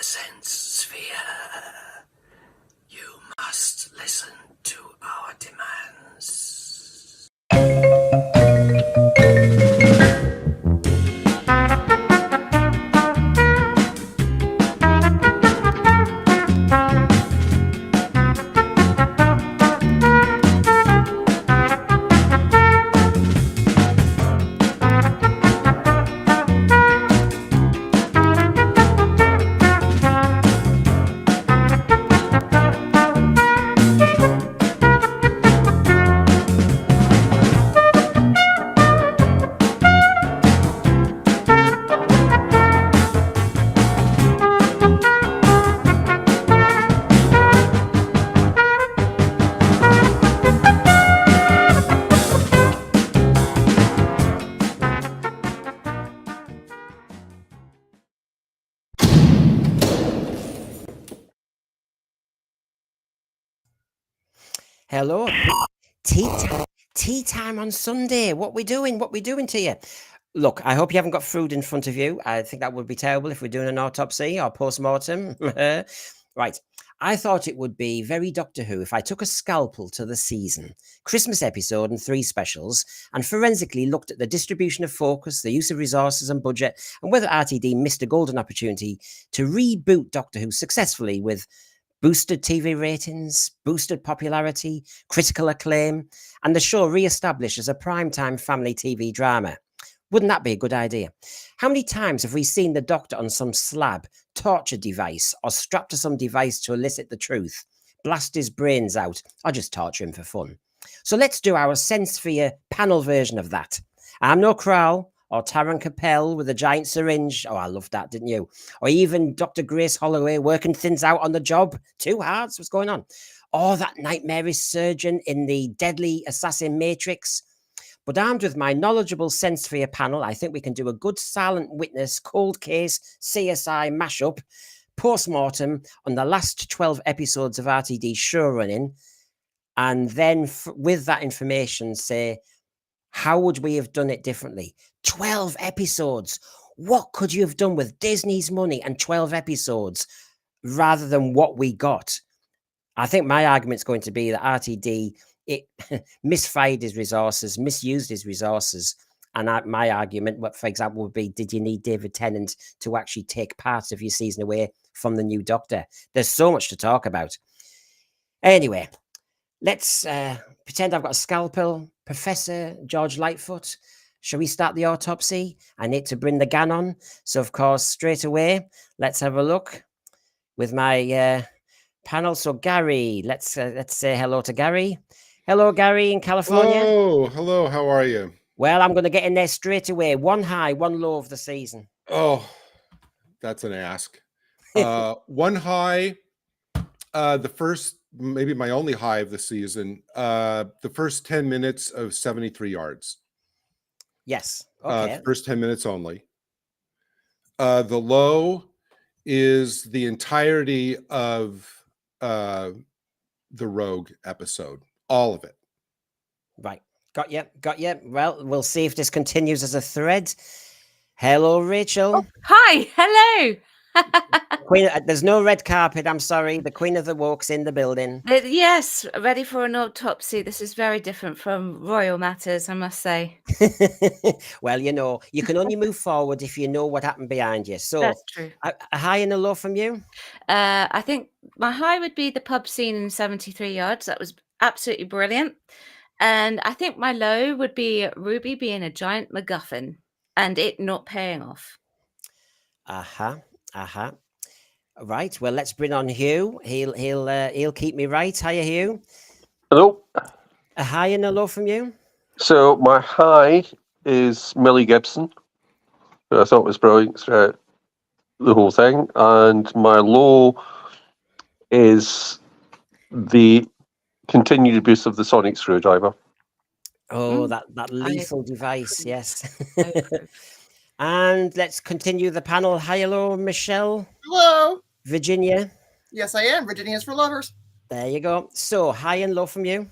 sense sphere. You must listen to our demands. Hello. Tea time on Sunday. What we doing to you? Look, I hope you haven't got food in front of you. I think that would be terrible if we're doing an autopsy or post-mortem. Right. I thought it would be very Doctor Who if I took a scalpel to the season, Christmas episode and 3 specials, and forensically looked at the distribution of focus, the use of resources and budget, and whether RTD missed a golden opportunity to reboot Doctor Who successfully with boosted TV ratings, boosted popularity, critical acclaim, and the show re-established as a primetime family TV drama. Wouldn't that be a good idea? How many times have we seen the Doctor on some slab, torture device, or strapped to some device to elicit the truth, blast his brains out, or just torture him for fun? So let's do our Sense for You panel version of that. I'm no Crowl, or Taron Capel with a giant syringe. Oh, I loved that, didn't you? Or even Dr. Grace Holloway working things out on the job. 2 hearts, what's going on? Or that nightmarish surgeon in the deadly assassin Matrix. But armed with my knowledgeable Sense for Your panel, I think we can do a good silent witness, cold case, CSI mashup, post-mortem on the last 12 episodes of RTD show running. And then with that information, say, how would we have done it differently? 12 episodes. What could you have done with Disney's money and 12 episodes rather than what we got? I think my argument's going to be that RTD, it misfired his resources, misused his resources. And my argument, for example, would be, did you need David Tennant to actually take part of your season away from the new Doctor? There's so much to talk about. Anyway, let's pretend I've got a scalpel. Professor George Lightfoot, shall we start the autopsy? I need to bring the gun on. So, of course, straight away, let's have a look with my panel. So, Gary, let's say hello to Gary. Hello, Gary in California. Hello. How are you? Well, I'm going to get in there straight away. 1 high, 1 low of the season. Oh, that's an ask. 1 high, the first, maybe my only high of the season, the first 10 minutes of 73 yards. Yes. Okay. First 10 minutes only. The low is the entirety of the Rogue episode. All of it. Right. Got you. Well, we'll see if this continues as a thread. Hello, Rachel. Oh, hi. Hello. Queen, there's no red carpet. I'm sorry. The Queen of the Walk's in the building. Yes, ready for an autopsy. This is very different from royal matters, I must say. Well, you can only move forward if you know what happened behind you. So, that's true. A high and a low from you? I think my high would be the pub scene in 73 yards. That was absolutely brilliant. And I think my low would be Ruby being a giant MacGuffin and it not paying off. Right. Well, let's bring on Hugh. He'll keep me right. Hiya, Hugh. Hello. A high and a low from you? So my high is Millie Gibson, who I thought was brilliant throughout the whole thing, and my low is the continued abuse of the sonic screwdriver. Oh, that lethal device, yes. And let's continue the panel. Hi, hello, Michelle. Hello. Virginia. Yes, I am. Virginia is for lovers. There you go. So, high and low from you?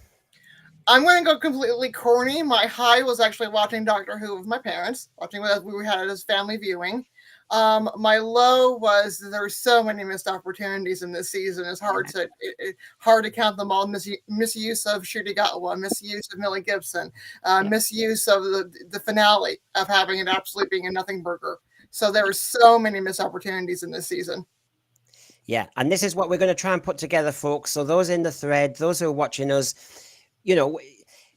I'm going to go completely corny. My high was actually watching Doctor Who with my parents, watching as we had it as family viewing. My low was there's so many missed opportunities in this season. It's hard to count them all. Misuse of Ncuti Gatwa, misuse of Millie Gibson, misuse of the finale of having it absolutely being a nothing burger. So there were so many missed opportunities in this season. Yeah, and this is what we're going to try and put together, folks. So those in the thread, those who are watching us, you know,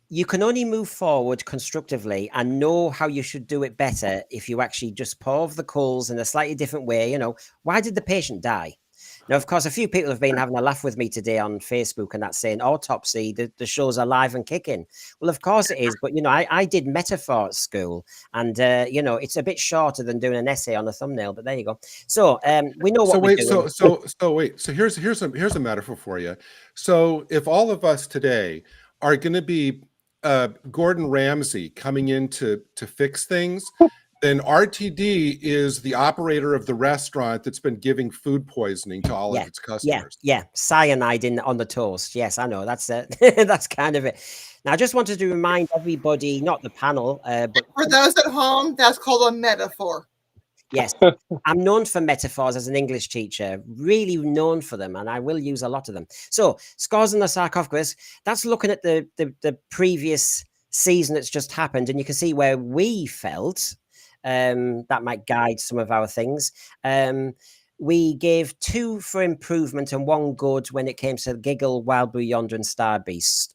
you can only move forward constructively and know how you should do it better if you actually just pour over the coals in a slightly different way. You know, why did the patient die? Now, of course, a few people have been having a laugh with me today on Facebook and that's saying Autopsy, the show's alive and kicking. Well, of course it is. But, you know, I did metaphor at school and, you know, it's a bit shorter than doing an essay on a thumbnail. But there you go. So we know what we're doing. So here's a metaphor for you. So if all of us today are going to be Gordon Ramsay coming in to fix things, then RTD is the operator of the restaurant that's been giving food poisoning to all of its customers. Yeah, cyanide on the toast. Yes, I know. That's that's kind of it. Now, I just wanted to remind everybody, not the panel, but for those at home, that's called a metaphor. Yes, I'm known for metaphors as an English teacher, really known for them, and I will use a lot of them. So, Scores on the Sarcophagus, that's looking at the previous season that's just happened, and you can see where we felt that might guide some of our things. We gave 2 for improvement and 1 good when it came to Giggle, Wild Blue Yonder, and Star Beast.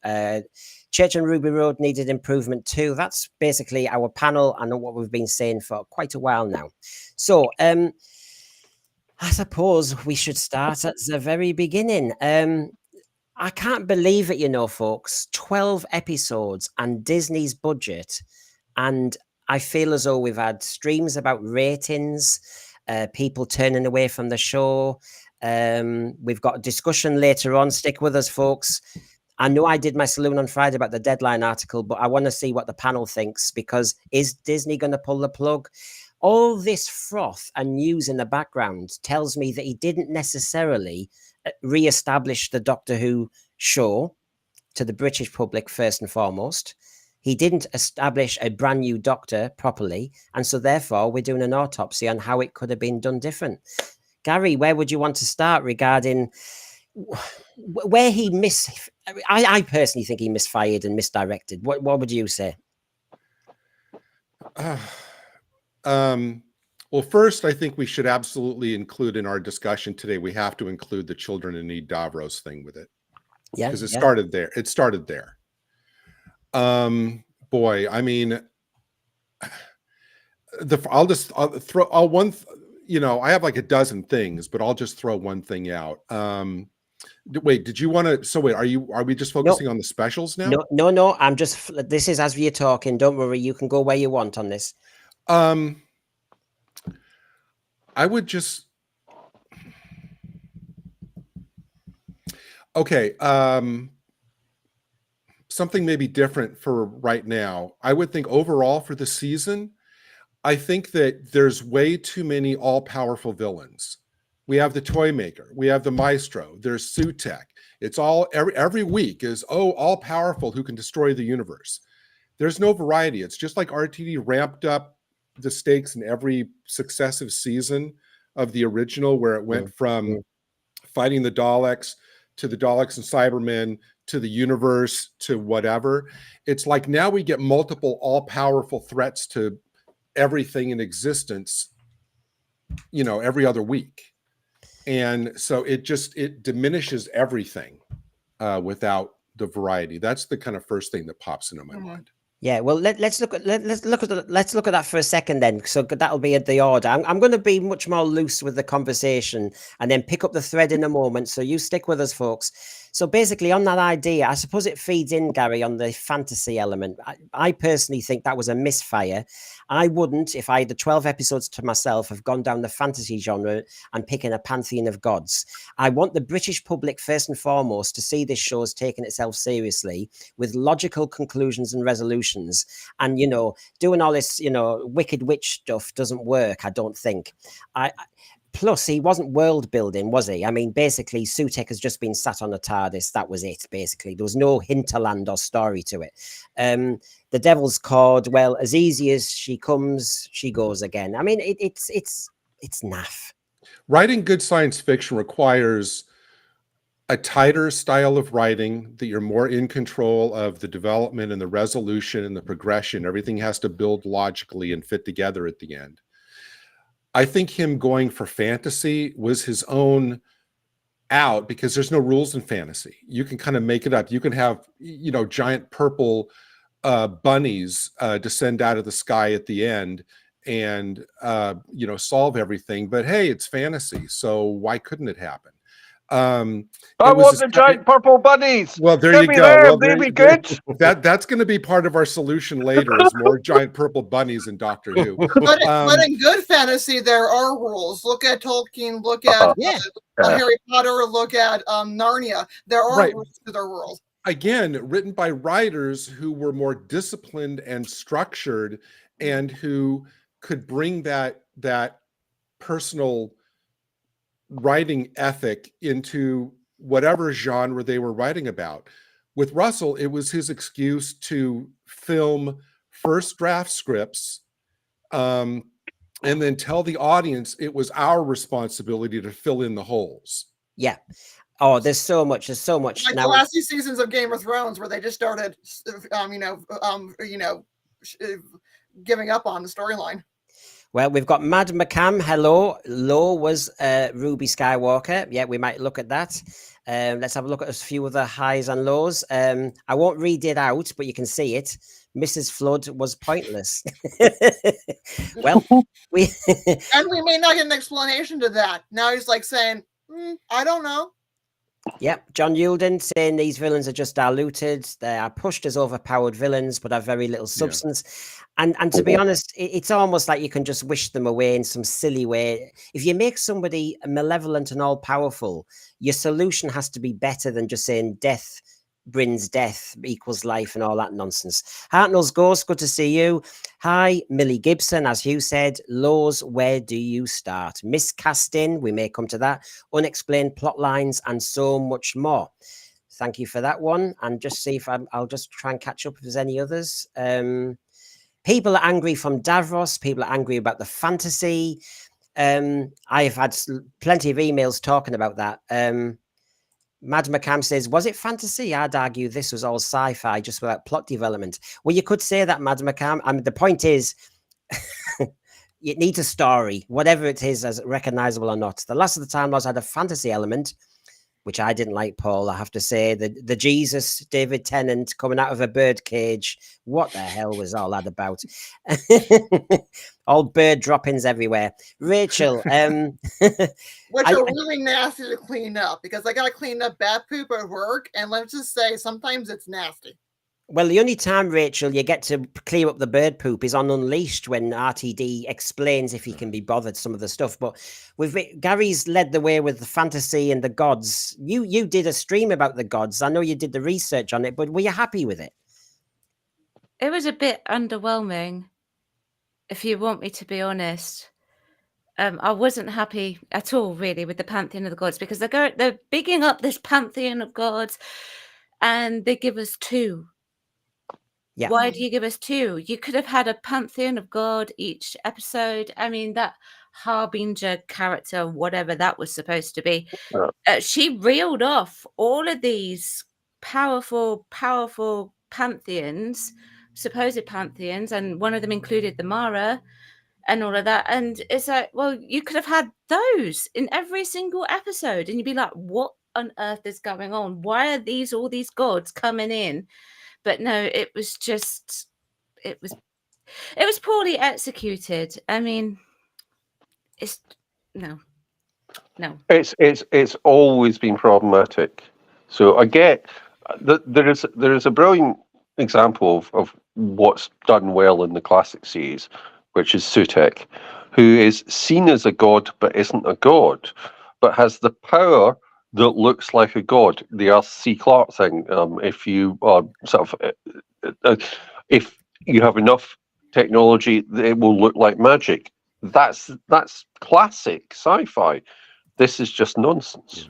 Church and Ruby Road needed improvement too. That's basically our panel and what we've been saying for quite a while now. So I suppose we should start at the very beginning. I can't believe it, you know, folks. 12 episodes and Disney's budget. And I feel as though we've had streams about ratings, people turning away from the show. We've got a discussion later on. Stick with us, folks. I know I did my saloon on Friday about the Deadline article, but I want to see what the panel thinks, because is Disney going to pull the plug? All this froth and news in the background tells me that he didn't necessarily re-establish the Doctor Who show to the British public first and foremost. He didn't establish a brand new Doctor properly, and so therefore we're doing an autopsy on how it could have been done different. Gary, where would you want to start regarding where he I personally think he misfired and misdirected. What would you say? Well, first, I think we should absolutely include in our discussion today, we have to include the Children in Need Davros thing with it. Yeah. Because it started there. It started there. Boy, I mean, I'll throw one, you know, I have like a dozen things, but I'll just throw one thing out. Wait, did you want to? So wait, are we just focusing on the specials now? No. I'm just. This is as we're talking. Don't worry. You can go where you want on this. I would just. Okay. Something maybe different for right now. I would think overall for the season, I think that there's way too many all-powerful villains. We have the toy maker. We have the maestro. There's Sutek. It's all every week is all powerful who can destroy the universe. There's no variety. It's just like RTD ramped up the stakes in every successive season of the original, where it went from fighting the Daleks to the Daleks and Cybermen to the universe to whatever. It's like now we get multiple all-powerful threats to everything in existence, you know, every other week. And so it diminishes everything without the variety. That's the kind of first thing that pops into my mind. Yeah, well, let's look at that for a second then. So that'll be at the order. I'm going to be much more loose with the conversation and then pick up the thread in a moment. So you stick with us, folks. So basically, on that idea, I suppose it feeds in, Gary, on the fantasy element. I personally think that was a misfire. I wouldn't, if I had the 12 episodes to myself, have gone down the fantasy genre and picking a pantheon of gods. I want the British public, first and foremost, to see this show as taking itself seriously with logical conclusions and resolutions. And, you know, doing all this, you know, Wicked Witch stuff doesn't work, I don't think. Plus, he wasn't world building, was he? I mean, basically, Sutek has just been sat on a TARDIS. That was it, basically. There was no hinterland or story to it. The Devil's Cord, well, as easy as she comes, she goes again. I mean, it's it's naff. Writing good science fiction requires a tighter style of writing, that you're more in control of the development and the resolution and the progression. Everything has to build logically and fit together at the end. I think him going for fantasy was his own out, because there's no rules in fantasy. You can kind of make it up. You can have, you know, giant purple bunnies descend out of the sky at the end and, you know, solve everything. But hey, it's fantasy, so why couldn't it happen? I want the giant purple bunnies. Well, there Give you me go. them. Well, They'd be good. That's going to be part of our solution later, is more giant purple bunnies in Doctor Who. But in good fantasy, there are rules. Look at Tolkien. Look at Harry Potter. Look at Narnia. There are rules to their world. Again, written by writers who were more disciplined and structured, and who could bring that personal writing ethic into whatever genre they were writing about. With Russell, it was his excuse to film first draft scripts, and then tell the audience it was our responsibility to fill in the holes. Yeah. Oh, there's so much. Like now, the last 2 seasons of Game of Thrones, where they just started, giving up on the storyline. Well, we've got Mad McCam. Hello. Low was Ruby Skywalker. Yeah, we might look at that. Let's have a look at a few other highs and lows. I won't read it out, but you can see it. Mrs. Flood was pointless. Well, and we may not get an explanation to that. Now he's like saying, I don't know. Yep, John Yulden saying these villains are just diluted. They are pushed as overpowered villains, but have very little substance. Yeah. And to be honest, it's almost like you can just wish them away in some silly way. If you make somebody malevolent and all-powerful, your solution has to be better than just saying death brings death equals life and all that nonsense. Hartnell's Ghost, good to see you. Hi, Millie Gibson, as Hugh said. Lows, where do you start? Miscasting, we may come to that. Unexplained plot lines and so much more. Thank you for that one. And just see if I'll just try and catch up if there's any others. People are angry from Davros. People are angry about the fantasy. I've had plenty of emails talking about that. Mad McCam says, was it fantasy? I'd argue this was all sci-fi, just without plot development. Well, you could say that, Mad McCam. I mean, the point is, it needs a story, whatever it is, as recognizable or not. The Last of the Time Lords had a fantasy element, which I didn't like, Paul, I have to say. The Jesus, David Tennant, coming out of a bird cage. What the hell was all that about? All bird droppings everywhere. Rachel. Which are really nasty to clean up, because I got to clean up bat poop at work. And let's just say, sometimes it's nasty. Well, the only time, Rachel, you get to clear up the bird poop is on Unleashed, when RTD explains, if he can be bothered, some of the stuff. But Gary's led the way with the fantasy and the gods. You did a stream about the gods. I know you did the research on it, but were you happy with it? It was a bit underwhelming, if you want me to be honest. I wasn't happy at all, really, with the Pantheon of the Gods, because they're bigging up this Pantheon of Gods, and they give us 2. Yeah. Why do you give us 2? You could have had a Pantheon of God each episode. I mean, that Harbinger character, whatever that was supposed to be, she reeled off all of these powerful pantheons, supposed pantheons, and one of them included the Mara and all of that. And it's like, well, you could have had those in every single episode, and you'd be like, what on earth is going on? Why are all these gods coming in? But no, it was poorly executed. I mean, it's no. It's always been problematic. So I get that there is a brilliant example of what's done well in the classic series, which is Sutek, who is seen as a god but isn't a god, but has the power that looks like a god. The Arthur C. Clarke thing. If you are if you have enough technology, it will look like magic. That's classic sci-fi. This is just nonsense.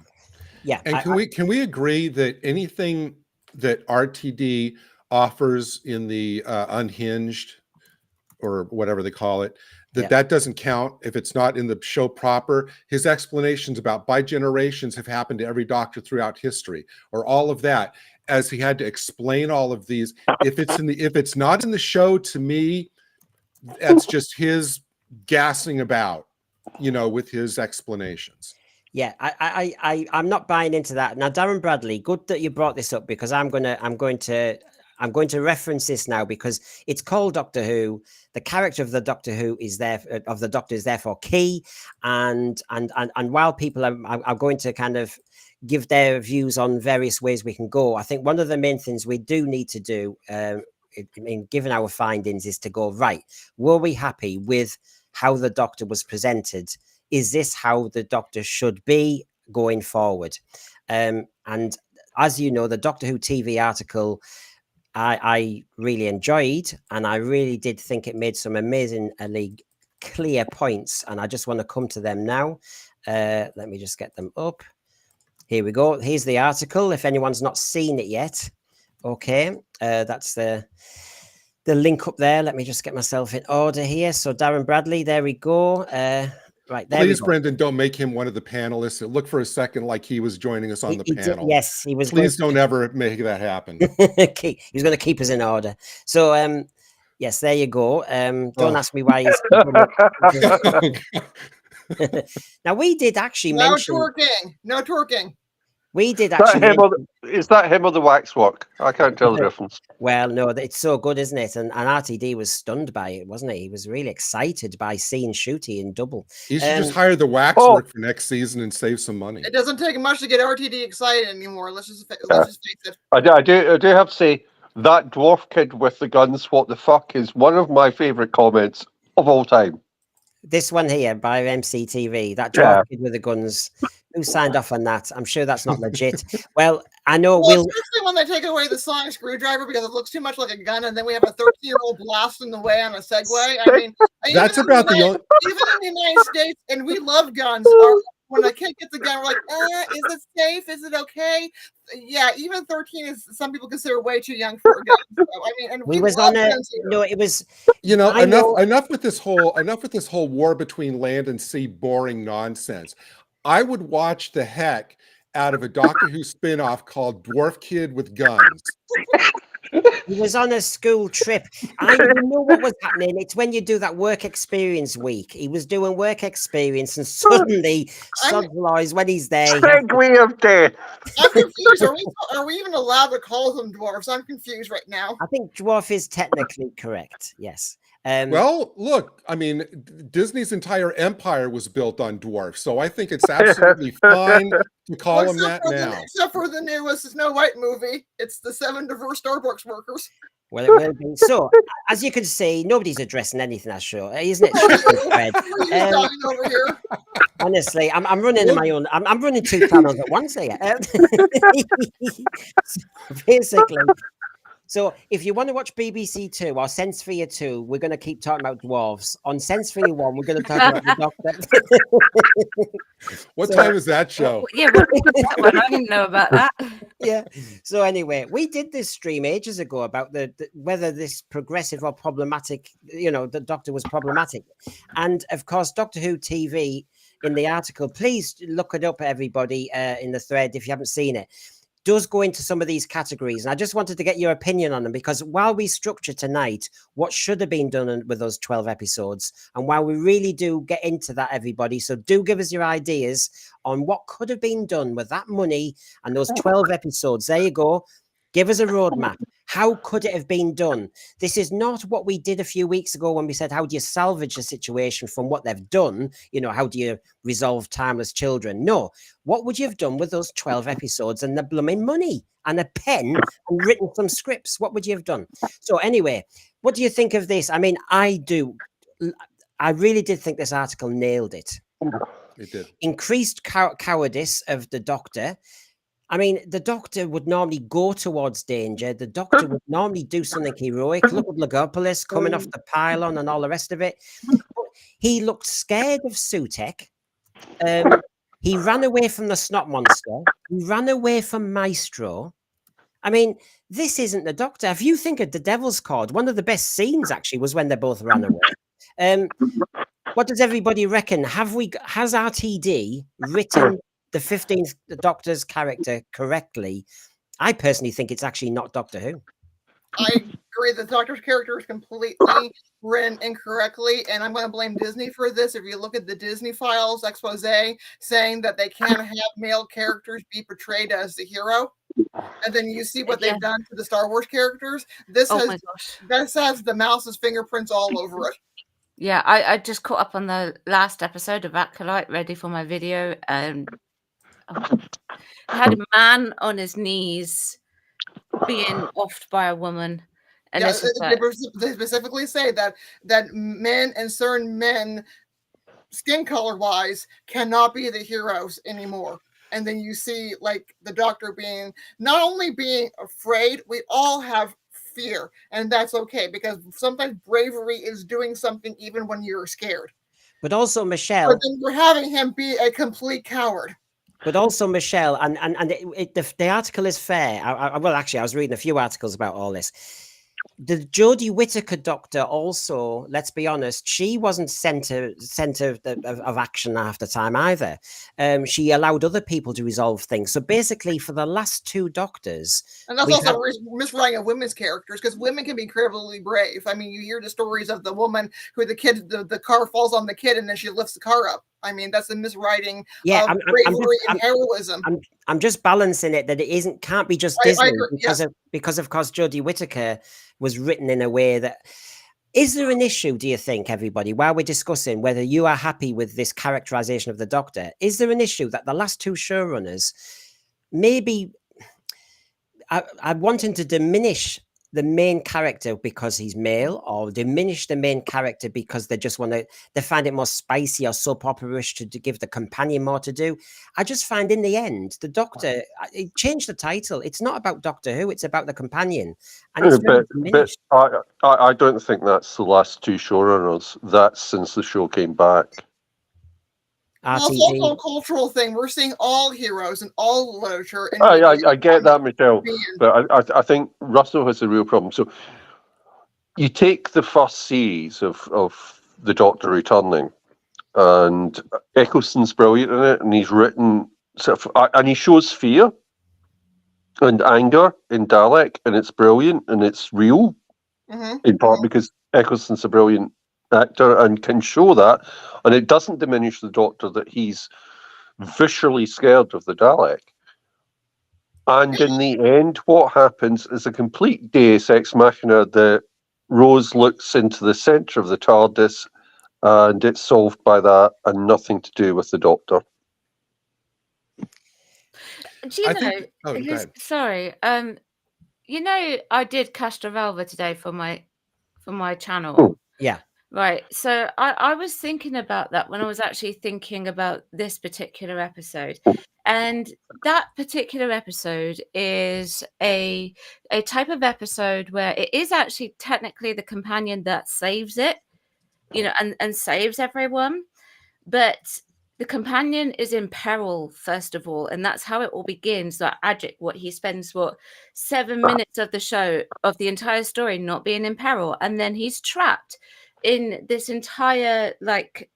Yeah. And can we agree that anything that RTD offers in the Unhinged, or whatever they call it, that doesn't count if it's not in the show proper. His explanations about by generations have happened to every doctor throughout history, or all of that, as he had to explain all of these. If it's not in the show, to me, that's just his gassing about, with his explanations. Yeah, I'm not buying into that. Now, Darren Bradley, good that you brought this up, because I'm going to reference this now, because it's called Doctor Who. The character of the Doctor Who is there, of the Doctor is therefore key. And while people are going to kind of give their views on various ways we can go, I think one of the main things we do need to do, given our findings, is to go, right, were we happy with how the Doctor was presented? Is this how the Doctor should be going forward? And as you know, the Doctor Who TV article, I really enjoyed, and I really did think it made some amazingly clear points, and I just want to come to them now. Let me just get them up. Here we go. Here's the article, if anyone's not seen it yet. Okay, that's the link up there. Let me just get myself in order here. So Darren Bradley, there we go. Right, there. Please, Brendan, don't make him one of the panelists. It looked for a second like he was joining us on the panel. Yes, he was. Please don't ever make that happen. He's going to keep us in order. So, yes, there you go. Don't ask me why he's. Now, we did actually mention. No twerking. We did actually. Is that him or the waxwork? I can't tell the difference. Well, no, it's so good, isn't it? And RTD was stunned by it, wasn't he? He was really excited by seeing Shooty in double. You should just hire the waxwork for next season and save some money. It doesn't take much to get RTD excited anymore. Let's just face it. I do have to say, that dwarf kid with the guns, what the fuck, is one of my favorite comments of all time. This one here by MCTV, that dwarf kid with the guns. Who signed off on that? I'm sure that's not legit. Well, I know especially when they take away the sonic screwdriver because it looks too much like a gun, and then we have a 13-year-old blasting away on a Segway. I mean, that's about the only. Even in the United States, and we love guns. When a kid gets a gun, we're like, is it safe? Is it okay? Yeah, even 13 is, some people consider way too young for a gun. So, I mean, and we was on a no. It was enough with this whole war between land and sea boring nonsense. I would watch the heck out of a Doctor Who spinoff called Dwarf Kid with Guns. He was on a school trip. I know what was happening. It's when you do that work experience week. He was doing work experience, and suddenly, Sodlaw when he's there. Segue of death. I'm confused. Are we even allowed to call them dwarves? I'm confused right now. I think dwarf is technically correct. Yes. Well, look, I mean, Disney's entire empire was built on dwarfs, so I think it's absolutely fine to call them that now. Except for the newest Snow White movie. It's the 7 diverse Starbucks workers. Well, it will be. So, as you can see, nobody's addressing anything, I'm sure. Isn't it? Over here. Honestly, I'm running in my own. I'm running 2 channels at once here. Basically. So if you want to watch BBC 2 or Sensphere 2, we're going to keep talking about dwarves. On Sensphere 1, we're going to talk about the Doctor. What time is that show? Yeah, I didn't know about that. Yeah. So anyway, we did this stream ages ago about the whether this progressive or problematic, the Doctor was problematic. And of course, Doctor Who TV in the article, please look it up, everybody, in the thread if you haven't seen it, does go into some of these categories. And I just wanted to get your opinion on them, because while we structure tonight what should have been done with those 12 episodes, and while we really do get into that, everybody, so do give us your ideas on what could have been done with that money and those 12 episodes. There you go. Give us a roadmap. How could it have been done? This is not what we did a few weeks ago when we said, how do you salvage a situation from what they've done? How do you resolve Timeless Children? No. What would you have done with those 12 episodes and the blooming money and a pen and written some scripts? What would you have done? So anyway, what do you think of this? I mean, I really did think this article nailed it. It did. Increased cowardice of the Doctor. I mean, the Doctor would normally go towards danger. The Doctor would normally do something heroic. Look at Logopolis coming off the pylon and all the rest of it. He looked scared of Sutek. He ran away from the snot monster. He ran away from Maestro. I mean, this isn't the Doctor. If you think of the Devil's Cord, one of the best scenes actually was when they both ran away. What does everybody reckon? Has RTD written the 15th Doctor's character correctly? I personally think it's actually not Doctor Who. I agree. The Doctor's character is completely written incorrectly, and I'm going to blame Disney for this. If you look at the Disney Files expose saying that they can't have male characters be portrayed as the hero, and then you see what they've done to the Star Wars characters. This has the mouse's fingerprints all over it. Yeah, I just caught up on the last episode of Acolyte, ready for my video, and I had a man on his knees being offed by a woman. And yeah, they specifically say that men and certain men, skin color wise, cannot be the heroes anymore. And then you see like the Doctor being not only being afraid, we all have fear, and that's okay, because sometimes bravery is doing something even when you're scared. But also, Michelle, but then we're having him be a complete coward. But also, Michelle, and the article is fair. Well, actually, I was reading a few articles about all this. The Jodie Whittaker Doctor also, let's be honest, she wasn't center of action half the time either. She allowed other people to resolve things. So basically, for the last two Doctors, and that's also miswriting of women's characters, because women can be incredibly brave. I mean, you hear the stories of the woman who the car falls on the kid and then she lifts the car up. I mean, that's the miswriting of bravery and heroism. I'm just balancing it that it can't be just Disney because of course Jodie Whittaker was written in a way that. Is there an issue, do you think, everybody, while we're discussing whether you are happy with this characterization of the Doctor? Is there an issue that the last two showrunners maybe are wanting to diminish the main character because he's male, or diminish the main character because they just they find it more spicy or soap opera-ish to give the companion more to do? I just find in the end, the Doctor, it changed the title. It's not about Doctor Who, it's about the companion. And it's very diminished. I don't think that's the last two showrunners. That's since the show came back. Well, it's also a cultural thing. We're seeing all heroes in all literature. And I get that, Michelle, but I think Russell has a real problem. So you take the first series of the Doctor returning, and Eccleston's brilliant in it, and he's written and he shows fear and anger in Dalek, and it's brilliant and it's real, in part because Eccleston's a brilliant actor and can show that, and it doesn't diminish the Doctor that he's viscerally scared of the Dalek. And in the end, what happens is a complete deus ex machina that Rose looks into the centre of the TARDIS and it's solved by that and nothing to do with the Doctor. Do you know, sorry, you know, I did Castrovalva today for my channel. Oh. Yeah. Right. So I was thinking about that when I was actually thinking about this particular episode. And that particular episode is a type of episode where it is actually technically the companion that saves it, you know, and saves everyone. But the companion is in peril, first of all, and that's how it all begins. That Adric, what he spends, 7 minutes of the show, of the entire story, not being in peril, and then he's trapped in this entire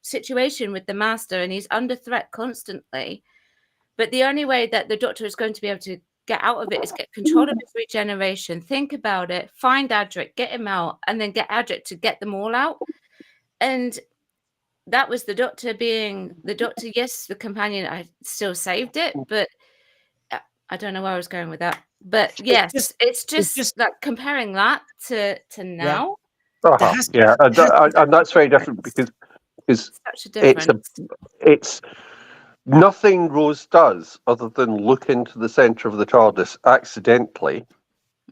situation with the Master, and he's under threat constantly. But the only way that the Doctor is going to be able to get out of it is get control of his regeneration, think about it, find Adric, get him out, and then get Adric to get them all out. And that was the Doctor being the Doctor. Yes, the companion, I still saved it, but I don't know where I was going with that. But yes, it's just like comparing that to now. Yeah, and that's very different because it's nothing Rose does other than look into the centre of the TARDIS accidentally,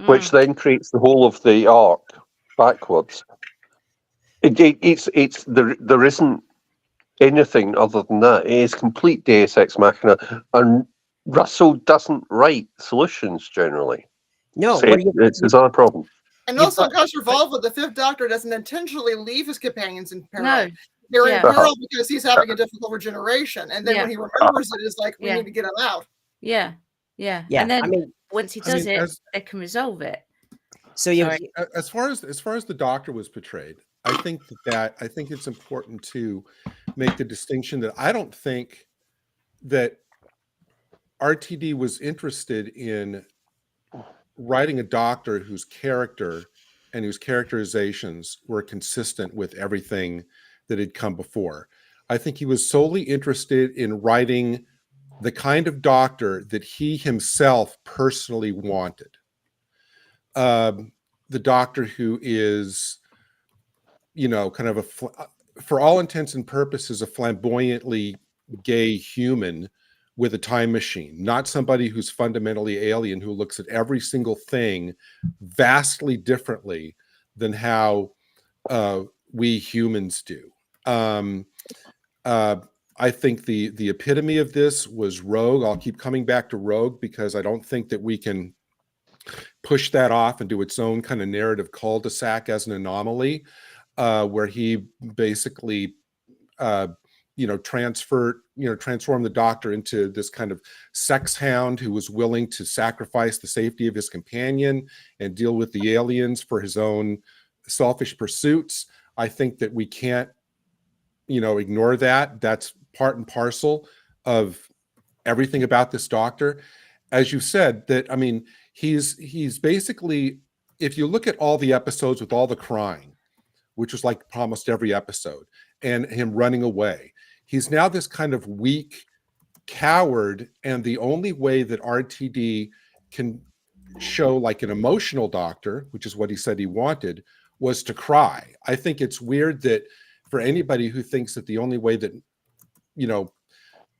which then creates the whole of the arc backwards. There isn't anything other than that. It is complete deus ex machina, and Russell doesn't write solutions generally. No, it's not a problem. And also, Castrovalva, the Fifth Doctor, doesn't intentionally leave his companions in peril. No. They're in peril because he's having a difficult regeneration. And then when he remembers it, it's like, we need to get him out. Yeah. And then once he does it, they can resolve it. So as far as the Doctor was portrayed, I think I think it's important to make the distinction that I don't think that RTD was interested in writing a doctor whose character and whose characterizations were consistent with everything that had come before. I think he was solely interested in writing the kind of doctor that he himself personally wanted. The doctor who is, you know, kind of for all intents and purposes, a flamboyantly gay human with a time machine, not somebody who's fundamentally alien, who looks at every single thing vastly differently than how we humans do. I think the epitome of this was Rogue. I'll keep coming back to Rogue because I don't think that we can push that off and do its own kind of narrative cul-de-sac as an anomaly, where he basically transformed the doctor into this kind of sex hound who was willing to sacrifice the safety of his companion and deal with the aliens for his own selfish pursuits. I think that we can't, ignore that. That's part and parcel of everything about this doctor. As you said, that, I mean, he's basically, if you look at all the episodes with all the crying, which was like almost every episode, and him running away, he's now this kind of weak coward. And the only way that RTD can show like an emotional doctor, which is what he said he wanted, was to cry. I think it's weird that for anybody who thinks that the only way that,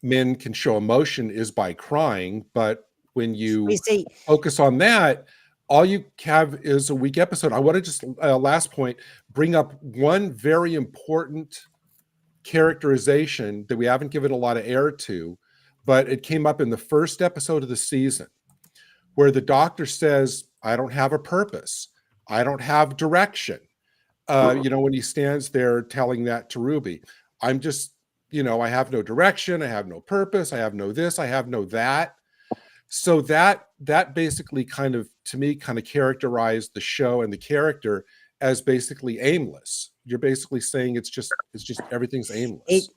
men can show emotion is by crying, but when you focus on that, all you have is a weak episode. I want to just, last point, bring up one very important characterization that we haven't given a lot of air to, but it came up in the first episode of the season, where the doctor says, I don't have a purpose. I don't have direction. When he stands there telling that to Ruby, I'm just, I have no direction. I have no purpose. I have no this. I have no that. So that basically kind of, to me, kind of characterized the show and the character as basically aimless. You're basically saying it's just everything's aimless.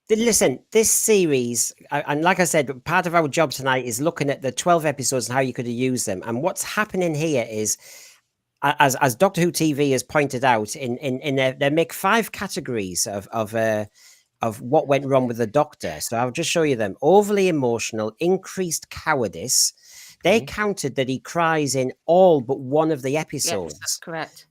Listen, this series, and like I said, part of our job tonight is looking at the 12 episodes and how you could have used them. And what's happening here is, as Doctor Who TV has pointed out, in they make 5 categories of what went wrong with the Doctor. So I'll just show you them. Overly emotional, increased cowardice. They counted that he cries in all but one of the episodes. Yes, that's correct.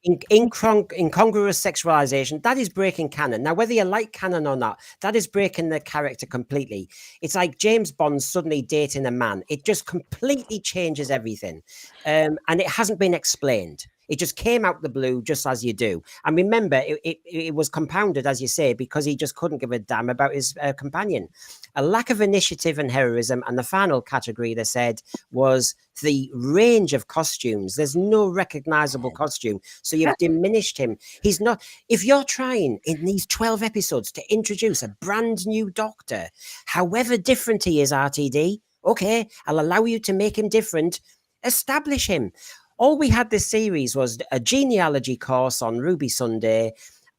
Incongruous sexualization, that is breaking canon. Now, whether you like canon or not, that is breaking the character completely. It's like James Bond suddenly dating a man. It just completely changes everything. And it hasn't been explained. It just came out the blue, just as you do. And remember, it was compounded, as you say, because he just couldn't give a damn about his companion. A lack of initiative and heroism. And the final category, they said, was the range of costumes. There's no recognizable costume. So you've diminished him. He's not, if you're trying in these 12 episodes to introduce a brand new Doctor, however different he is, RTD, okay, I'll allow you to make him different. Establish him. All we had this series was a genealogy course on Ruby Sunday,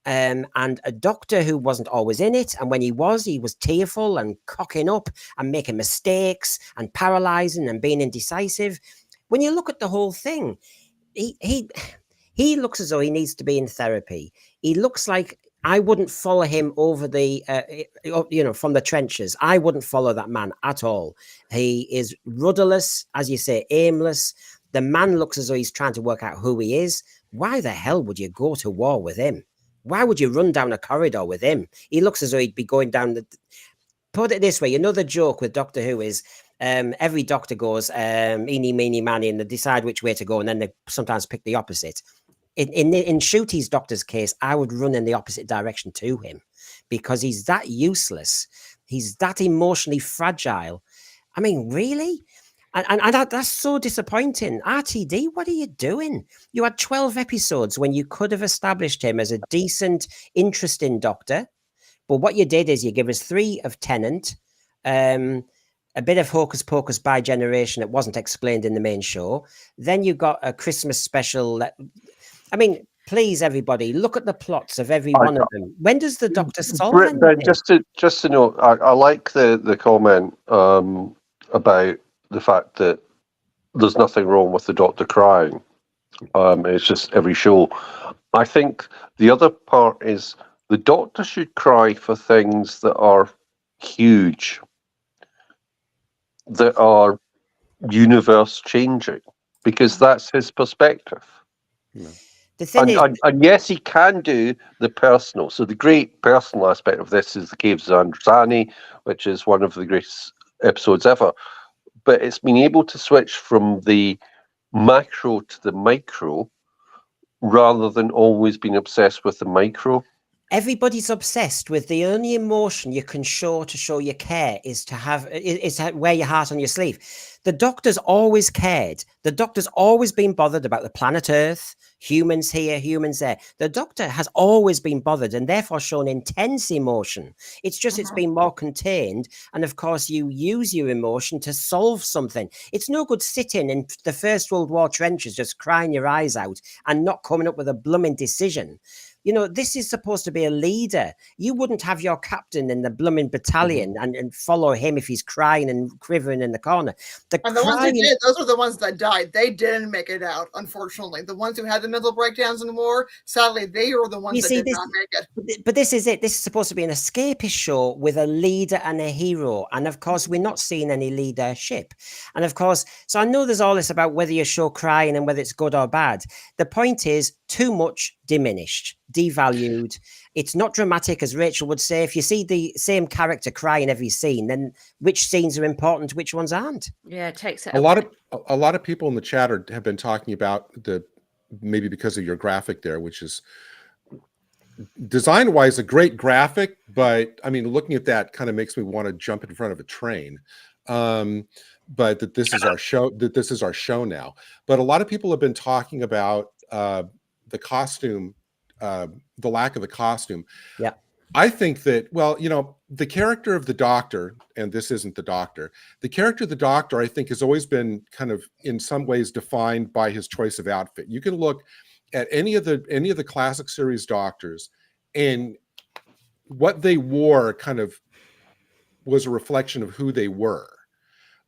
and a doctor who wasn't always in it. And when he was tearful and cocking up and making mistakes and paralyzing and being indecisive. When you look at the whole thing, he looks as though he needs to be in therapy. He looks like I wouldn't follow him over the, from the trenches. I wouldn't follow that man at all. He is rudderless, as you say, aimless. The man looks as though he's trying to work out who he is. Why the hell would you go to war with him? Why would you run down a corridor with him? He looks as though he'd be going down the... Put it this way, the joke with Doctor Who is every doctor goes, eeny, meeny, miny, and they decide which way to go, and then they sometimes pick the opposite. In Ncuti's doctor's case, I would run in the opposite direction to him because he's that useless. He's that emotionally fragile. I mean, really? And that's so disappointing. RTD, what are you doing? You had 12 episodes when you could have established him as a decent, interesting Doctor. But what you did is you give us 3 of Tenant, a bit of Hocus Pocus by Generation that wasn't explained in the main show. Then you got a Christmas special. I mean, please, everybody, look at the plots of every one of them. When does the Doctor solve Ben, anything? just to note, I like the comment about the fact that there's nothing wrong with the Doctor crying. It's just every show. I think the other part is the Doctor should cry for things that are huge, that are universe changing, because that's his perspective. The thing is, and yes, he can do the personal. So the great personal aspect of this is the Caves of Androzani, which is one of the greatest episodes ever. But it's been able to switch from the macro to the micro, rather than always being obsessed with the micro. everybody's obsessed with the only emotion you can show to show you care is to wear your heart on your sleeve. The Doctor's always cared. The Doctor's always been bothered about the planet Earth, humans here, humans there. The Doctor has always been bothered and therefore shown intense emotion. It's just it's been more contained. And of course, you use your emotion to solve something. It's no good sitting in the First World War trenches just crying your eyes out and not coming up with a blooming decision. You know, this is supposed to be a leader. You wouldn't have your captain in the blooming battalion and follow him if he's crying and quivering in the corner. And the ones who did, those are the ones that died. They didn't make it out, unfortunately. The ones who had the mental breakdowns in the war, sadly, they were the ones that did not make it. But this is it. This is supposed to be an escapist show with a leader and a hero. And of course, we're not seeing any leadership. And of course, so I know there's all this about whether you show crying and whether it's good or bad. The point is, too much diminished, devalued. It's not dramatic, as Rachel would say. If you see the same character cry in every scene, then which scenes are important, which ones aren't? Yeah, it takes it. A lot of people in the chat have been talking about maybe because of your graphic there, which is design-wise a great graphic, but I mean, looking at that kind of makes me want to jump in front of a train. But that this is our show. That this is our show now. But a lot of people have been talking about the costume. The lack of the costume. Yeah. I think that, well, you know, the character of the Doctor, and this isn't the Doctor, the character of the Doctor, I think, has always been kind of in some ways defined by his choice of outfit. You can look at any of the classic series Doctors, and what they wore kind of was a reflection of who they were.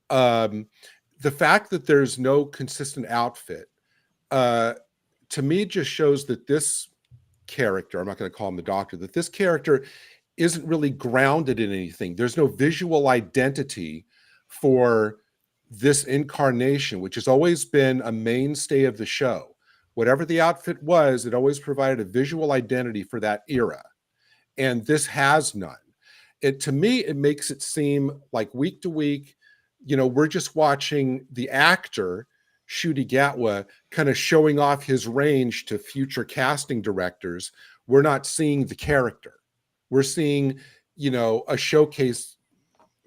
The fact that there's no consistent outfit, to me, just shows that this character, I'm not going to call him the Doctor, that this character isn't really grounded in anything. There's no visual identity for this incarnation, which has always been a mainstay of the show. Whatever the outfit was, it always provided a visual identity for that era. And this has none. To me, it makes it seem like week to week, you know, we're just watching the actor Ncuti Gatwa kind of showing off his range to future casting directors. We're not seeing the character. We're seeing, you know, a showcase,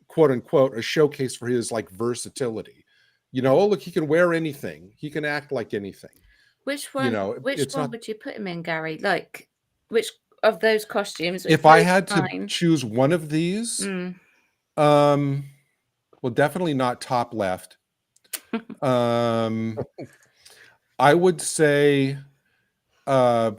quote unquote, a showcase for his like versatility. You know, oh, look, he can wear anything. He can act like anything. Which one? You know, which one would you put him in, Gary? Like, which of those costumes? If I had to choose one of these, well, definitely not top left. I would say the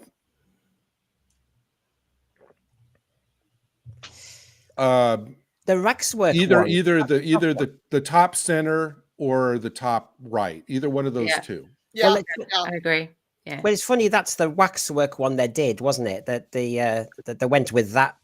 Waxwork either the top center or the top right, either one of those two. Yeah, well, I agree. Yeah. Well, it's funny, that's the Waxwork one they did, wasn't it? That they went with that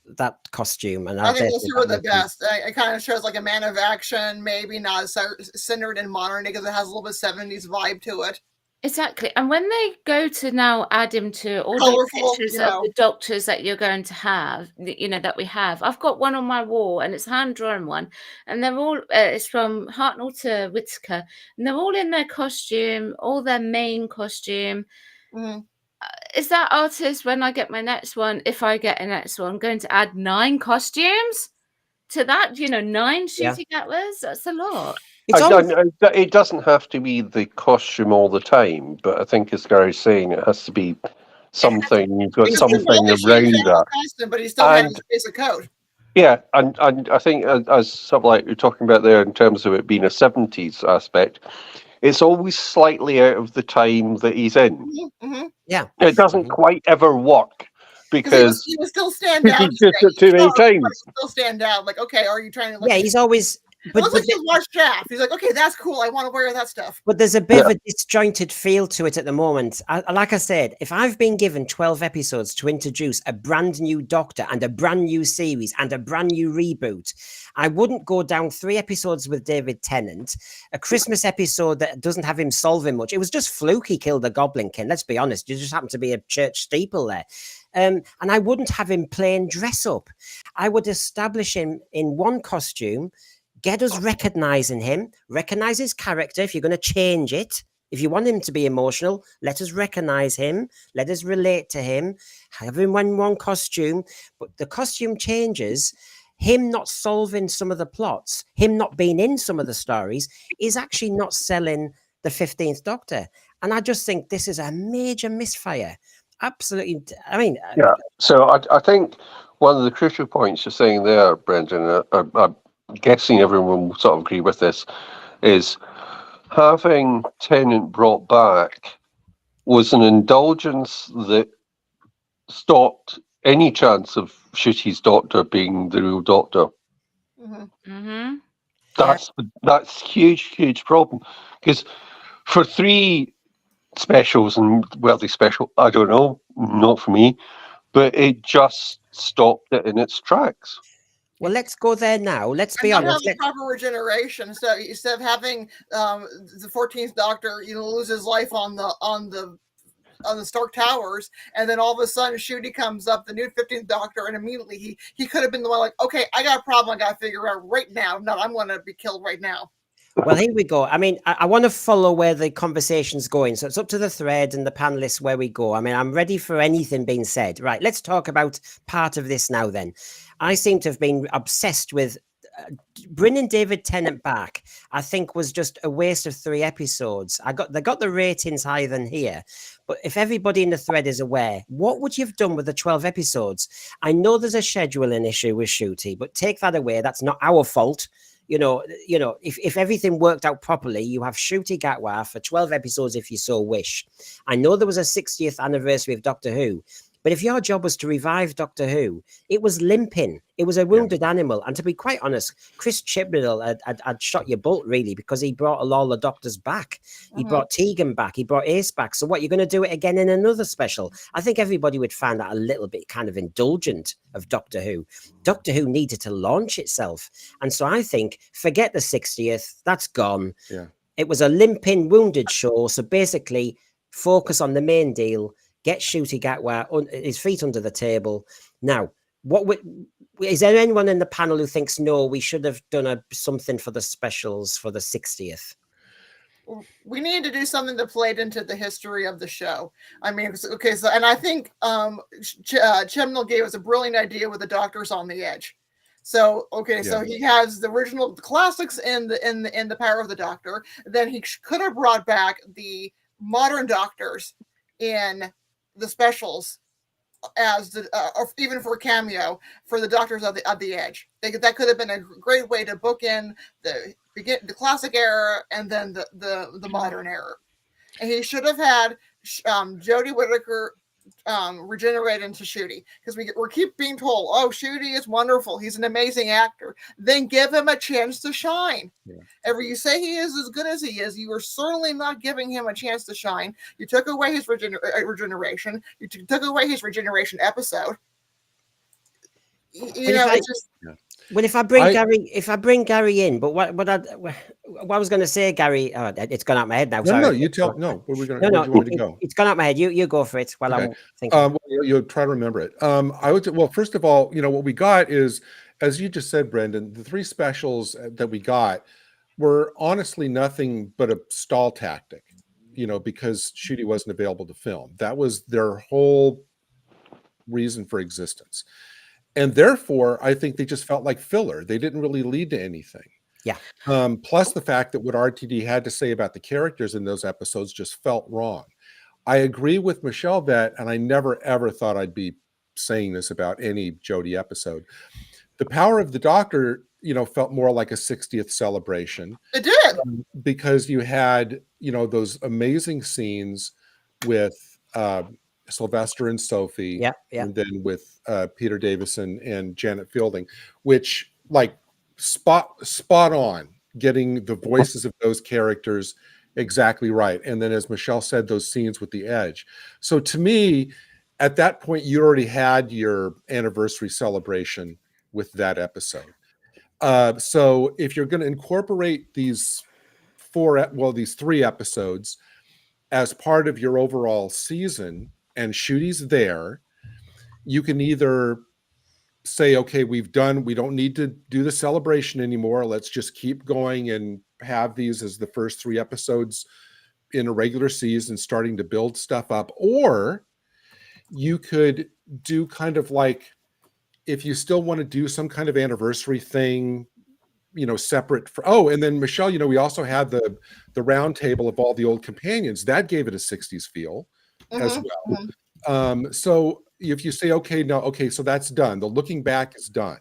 costume, and I think those two were the best. It kind of shows like a man of action, maybe not so centered in modernity because it has a little bit 70s vibe to it. Exactly. And when they go to now add him to all the pictures of the Doctors that you're going to have, you know, that we have, I've got one on my wall and it's a hand-drawn one, and they're all, it's from Hartnell to Whittaker, and they're all in their costume, all their main costume. Is that artist, when I get my next one, if I get a next one, going to add 9 costumes to that? You know, 9 Ncuti Gatwas? That's a lot. It doesn't have to be the costume all the time, but I think, as Gary's saying, it has to be something. You've got something around that. Costume, but he still has his basic coat. Yeah, and I think, as something like you're talking about there in terms of it being a 70s aspect, it's always slightly out of the time that he's in. Yeah. It doesn't quite ever work because he would still stand out. too many times. Still stand out. Like, okay, are you trying to? Like, Yeah, he's always. It looks like he's watched Shaft. He's like, okay, that's cool. I want to wear that stuff. But there's a bit of a disjointed feel to it at the moment. Like I said, if I've been given 12 episodes to introduce a brand new Doctor and a brand new series and a brand new reboot, I wouldn't go down 3 episodes with David Tennant, a Christmas episode that doesn't have him solving much. It was just fluke he killed the Goblin King. Let's be honest. You just happened to be a church steeple there. And I wouldn't have him playing dress up. I would establish him in one costume, get us recognizing him, recognize his character. If you're going to change it, if you want him to be emotional, let us recognize him, let us relate to him, have him in one costume. But the costume changes, him not solving some of the plots, him not being in some of the stories, is actually not selling the 15th Doctor. And I just think this is a major misfire. Absolutely. I mean, yeah. So I think one of the crucial points you're saying there, Brendan, I'm guessing everyone will sort of agree with this, is having Tenant brought back was an indulgence that stopped any chance of Ncuti's Doctor being the real Doctor. That's huge problem, because for 3 specials, and well, they special, I don't know, not for me, but it just stopped it in its tracks. Well, let's go there now. Let's be honest. Have proper regeneration. So instead of having the 14th Doctor, lose his life on the Stark Towers, and then all of a sudden Ncuti comes up, the new 15th Doctor, and immediately he could have been the one like, okay, I got a problem I got to figure out right now. No, I'm going to be killed right now. Well, here we go. I mean, I want to follow where the conversation's going. So it's up to the thread and the panelists where we go. I mean, I'm ready for anything being said. Right, let's talk about part of this now then. I seem to have been obsessed with bringing David Tennant back. I think was just a waste of 3 episodes. They got the ratings higher than here. But if everybody in the thread is aware, what would you have done with the 12 episodes? I know there's a scheduling issue with Ncuti, but take that away. That's not our fault. If everything worked out properly, you have Ncuti Gatwa for 12 episodes if you so wish. I know there was a 60th anniversary of Doctor Who, but if your job was to revive Doctor Who, it was limping. It was a wounded animal. And to be quite honest, Chris Chibnall had shot your bolt, really, because he brought all the Doctors back. He brought Tegan back. He brought Ace back. So what, you're going to do it again in another special? I think everybody would find that a little bit kind of indulgent of Doctor Who. Doctor Who needed to launch itself. And so I think, forget the 60th. That's gone. Yeah. It was a limping, wounded show. So basically, focus on the main deal. Get Ncuti Gatwa his feet under the table. Now, is there anyone in the panel who thinks, no, we should have done something for the specials for the 60th? We need to do something that played into the history of the show. I mean, okay, so, and I think Chibnall gave us a brilliant idea with the Doctors on the Edge. So, okay, so he has the original classics in the Power of the Doctor. Then he could have brought back the modern Doctors in the specials as the or even for a cameo for the Doctors of the Edge. That could have been a great way to book in the classic era and then the modern era. And he should have had Jodie Whittaker regenerate into Ncuti, because we keep being told, oh, Ncuti is wonderful, he's an amazing actor. Then give him a chance to shine. Ever you say he is as good as he is, you are certainly not giving him a chance to shine. You took away his regeneration. You took away his regeneration episode. It's just. Well, if I bring Gary in, but what I was going to say, Gary, it's gone out my head now. Sorry. No, you tell. No, where we going? No, where do you want to go? It's gone out my head. You go for it while I'm thinking. You'll try to remember it. I would. Well, first of all, what we got is, as you just said, Brendan, the 3 specials that we got were honestly nothing but a stall tactic. Because Ncuti wasn't available to film. That was their whole reason for existence. And therefore, I think they just felt like filler. They didn't really lead to anything. Yeah. Plus the fact that what RTD had to say about the characters in those episodes just felt wrong. I agree with Michelle that, and I never, ever thought I'd be saying this about any Jodie episode. The Power of the Doctor, felt more like a 60th celebration. It did. Because you had, those amazing scenes with Sylvester and Sophie, Yeah, yeah. and then with Peter Davison and Janet Fielding, which like spot on getting the voices of those characters exactly right. And then, as Michelle said, those scenes with the edge. So to me, at that point, you already had your anniversary celebration with that episode. So if you're going to incorporate these these 3 episodes as part of your overall season, and Shooty's there, you can either say, okay, we don't need to do the celebration anymore. Let's just keep going and have these as the first 3 episodes in a regular season, starting to build stuff up. Or you could do kind of like, if you still want to do some kind of anniversary thing, separate and then Michelle, we also had the round table of all the old companions that gave it a 60s feel as well. So if you say, okay, so that's done, the looking back is done,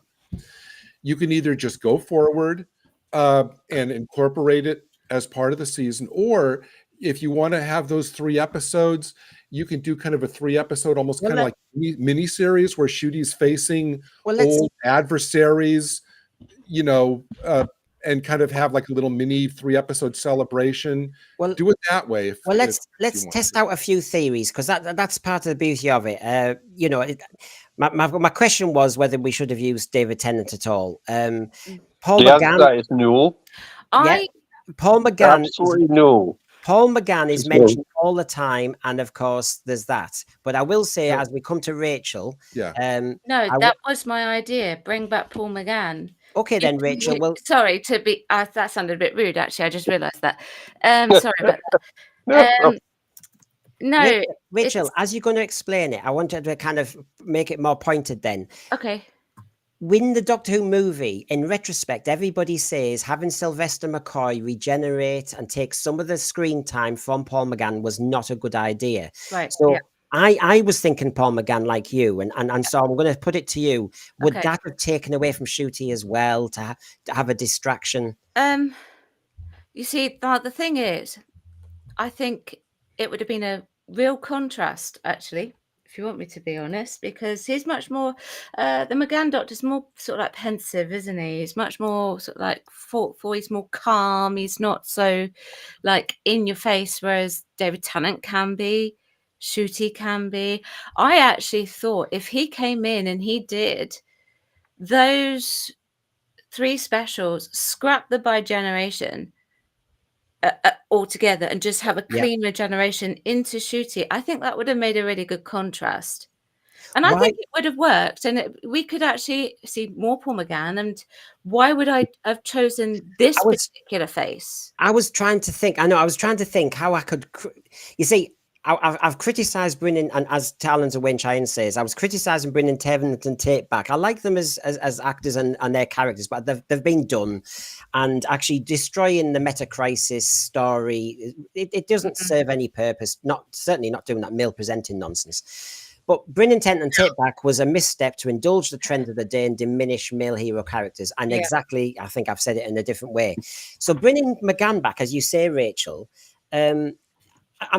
you can either just go forward and incorporate it as part of the season, or if you want to have those 3 episodes, you can do kind of a 3 episode, almost kind of like mini series where Shooty's facing old adversaries, and kind of have like a little mini 3 episode celebration. Do it that way. Let's test out a few theories, because that's part of the beauty of it. My question was whether we should have used David Tennant at all. Paul McGann. That is no. Paul McGann. Absolutely no. Paul McGann is mentioned all the time, and of course there's that. But I will say, as we come to Rachel, that was my idea. Bring back Paul McGann. Okay, then, Rachel. Well, sorry to be. That sounded a bit rude. Actually, I just realised that. Sorry about that. No, Rachel, as you're going to explain it, I wanted to kind of make it more pointed. Then, okay. In the Doctor Who movie, in retrospect, everybody says having Sylvester McCoy regenerate and take some of the screen time from Paul McGann was not a good idea. Right. So I was thinking Paul McGann like you, and so I'm going to put it to you. Would that have taken away from Shooty as well to have a distraction? You see, the thing is, I think it would have been a real contrast, actually, if you want me to be honest, because he's much more, the McGann Doctor's more sort of like pensive, isn't he? He's much more sort of like thoughtful, he's more calm, he's not so like in your face, whereas David Tennant can be, Shooty can be. I actually thought if he came in and he did those 3 specials, scrap the bi-generation altogether and just have a clean regeneration into Shooty, I think that would have made a really good contrast. And I think it would have worked, and we could actually see more Paul McGann. And why would I have chosen this particular face? I was trying to think. I was trying to think how I could. You see, I've criticised bringing, and as Talons and Wayne Cheyenne says, I was criticising bringing Tenant and Tate back. I like them as actors and their characters, but they've been done, and actually destroying the Meta Crisis story, it doesn't serve any purpose. Certainly not doing that male presenting nonsense. But bringing Tenant and Tate back was a misstep to indulge the trend of the day and diminish male hero characters. And exactly, I think I've said it in a different way. So bringing McGann back, as you say, Rachel, am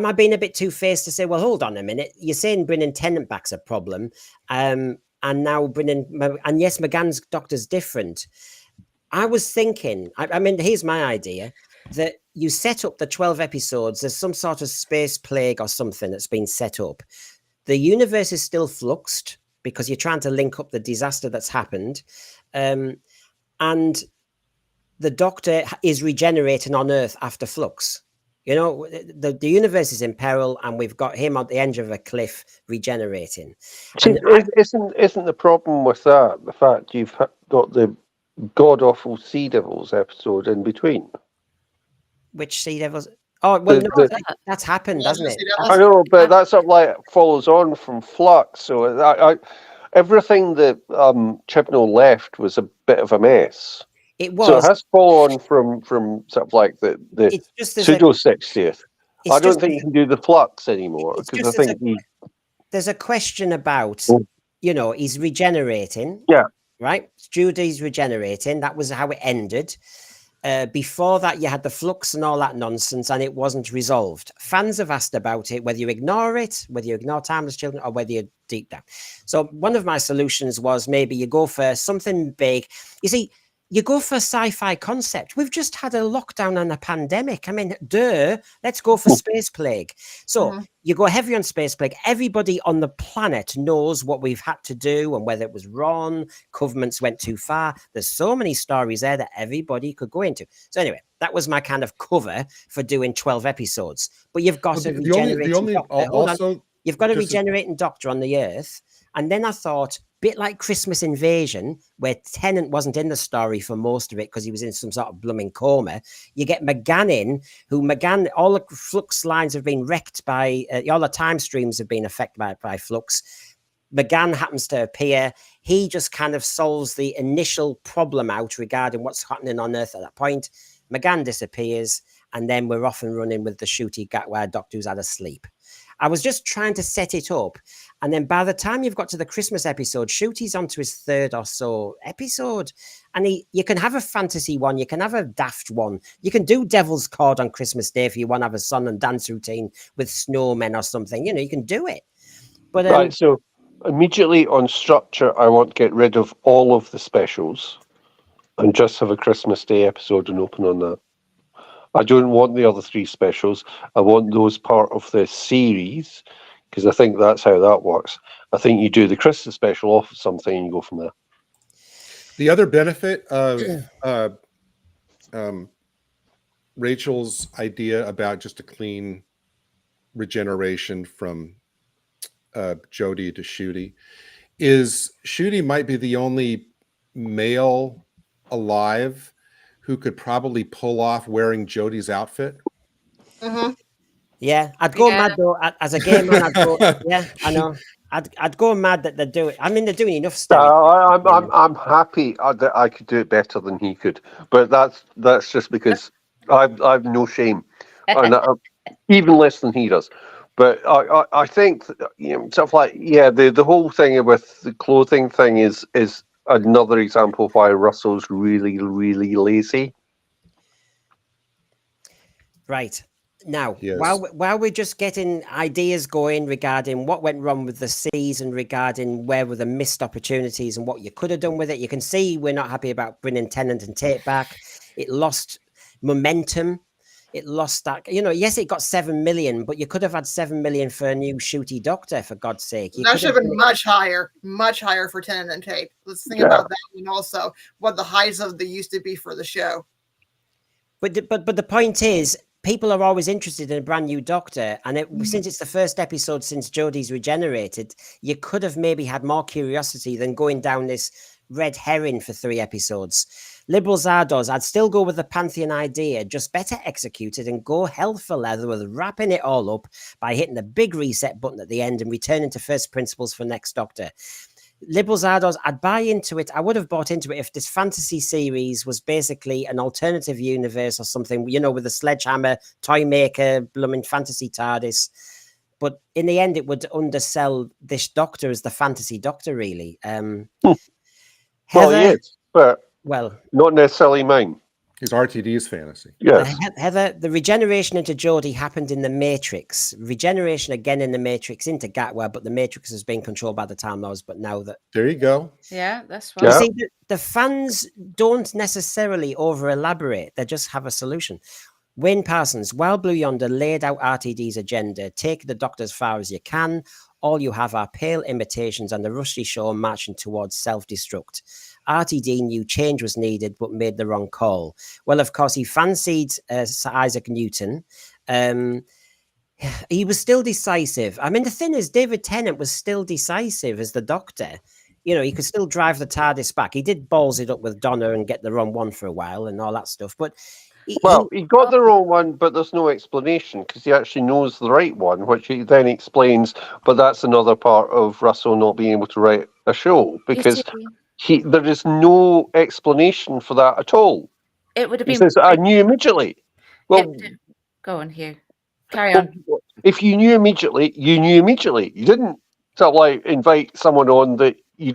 I being a bit two-faced to say, well, hold on a minute, you're saying bringing Tenant back's a problem, and now and yes, McGann's Doctor's different. I was thinking, I mean, here's my idea, that you set up the 12 episodes, there's some sort of space plague or something that's been set up. The universe is still fluxed because you're trying to link up the disaster that's happened. And the Doctor is regenerating on Earth after flux. You know, the universe is in peril, and we've got him on the edge of a cliff regenerating. Isn't the problem with that the fact you've got the god-awful Sea Devils episode in between? Which Sea Devils? Oh, well, no, that's happened, hasn't it? I know, but that sort of like follows on from Flux. So everything that Chibnall left was a bit of a mess. It was. So it has fallen from sort of like the pseudo 60th. I don't think you can do the Flux anymore, because I think there's a question about, you know, he's regenerating. Yeah. Right? Judy's regenerating. That was how it ended. Before that, you had the flux and all that nonsense, and it wasn't resolved. Fans have asked about it, whether you ignore it, whether you ignore Timeless Children, or whether you deep down. So one of my solutions was maybe you go for something big. You see, you go for a sci-fi concept. We've just had a lockdown and a pandemic. I mean, let's go for Space Plague. So you go heavy on Space Plague. Everybody on the planet knows what we've had to do and whether it was wrong. Governments went too far. There's so many stories there that everybody could go into. So anyway, that was my kind of cover for doing 12 episodes. But you've got to regenerate. You've got a regenerating Doctor on the Earth. And then I thought, bit like Christmas Invasion, where Tenant wasn't in the story for most of it because he was in some sort of blooming coma. You get McGann in, all the flux lines have been wrecked by, all the time streams have been affected by flux. McGann happens to appear. He just kind of solves the initial problem out regarding what's happening on Earth at that point. McGann disappears, and then we're off and running with the Shooty Gatwa Doctor who's had a sleep. I was just trying to set it up. And then by the time you've got to the Christmas episode, Shooty's onto his third or so episode. And you can have a fantasy one. You can have a daft one. You can do Devil's Cord on Christmas Day if you want to have a song and dance routine with snowmen or something. You can do it. But right, so immediately on structure, I want to get rid of all of the specials and just have a Christmas Day episode and open on that. I don't want the other 3 specials. I want those part of the series, because I think that's how that works. I think you do the Christmas special off of something and you go from there. The other benefit of Rachel's idea about just a clean regeneration from Jodie to Shooty is Shooty might be the only male alive who could probably pull off wearing Jodie's outfit. Yeah, I'd go mad though. As a gay man, I'd go. Yeah, I know. I'd go mad that they're doing. I mean, they're doing enough stuff. I'm happy that I could do it better than he could, but that's just because I've no shame, and even less than he does. But I think stuff like the whole thing with the clothing thing is another example of why Russell's really, really lazy. Right. Now, while we're just getting ideas going regarding what went wrong with the season, regarding where were the missed opportunities and what you could have done with it, you can see we're not happy about bringing Tenant and Tate back. It lost momentum. It lost that, yes, it got 7 million, but you could have had 7 million for a new Shooty Doctor, for God's sake. That should have been much higher for Tenant and Tate. Let's think about that, and also what the highs of the used to be for the show. But the point is, people are always interested in a brand new Doctor, and since it's the first episode since Jodie's regenerated, you could have maybe had more curiosity than going down this red herring for 3 episodes. Liberal Zardoz, I'd still go with the Pantheon idea, just better executed, and go hell for leather with wrapping it all up by hitting the big reset button at the end and returning to first principles for next Doctor. Liberal Zardoz, I'd buy into it. I would have bought into it if this fantasy series was basically an alternative universe or something, with a sledgehammer, toy maker, blooming fantasy TARDIS. But in the end, it would undersell this Doctor as the fantasy Doctor, really. Heather, yes, but not necessarily mine. Is Rtd'S fantasy. Yes. Heather, the regeneration into Jodie happened in the Matrix. Regeneration again in the Matrix into Gatwa, but the Matrix has been controlled by the Time Lords. But now that... There you go. Yeah, that's right. You see, the fans don't necessarily over-elaborate. They just have a solution. Wayne Parsons, while Blue Yonder laid out Rtd's agenda, take the Doctor as far as you can. All you have are pale imitations and the rusty show marching towards self-destruct. Rtd knew change was needed, but made the wrong call. Well, of course, he fancied Sir Isaac Newton. He was still decisive. I mean, the thing is, David Tennant was still decisive as the Doctor. He could still drive the TARDIS back. He did balls it up with Donna and get the wrong one for a while and all that stuff. But he got the wrong one, but there's no explanation because he actually knows the right one, which he then explains. But that's another part of Russell not being able to write a show because there is no explanation for that at all. It would have been. He says, I knew immediately. Well, go on, Hugh. Carry on. If you knew immediately, you knew immediately. You didn't invite someone on that you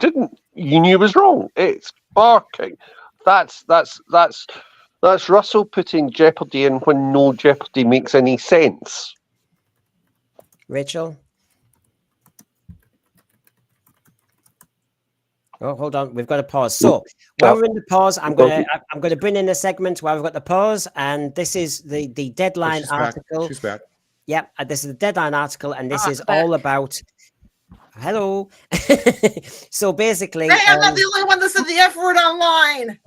knew was wrong. It's barking. That's That's Russell putting Jeopardy in when no Jeopardy makes any sense. Rachel? Oh, hold on. We've got to pause. So while we're in the pause, I'm gonna bring in a segment where we've got the pause, and this is the deadline article. She's back. Yep, this is the deadline article, and this is back. all about. Hello. So basically, Hey, I'm not the only one that said the F word online.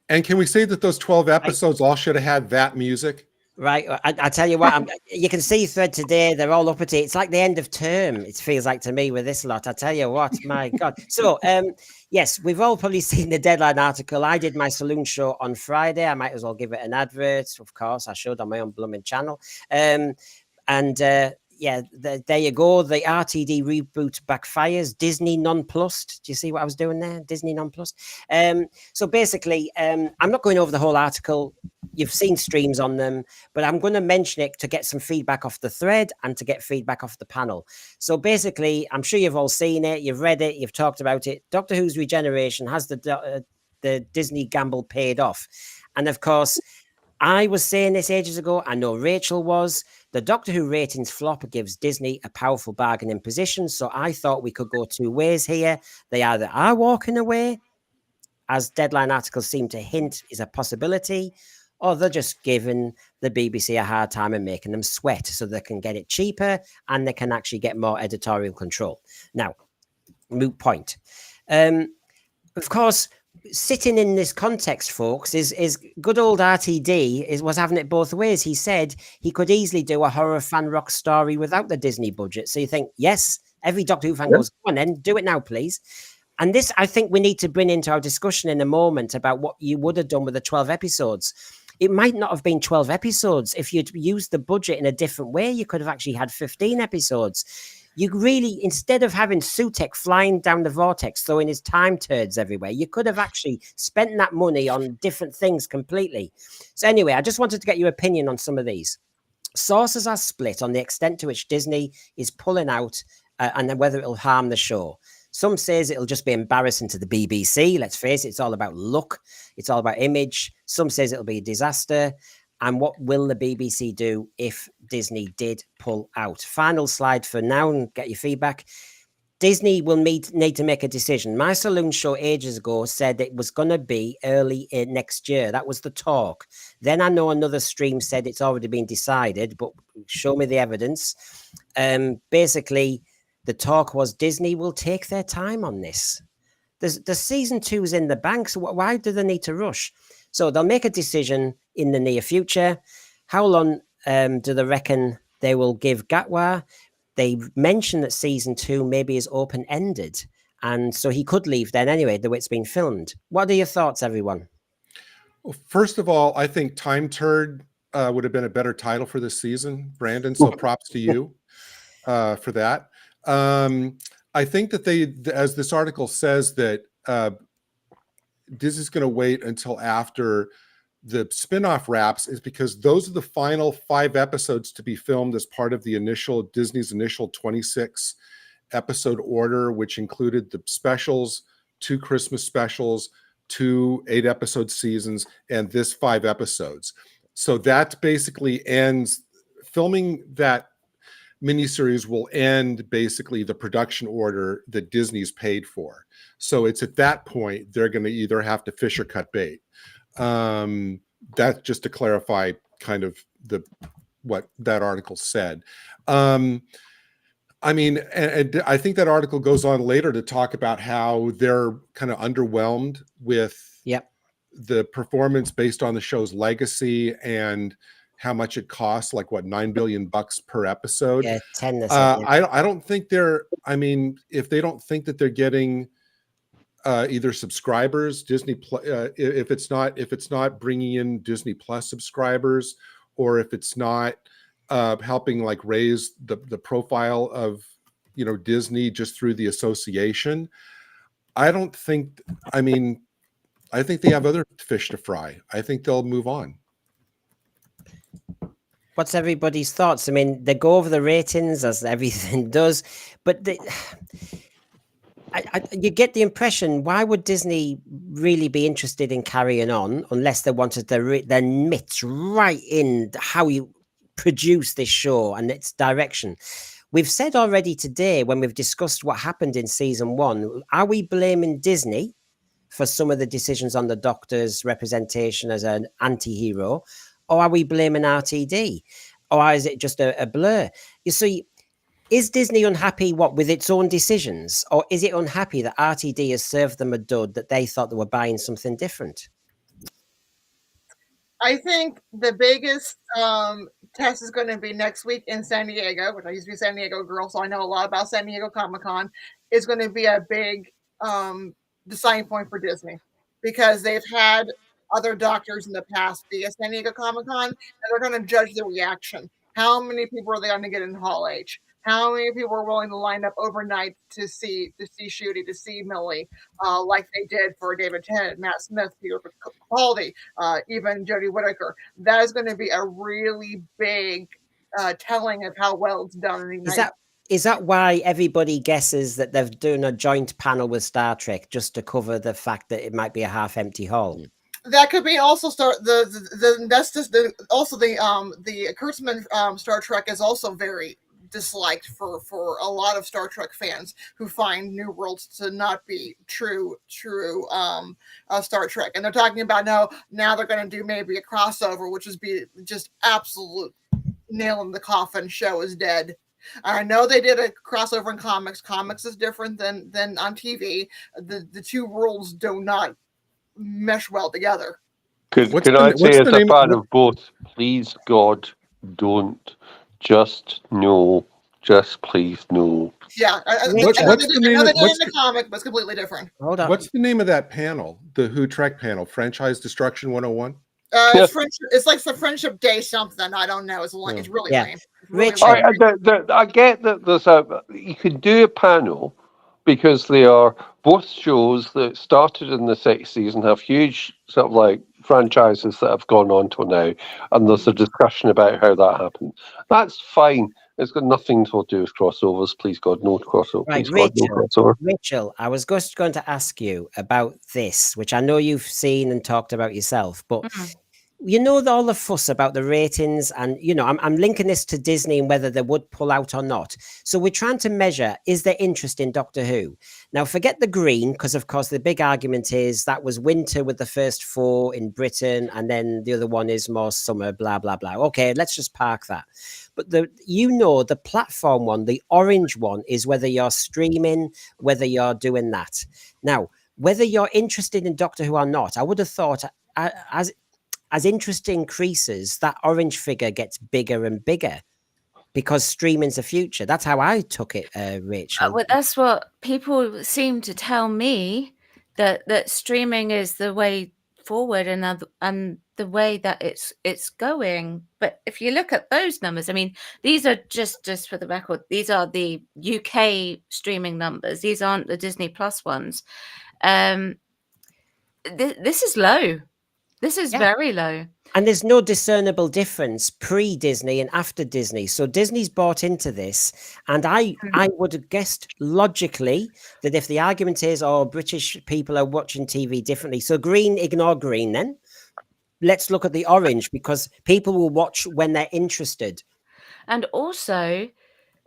And can we say that those 12 episodes all should have had that music? Right. I tell you what, you can see thread today. They're all up at it. It's like the end of term. It feels like to me with this lot. I tell you what, my God. So, yes, we've all probably seen the deadline article. I did my saloon show on Friday. I might as well give it an advert. Of course, I showed on my own blooming channel. Yeah, there you go. The RTD reboot backfires. Disney nonplussed. Do you see what I was doing there? Disney nonplussed. So basically, I'm not going over the whole article. You've seen streams on them, but I'm going to mention it to get some feedback off the thread and to get feedback off the panel. So basically, I'm sure you've all seen it. You've read it. You've talked about it. Doctor Who's regeneration has the Disney gamble paid off. And of course, I was saying this ages ago. I know Rachel was. The Doctor Who ratings flop gives Disney a powerful bargaining position. So I thought we could go two ways here. They either are walking away, as deadline articles seem to hint is a possibility, or they're just giving the BBC a hard time and making them sweat so they can get it cheaper and they can actually get more editorial control. Now, moot point. Of course, sitting in this context, folks, is good old RTD was having it both ways. He said he could easily do a horror fan rock story without the Disney budget. So you think, yes, every Doctor Who fan goes, come on then, do it now, please. And this, I think we need to bring into our discussion in a moment about what you would have done with the 12 episodes. It might not have been 12 episodes. If you'd used the budget in a different way, you could have actually had 15 episodes. You really, instead of having Sutek flying down the vortex, throwing his time turds everywhere, you could have actually spent that money on different things completely. So anyway, I just wanted to get your opinion on some of these. Sources are split on the extent to which Disney is pulling out and then whether it'll harm the show. Some says it'll just be embarrassing to the BBC. Let's face it, it's all about look. It's all about image. Some says it'll be a disaster. And what will the BBC do if Disney did pull out? Final slide for now and get your feedback. Disney will need to make a decision. My saloon show ages ago said it was going to be early next year. That was the talk. Then I know another stream said it's already been decided, but show me the evidence. Basically, the talk was Disney will take their time on this. The season 2 is in the bank, so why do they need to rush? So they'll make a decision in the near future. How long do they reckon they will give Gatwa? They mentioned that season 2 maybe is open-ended, and so he could leave then anyway, the way it's been filmed. What are your thoughts, everyone? Well, first of all, I think Time Turd would have been a better title for this season, Brandon. So props to you for that. I think that they, as this article says, that Disney's going to wait until after the spinoff wraps, is because those are the final 5 episodes to be filmed as part of the Disney's initial 26 episode order, which included the specials, 2 Christmas specials, 2 8-episode seasons, and this 5 episodes. So that basically ends filming. That miniseries will end basically the production order that Disney's paid for. So it's at that point they're going to either have to fish or cut bait. That's just to clarify kind of what that article said. I mean, and I think that article goes on later to talk about how they're kind of underwhelmed with the performance based on the show's legacy and how much it costs, like what, $9 billion per episode. Yeah, 10. I don't think I mean, if they don't think that they're getting either subscribers, Disney, if it's not bringing in Disney Plus subscribers, or if it's not helping like raise the profile of, Disney just through the association, I don't think, I mean, I think they have other fish to fry. I think they'll move on. What's everybody's thoughts? I mean, they go over the ratings as everything does, but you get the impression, why would Disney really be interested in carrying on unless they wanted their mitts right in how you produce this show and its direction? We've said already today, when we've discussed what happened in season 1, are we blaming Disney for some of the decisions on the Doctor's representation as an anti-hero, or are we blaming RTD, or is it just a blur? You see, is Disney unhappy with its own decisions, or is it unhappy that RTD has served them a dud that they thought they were buying something different? I think the biggest test is going to be next week in San Diego, which I used to be a San Diego girl, so I know a lot about San Diego Comic-Con. Is going to be a big deciding point for Disney, because they've had other doctors in the past be a San Diego Comic-Con, and they're going to judge the reaction. How many people are they going to get in Hall H? How many people are willing to line up overnight to see Shooty, to see Millie, like they did for David Tennant, Matt Smith, Peter Capaldi, even Jodie Whittaker? That is going to be a really big telling of how well it's done in the United. Is that why everybody guesses that they're doing a joint panel with Star Trek just to cover the fact that it might be a half-empty hall? That could be also that's just the Kurtzman Star Trek is also very disliked for a lot of Star Trek fans who find New Worlds to not be true Star Trek, and they're talking about now they're going to do maybe a crossover, which is be just absolute nail in the coffin. Show is dead. I know they did a crossover in comics. Comics is different than on TV. The two worlds do not mesh well together. Can I say, as a fan of both, please God, don't. Just no. Just please no. Yeah, what's the name of the comic, but it's completely different. Hold on. What's the name of that panel? The Who Trek panel? Franchise Destruction 101? It's like the Friendship Day something. I don't know. It's really lame. I get that you could do a panel because they are both shows that started in the 60s and have huge sort of like franchises that have gone on to now, and there's a discussion about how that happened. That's fine. It's got nothing to do with crossovers. Please God, no crossover. Right, Please God, no crossover. Rachel, I was just going to ask you about this, which I know you've seen and talked about yourself, but you know all the fuss about the ratings, and I'm linking this to Disney and whether they would pull out or not. So we're trying to measure, is there interest in Doctor Who? Now forget the green, because of course the big argument is that was winter with the first 4 in Britain, and then the other one is more summer, blah blah blah. Okay, let's just park that. But the platform one, the orange one, is whether you're streaming, whether you're doing that. Now, whether you're interested in Doctor Who or not, I would have thought as interest increases, that orange figure gets bigger and bigger because streaming's the future. That's how I took it, Rachel. Well, that's what people seem to tell me, that streaming is the way forward and the way that it's going. But if you look at those numbers, I mean, these are just for the record, these are the UK streaming numbers. These aren't the Disney Plus ones. This is low. This is very low. And there's no discernible difference pre-Disney and after Disney. So Disney's bought into this. And I would have guessed logically that if the argument is, British people are watching TV differently. So green, ignore green then. Let's look at the orange, because people will watch when they're interested. And also,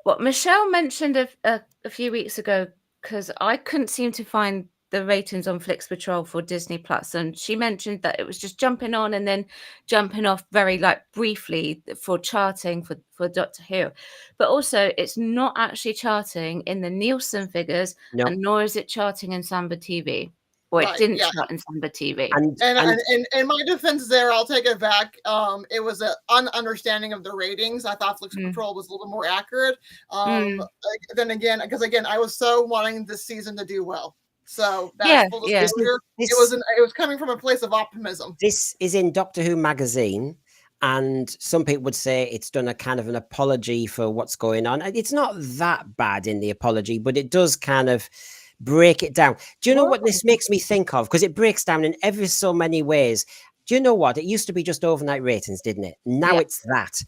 what Michelle mentioned a few weeks ago, because I couldn't seem to find the ratings on Flix Patrol for Disney Plus, and she mentioned that it was just jumping on and then jumping off very briefly for charting for Doctor Who, but also it's not actually charting in the Nielsen figures, and nor is it charting in Samba TV, or it didn't chart in Samba TV. And in my defense there, I'll take it back. It was an understanding of the ratings. I thought Flix Patrol was a little more accurate. Then again, because I was so wanting this season to do well. So that's full disclosure. It was coming from a place of optimism. This is in Doctor Who magazine, and some people would say it's done a kind of an apology for what's going on. It's not that bad in the apology, but it does kind of break it down. Do you know what this makes me think of? Because it breaks down in ever so many ways. Do you know what? It used to be just overnight ratings, didn't it? Now Yeah. it's that.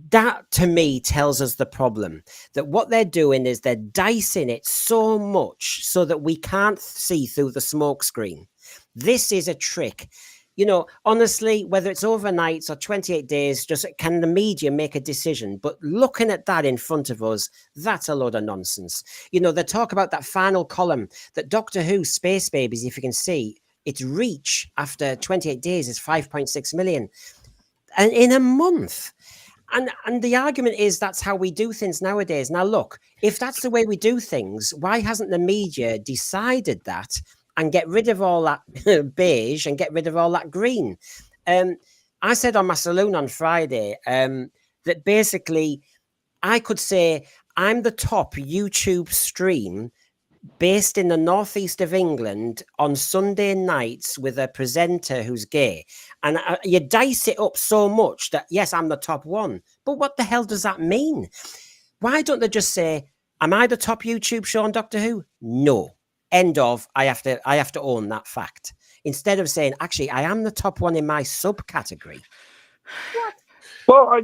That to me tells us the problem, that what they're doing is they're dicing it so much so that we can't see through the smoke screen. This is a trick. You know, honestly, whether it's overnights or 28 days, just can the media make a decision? But looking at that in front of us, that's a load of nonsense. You know, they talk about that final column, that Doctor Who Space Babies, if you can see, its reach after 28 days is 5.6 million. And in a month. And the argument is that's how we do things nowadays. Now, look, if that's the way we do things, why hasn't the media decided that and get rid of all that beige and get rid of all that green? I said on my saloon on Friday that basically I could say I'm the top YouTube stream based in the northeast of England on Sunday nights with a presenter who's gay. And you dice it up so much that, yes, I'm the top one. But what the hell does that mean? Why don't they just say, am I the top YouTube show on Doctor Who? No. End of. I have to own that fact. Instead of saying, actually, I am the top one in my subcategory. Well,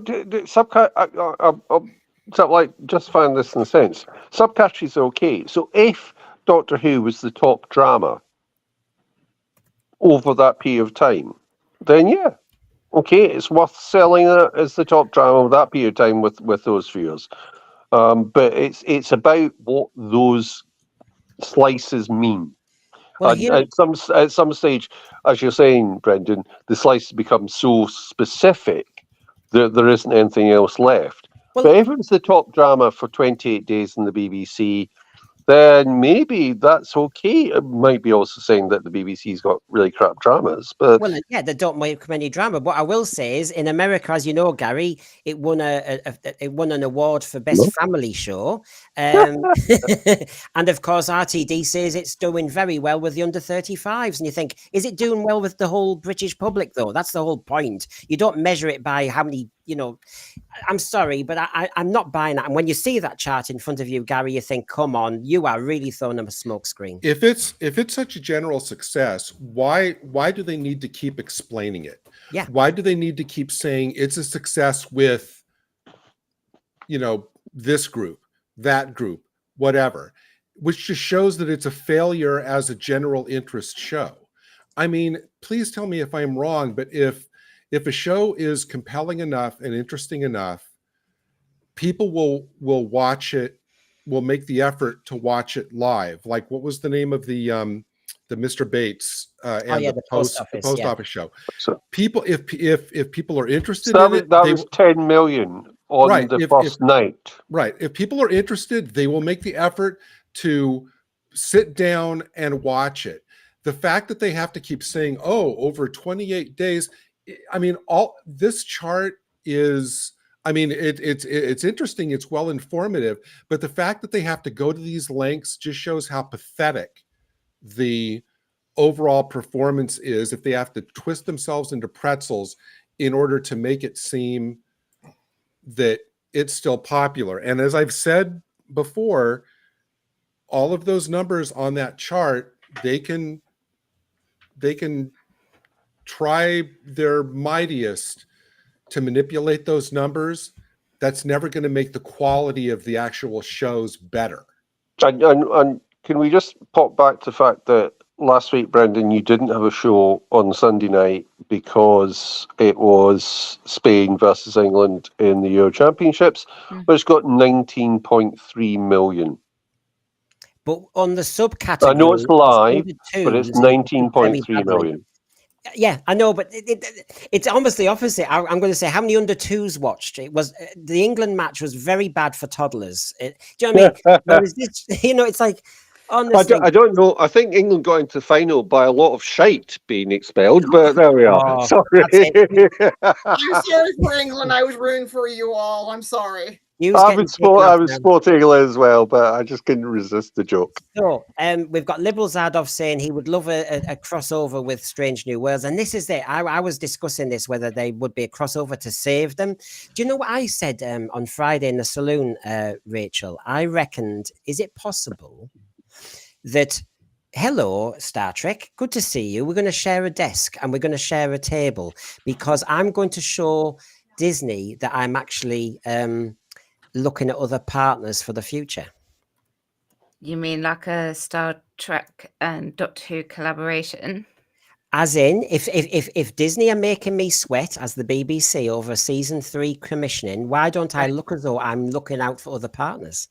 so like just find this in a sense. Subcategories are okay. So if Doctor Who was the top drama over that period of time, then yeah, okay, it's worth selling it as the top drama of that period of time with those viewers. But it's about what those slices mean. Well, At some stage, as you're saying, Brendan, the slices become so specific that there isn't anything else left. Well, but if it was the top drama for 28 days in the BBC, then maybe that's okay. It might be also saying that the BBC's got really crap dramas, but well, yeah, they don't make many drama. What I will say is, in America, as you know, Gary, it won it won an award for best family show, and of course, RTD says it's doing very well with the under 35s. And you think, is it doing well with the whole British public though? That's the whole point. You don't measure it by how many, you know. I'm sorry, but I'm not buying that. And when you see that chart in front of you, Gary, you think, come on, you are really throwing them a smoke screen. If it's such a general success, why do they need to keep explaining it? Yeah. Why do they need to keep saying it's a success with, you know, this group, that group, whatever, which just shows that it's a failure as a general interest show. I mean, please tell me if I'm wrong, but if a show is compelling enough and interesting enough, people will watch it, will make the effort to watch it live. Like, what was the name of the Mr. Bates and the post office show? So, people, if people are interested that in it, that was 10 million on the first night. Right. If people are interested, they will make the effort to sit down and watch it. The fact that they have to keep saying, oh, over 28 days, I mean, all this chart is, I mean, it's interesting. It's well informative, but the fact that they have to go to these lengths just shows how pathetic the overall performance is. If they have to twist themselves into pretzels in order to make it seem that it's still popular. And as I've said before, all of those numbers on that chart, they can try their mightiest to manipulate those numbers. That's never going to make the quality of the actual shows better. And can we just pop back to the fact that last week, Brendan, you didn't have a show on Sunday night because it was Spain versus England in the Euro Championships, but it's got 19.3 million. But on the subcategory, I know it's live, but it's 19.3 million. Yeah, I know, but it's almost the opposite. I'm going to say how many under twos watched. It was the England match was very bad for toddlers. Do you know what I mean? You know, it's like, honestly, I don't know. I think England got into the final by a lot of shite being expelled, but there we are. Sorry. I'm sorry for England. I was rooting for you all. I'm sorry. I was supporting England as well, but I just couldn't resist the joke. So, we've got Liberal Zadov saying he would love a crossover with Strange New Worlds, and this is it. I was discussing this, whether they would be a crossover to save them. Do you know what I said on Friday in the saloon, Rachel? I reckoned, is it possible that, hello, Star Trek, good to see you. We're going to share a desk and we're going to share a table because I'm going to show Disney that I'm actually looking at other partners for the future. You mean like a Star Trek and Doctor Who collaboration? As in, if Disney are making me sweat as the BBC over season 3 commissioning, why don't I look as though I'm looking out for other partners?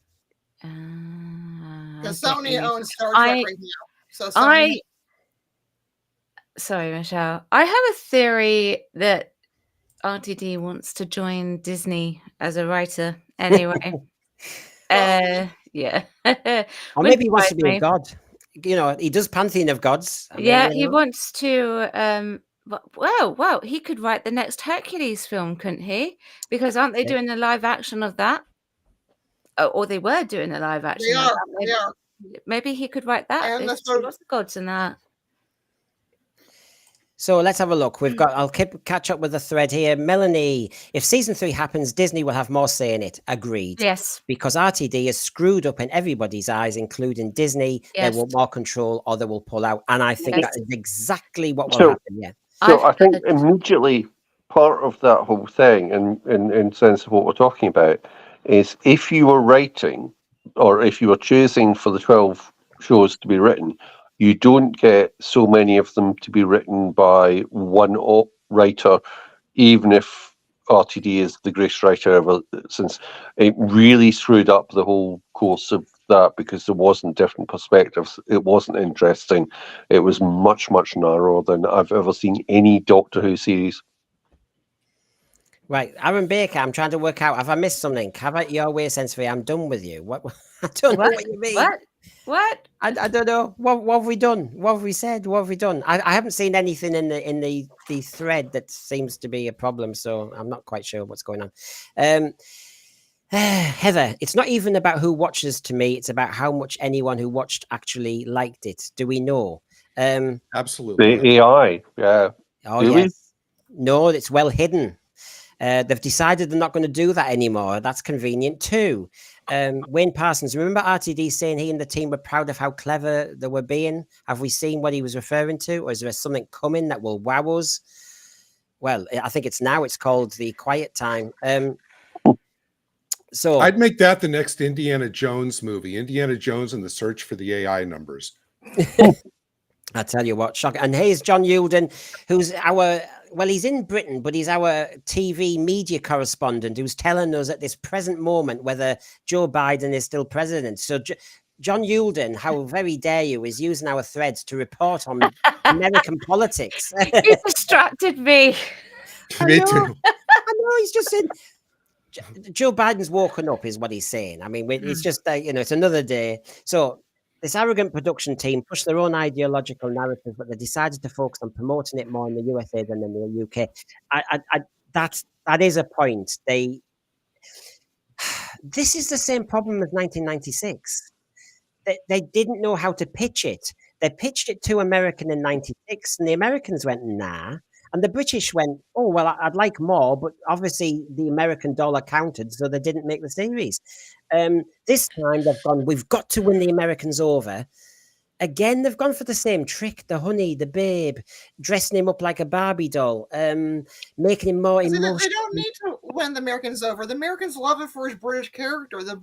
Because I get Sony you. owns Star Trek right now. So Sony Sorry, Michelle. I have a theory that RTD wants to join Disney as a writer anyway. Yeah. Or maybe he wants to be a god. You know, he does Pantheon of Gods. I mean, Yeah, you he know. wants to wow, he could write the next Hercules film, couldn't he? Because aren't they doing a live action of that? Or they were doing a live action they of are. that. They are. Maybe he could write that. And There's that's lots of gods in that. So let's have a look. I'll catch up with the thread here. Melanie, if season 3 happens, Disney will have more say in it. Agreed. Yes. Because RTD is screwed up in everybody's eyes, including Disney. Yes. They want more control or they will pull out. And I think that is exactly what will happen. Yeah. So I think immediately part of that whole thing, in sense of what we're talking about, is if you were writing or if you were choosing for the 12 shows to be written, you don't get so many of them to be written by one writer, even if RTD is the greatest writer ever, since it really screwed up the whole course of that because there wasn't different perspectives. It wasn't interesting. It was much, much narrower than I've ever seen any Doctor Who series. Right, Aaron Baker, I'm trying to work out. Have I missed something? Have it your way, Sensory? I'm done with you. What? I don't know what you mean. What? I don't know. What have we done? What have we said? What have we done? I haven't seen anything in the thread that seems to be a problem, so I'm not quite sure what's going on. Heather, it's not even about who watches to me. It's about how much anyone who watched actually liked it. Do we know? Absolutely. The AI, yeah. Oh, Do yes. No, it's well hidden. They've decided they're not going to do that anymore. That's convenient too. Wayne Parsons, remember RTD saying he and the team were proud of how clever they were being? Have we seen what he was referring to? Or is there something coming that will wow us? Well, I think it's now. It's called The Quiet Time. So I'd make that the next Indiana Jones movie, Indiana Jones and the Search for the AI Numbers. I tell you what, shock. And here's John Yulden, who's he's in Britain, but he's our TV media correspondent who's telling us at this present moment whether Joe Biden is still president. So John Yulden, how very dare you, is using our threads to report on American politics. You distracted me. Me too. I know, he's just saying, Joe Biden's woken up is what he's saying. I mean, it's just, it's another day. So this arrogant production team pushed their own ideological narrative, but they decided to focus on promoting it more in the USA than in the UK. That is a point. This is the same problem as 1996. They didn't know how to pitch it. They pitched it to American in 96, and the Americans went, nah. And the British went, oh, well, I'd like more, but obviously the American dollar counted, so they didn't make the series. This time they've gone, we've got to win the Americans over. Again, they've gone for the same trick, the honey, the babe, dressing him up like a Barbie doll, making him more emotional. They don't need to win the Americans over. The Americans love it for his British character. The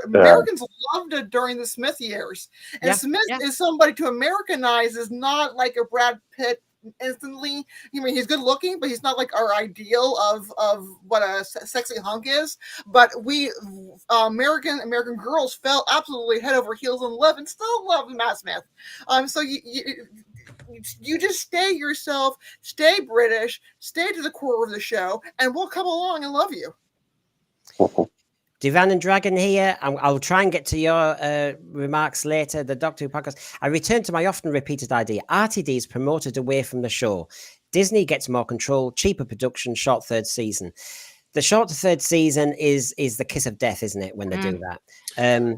Americans loved it during the Smith years. And Smith is somebody to Americanize, is not like a Brad Pitt instantly. I mean, he's good looking, but he's not like our ideal of what a sexy hunk is. But we American girls fell absolutely head over heels in love and still love Matt Smith. So you just stay yourself, stay British, stay to the core of the show, and we'll come along and love you. Divan and Dragon here. I'll try and get to your remarks later. The Doctor Who podcast. I return to my often repeated idea. RTD is promoted away from the show. Disney gets more control, cheaper production, short third season. The short third season is the kiss of death, isn't it, when they do that?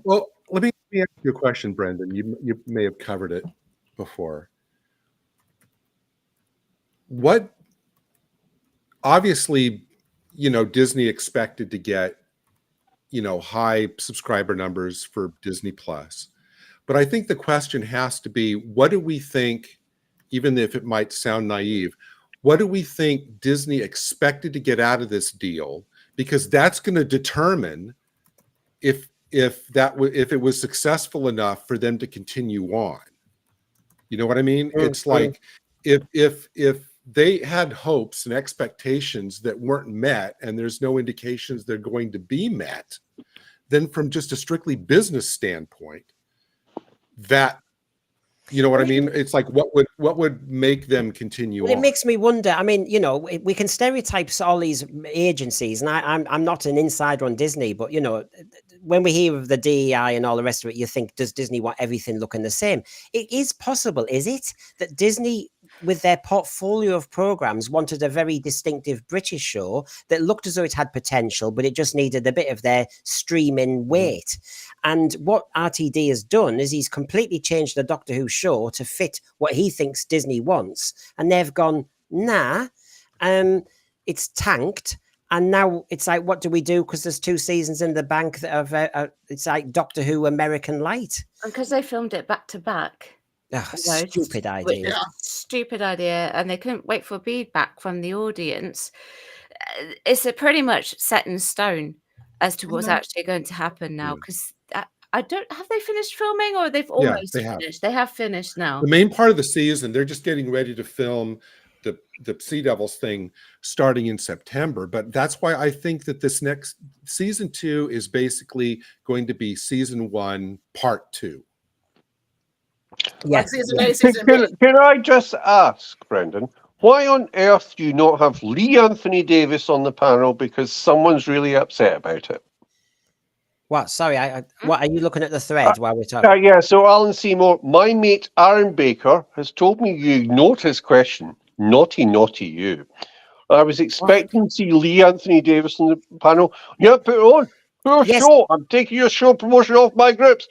Well, let me ask you a question, Brendan. You may have covered it before. What, obviously, Disney expected to get, high subscriber numbers for Disney Plus. But I think the question has to be, what do we think, even if it might sound naive, what do we think Disney expected to get out of this deal? Because that's going to determine if it was successful enough for them to continue on. You know what I mean? It's like if they had hopes and expectations that weren't met, and there's no indications they're going to be met, then from just a strictly business standpoint, that, you know what I mean? It's like, what would make them continue on? It makes me wonder. I mean, you know, we can stereotype all these agencies, and I'm not an insider on Disney, but you know, when we hear of the DEI and all the rest of it, you think, does Disney want everything looking the same? It is possible, is it, that Disney, with their portfolio of programs, wanted a very distinctive British show that looked as though it had potential, but it just needed a bit of their streaming weight. And what RTD has done is he's completely changed the Doctor Who show to fit what he thinks Disney wants. And they've gone, nah, it's tanked. And now it's like, what do we do? Because there's 2 seasons in the bank that have, it's like Doctor Who American Light. And because they filmed it back to back. Oh, stupid idea. Stupid idea. And they couldn't wait for feedback from the audience. It's pretty much set in stone as to what's actually going to happen now. Because I don't, have they finished filming, or they've almost finished? They have finished now. The main part of the season, they're just getting ready to film the Sea Devils thing starting in September. But that's why I think that this next season 2 is basically going to be season 1 part 2. Like season A, Can I just ask, Brendan, why on earth do you not have Lee Anthony Davis on the panel? Because someone's really upset about it. What? Sorry, what are you looking at the thread while we're talking? Yeah, so Alan Seymour, my mate Aaron Baker has told me you ignored his question. Naughty you. I was expecting to see Lee Anthony Davis on the panel. Yeah, put it on. Poor show. I'm taking your show promotion off my groups.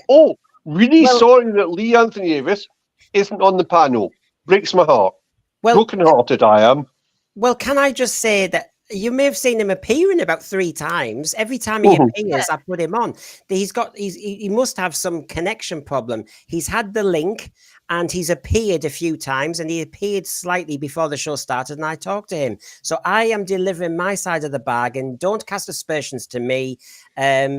Oh, really sorry that Lee Anthony Davis isn't on the panel. Breaks my heart. Broken-hearted I am. Well, can I just say that you may have seen him appearing about 3 times. Every time he appears, I put him on. He must have some connection problem. He's had the link, and he's appeared a few times, and he appeared slightly before the show started, and I talked to him. So I am delivering my side of the bargain. Don't cast aspersions to me,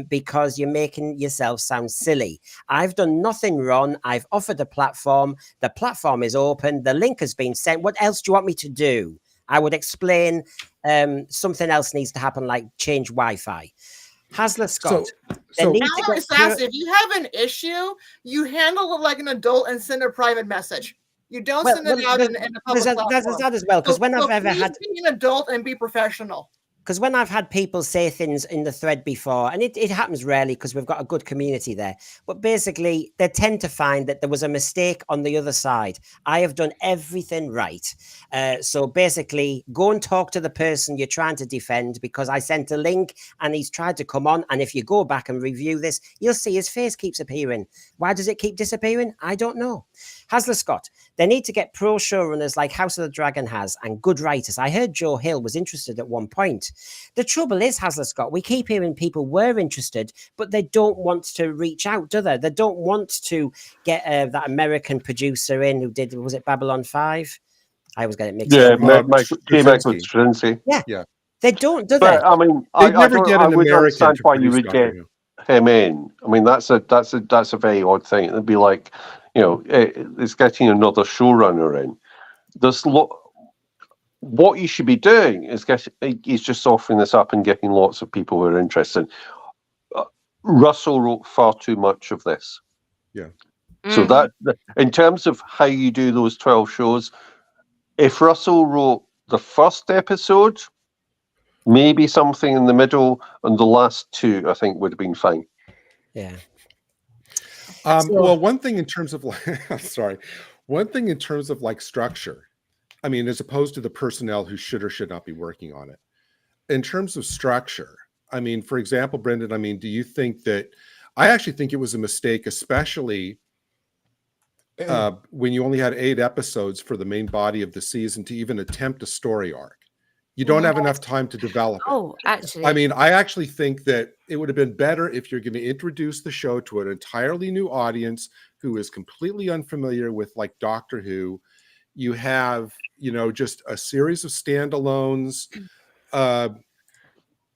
because you're making yourself sound silly. I've done nothing wrong. I've offered a platform. The platform is open. The link has been sent. What else do you want me to do? I would explain something else needs to happen, like change Wi-Fi. Hasler Scott. Alex asked, if you have an issue, you handle it like an adult and send a private message. You don't send it out in a public platform. There's that as well, because when I've ever had... be an adult and be professional. Because when I've had people say things in the thread before, and it happens rarely because we've got a good community there, but basically they tend to find that there was a mistake on the other side. I have done everything right. So basically, go and talk to the person you're trying to defend, because I sent a link and he's tried to come on. And if you go back and review this, you'll see his face keeps appearing. Why does it keep disappearing? I don't know. Hasler Scott, they need to get pro showrunners like House of the Dragon has, and good writers. I heard Joe Hill was interested at one point. The trouble is, Hasler Scott, we keep hearing people were interested, but they don't want to reach out, do they? They don't want to get that American producer in who did, was it Babylon 5? I always get it mixed up. Yeah. They don't, do but, they? I mean, I never get an American why you would get him in. I mean, that's a very odd thing. It'd be like, you know, it's getting another showrunner in. There's what you should be doing is just offering this up and getting lots of people who are interested. Russell wrote far too much of this. Yeah. So that, in terms of how you do those 12 shows, if Russell wrote the first episode, maybe something in the middle, and the last 2, I think, would have been fine. Yeah. Well, one thing in terms of like structure, I mean, as opposed to the personnel who should or should not be working on it. In terms of structure, I mean, for example, Brendan, I mean, do you think that, I actually think it was a mistake, especially when you only had 8 episodes for the main body of the season, to even attempt a story arc. You don't have enough time to develop it. Oh, actually, I mean, I actually think that it would have been better if you're going to introduce the show to an entirely new audience who is completely unfamiliar with like Doctor Who. You have, just a series of standalones. I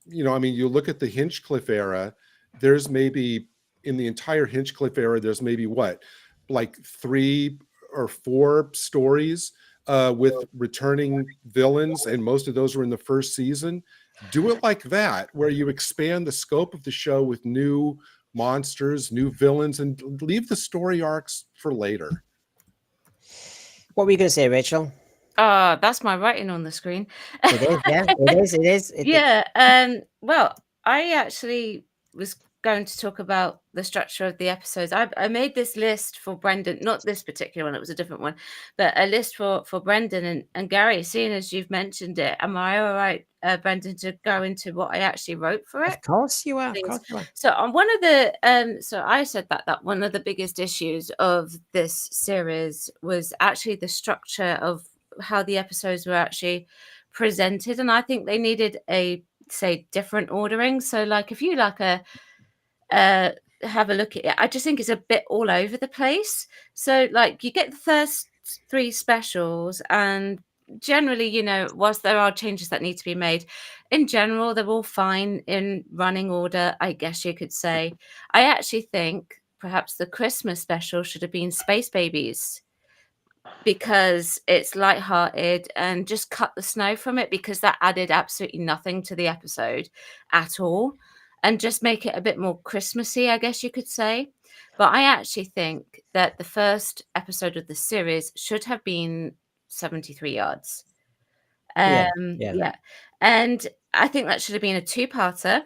mean, you look at the Hinchcliffe era, there's maybe in the entire Hinchcliffe era, there's maybe like 3 or 4 stories with returning villains, and most of those were in the first season. Do it like that, where you expand the scope of the show with new monsters, new villains, and leave the story arcs for later. What were you going to say, Rachel? that's my writing on the screen. It is, yeah, it is. Yeah. Well, I actually was going to talk about the structure of the episodes. I made this list for Brendan, not this particular one, it was a different one, but a list for Brendan and Gary. Seeing as you've mentioned it, am I all right, Brendan, to go into what I actually wrote for it? Of course you are. Of course you are. So on one of the so I said that one of the biggest issues of this series was actually the structure of how the episodes were actually presented, and I think they needed a different ordering. So like if you have a look at it, I just think it's a bit all over the place. So like you get the first 3 specials, and generally, whilst there are changes that need to be made, in general they're all fine in running order, I guess you could say. I actually think perhaps the Christmas special should have been Space Babies, because it's lighthearted, and just cut the snow from it, because that added absolutely nothing to the episode at all, and just make it a bit more Christmassy, I guess you could say. But I actually think that the first episode of the series should have been 73 yards. Yeah. And I think that should have been a 2-parter,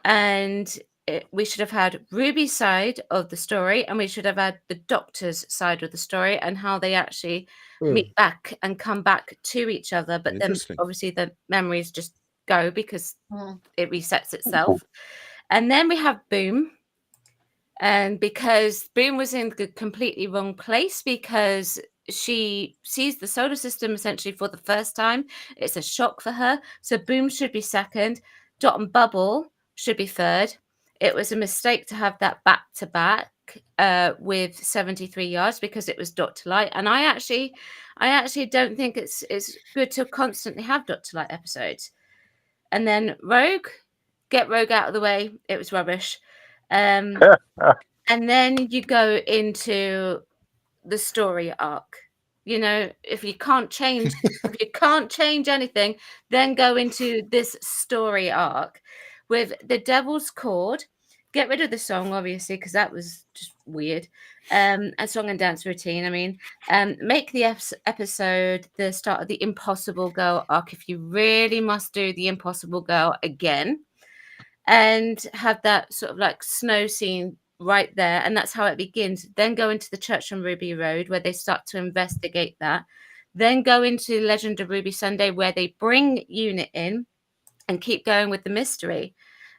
and we should have had Ruby's side of the story, and we should have had the Doctor's side of the story, and how they actually meet back and come back to each other. But then obviously the memories just go, because it resets itself. And then we have Boom, and because Boom was in the completely wrong place, because she sees the solar system essentially for the first time. It's a shock for her. So Boom should be second. Dot and Bubble should be third. It was a mistake to have that back to back with 73 yards, because it was Dr. Light. And I actually don't think it's good to constantly have Dr. Light episodes. And then Rogue, get Rogue out of the way. It was rubbish. And then you go into the story arc. If you can't change anything, then go into this story arc with the Devil's Chord. Get rid of the song, obviously, because that was just weird. A song and dance routine. I mean, make the episode the start of the Impossible Girl arc, if you really must do the Impossible Girl again, and have that sort of like snow scene right there, and that's how it begins. Then go into the Church on Ruby Road, where they start to investigate that. Then go into Legend of Ruby Sunday, where they bring Unit in and keep going with the mystery.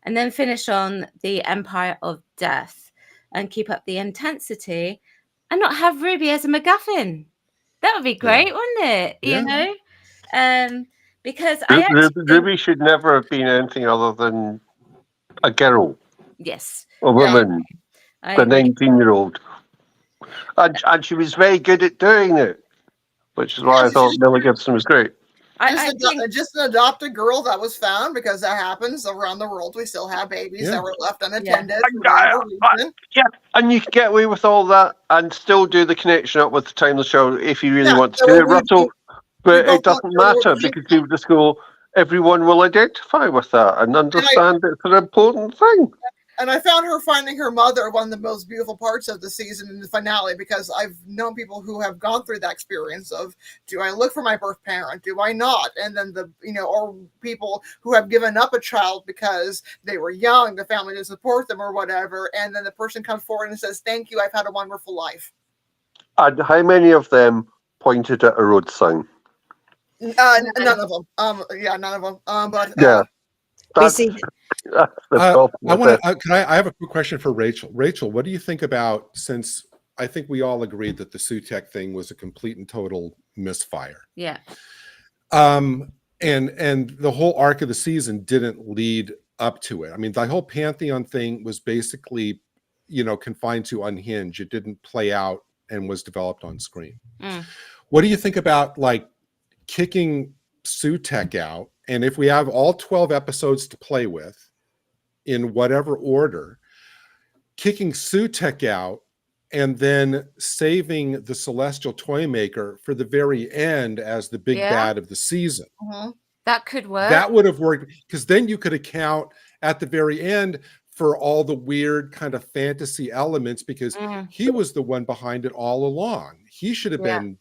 And then finish on the Empire of Death and keep up the intensity, and not have Ruby as a MacGuffin. That would be great, wouldn't it? Yeah. Because Ruby should never have been anything other than a girl. Yes. A woman. The 19-year-old. And she was very good at doing it, which is why I thought Millie Gibson was great. Just an adopted girl that was found, because that happens around the world. We still have babies that were left unattended. And you can get away with all that and still do the connection up with the timeless show if you really want to do it, Russell. But it doesn't matter, because people just go, everyone will identify with that and understand it's an important thing. And I found her finding her mother one of the most beautiful parts of the season in the finale, because I've known people who have gone through that experience of, do I look for my birth parent? Do I not? And then or people who have given up a child because they were young, the family didn't support them or whatever. And then the person comes forward and says, thank you, I've had a wonderful life. And how many of them pointed at a road sign? None of them. None of them. I have a quick question for Rachel. Rachel, what do you think about, since I think we all agreed that the Sutek thing was a complete and total misfire? Yeah. and the whole arc of the season didn't lead up to it. I mean, the whole Pantheon thing was basically, confined to Unhinged. It didn't play out and was developed on screen. What do you think about like kicking Sutek out? And if we have all 12 episodes to play with in whatever order, kicking Sutek out and then saving the Celestial Toymaker for the very end as the big bad of the season. That could work. That would have worked, because then you could account at the very end for all the weird kind of fantasy elements, because he was the one behind it all along. He should have been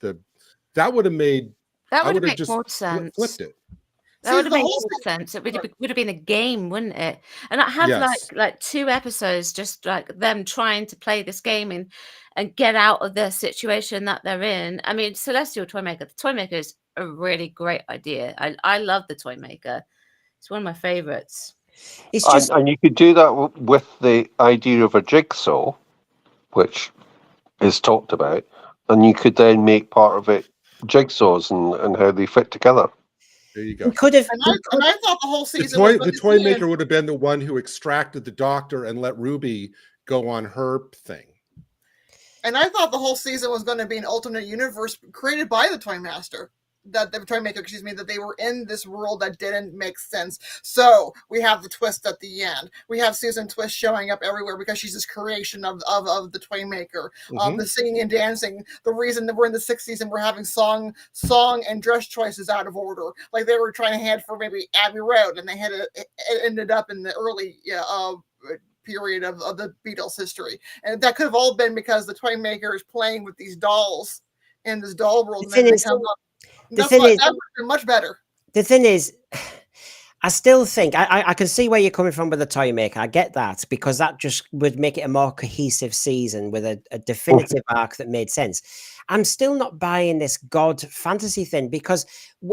that would have made, that would have made more sense. Flipped it. That would have made more sense. It would have been a game, wouldn't it? And I have like 2 episodes just like them trying to play this game and get out of the situation that they're in. I mean, Celestial Toymaker. The Toymaker is a really great idea. I love the Toymaker. It's one of my favorites. It's just, and you could do that with the idea of a jigsaw, which is talked about, and you could then make part of it jigsaws and how they fit together. There you go. Could have. And I thought the whole season the Toymaker would have been the one who extracted the doctor and let Ruby go on her thing. And I thought the whole season was going to be an alternate universe created by the Toymaster. That the Toymaker, excuse me, that they were in this world that didn't make sense. So we have the twist at the end. We have Susan Twist showing up everywhere because she's this creation of the Toymaker. The singing and dancing. The reason that we're in the 6th season, we're having song and dress choices out of order. Like they were trying to head for maybe Abbey Road, and they had it ended up in the early period of the Beatles history. And that could have all been because the Toymaker is playing with these dolls in this doll world. That would have been much better. The thing is, I still think I can see where you're coming from with the Toymaker. I get that, because that just would make it a more cohesive season with a definitive arc that made sense. I'm still not buying this god fantasy thing, because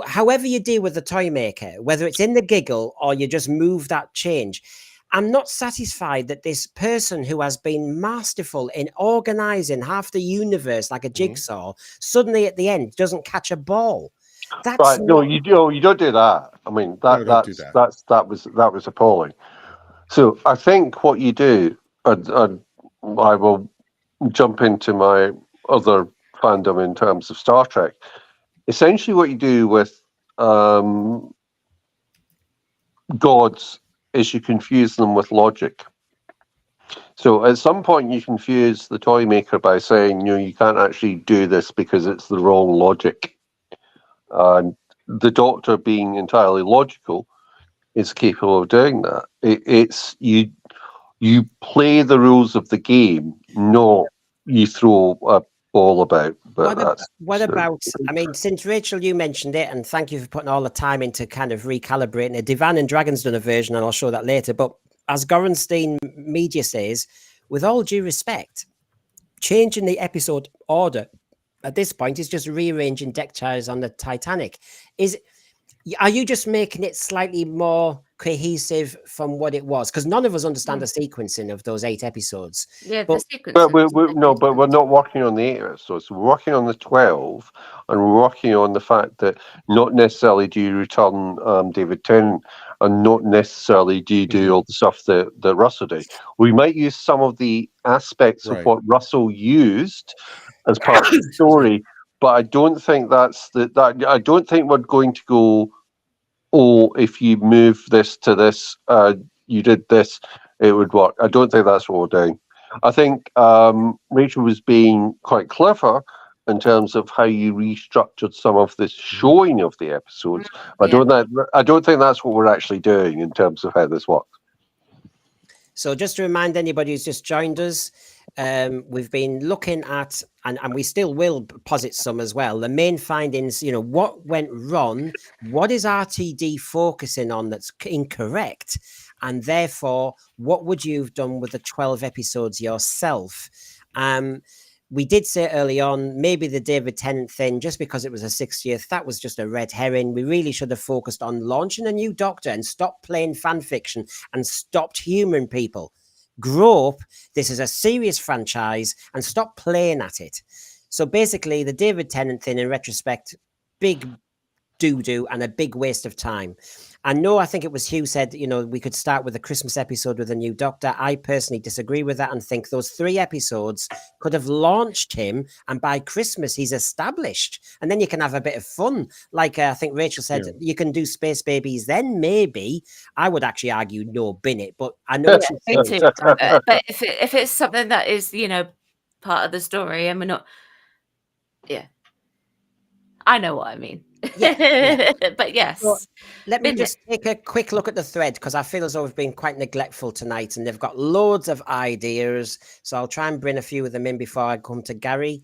however you deal with the Toymaker, whether it's in the giggle or you just move that change, I'm not satisfied that this person who has been masterful in organizing half the universe like a jigsaw suddenly at the end doesn't catch a ball. That's right. No, you don't do that. I mean, that was appalling. So I think what you do, and I will jump into my other fandom in terms of Star Trek. Essentially, what you do with gods is you confuse them with logic. So at some point you confuse the Toymaker by saying, you can't actually do this because it's the wrong logic. And the Doctor, being entirely logical, is capable of doing that. It's you play the rules of the game, not you throw a ball about. But what about, I mean, since Rachel, you mentioned it, and thank you for putting all the time into kind of recalibrating it. Divan and Dragon's done a version, and I'll show that later. But as Gorenstein Media says, with all due respect, changing the episode order at this point is just rearranging deck chairs on the Titanic. Are you just making it slightly more cohesive from what it was? Because none of us understand the sequencing of those 8 episodes. Yeah, but, the sequencing. But we're not working on the 8 episodes. We're working on the 12, and we're working on the fact that not necessarily do you return David Tennant, and not necessarily do you do all the stuff that Russell did. We might use some of the aspects of what Russell used as part of the story, but I don't think I don't think we're going to go, if you move this to this, you did this, it would work. I don't think that's what we're doing. I think Rachel was being quite clever in terms of how you restructured some of the showing of the episodes. I don't think that's what we're actually doing in terms of how this works. So just to remind anybody who's just joined us, we've been looking at, and we still will posit some as well, the main findings, what went wrong, what is RTD focusing on that's incorrect, and therefore, what would you have done with the 12 episodes yourself? We did say early on, maybe the David Tennant thing, just because it was a 60th, that was just a red herring. We really should have focused on launching a new Doctor and stopped playing fan fiction and stopped humoring people. Grow up. This is a serious franchise, and stop playing at it. So basically, the David Tennant thing, in retrospect, big doo-doo and a big waste of time. And no, I think it was Hugh said, we could start with a Christmas episode with a new Doctor. I personally disagree with that and think those 3 episodes could have launched him, and by Christmas he's established, and then you can have a bit of fun. Like I think Rachel said, you can do Space Babies. Then maybe I would actually argue no, bin it. But I know what Me she's saying. too. But if it's something that is part of the story, and we're not, I know what I mean. Yeah. But yes. So, let me just take a quick look at the thread, because I feel as though we've been quite neglectful tonight, and they've got loads of ideas. So I'll try and bring a few of them in before I come to Gary.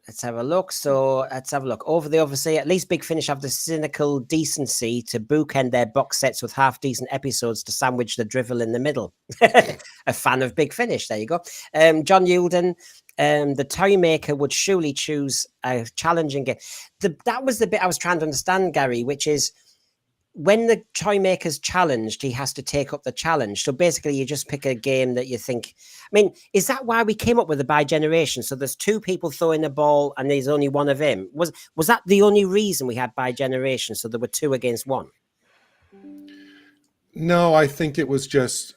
Let's have a look. So let's have a look. Over the Overseer, at least Big Finish have the cynical decency to bookend their box sets with half-decent episodes to sandwich the drivel in the middle. A fan of Big Finish. There you go. John Yulden, the toy maker would surely choose a challenging game. That was the bit I was trying to understand, Gary, which is when the toy maker's challenged, he has to take up the challenge. So basically, you just pick a game that you think. I mean, is that why we came up with the by generation? So there's 2 people throwing a ball, and there's only one of him. Was that the only reason we had by generation? So there were 2 against 1. No, I think it was just.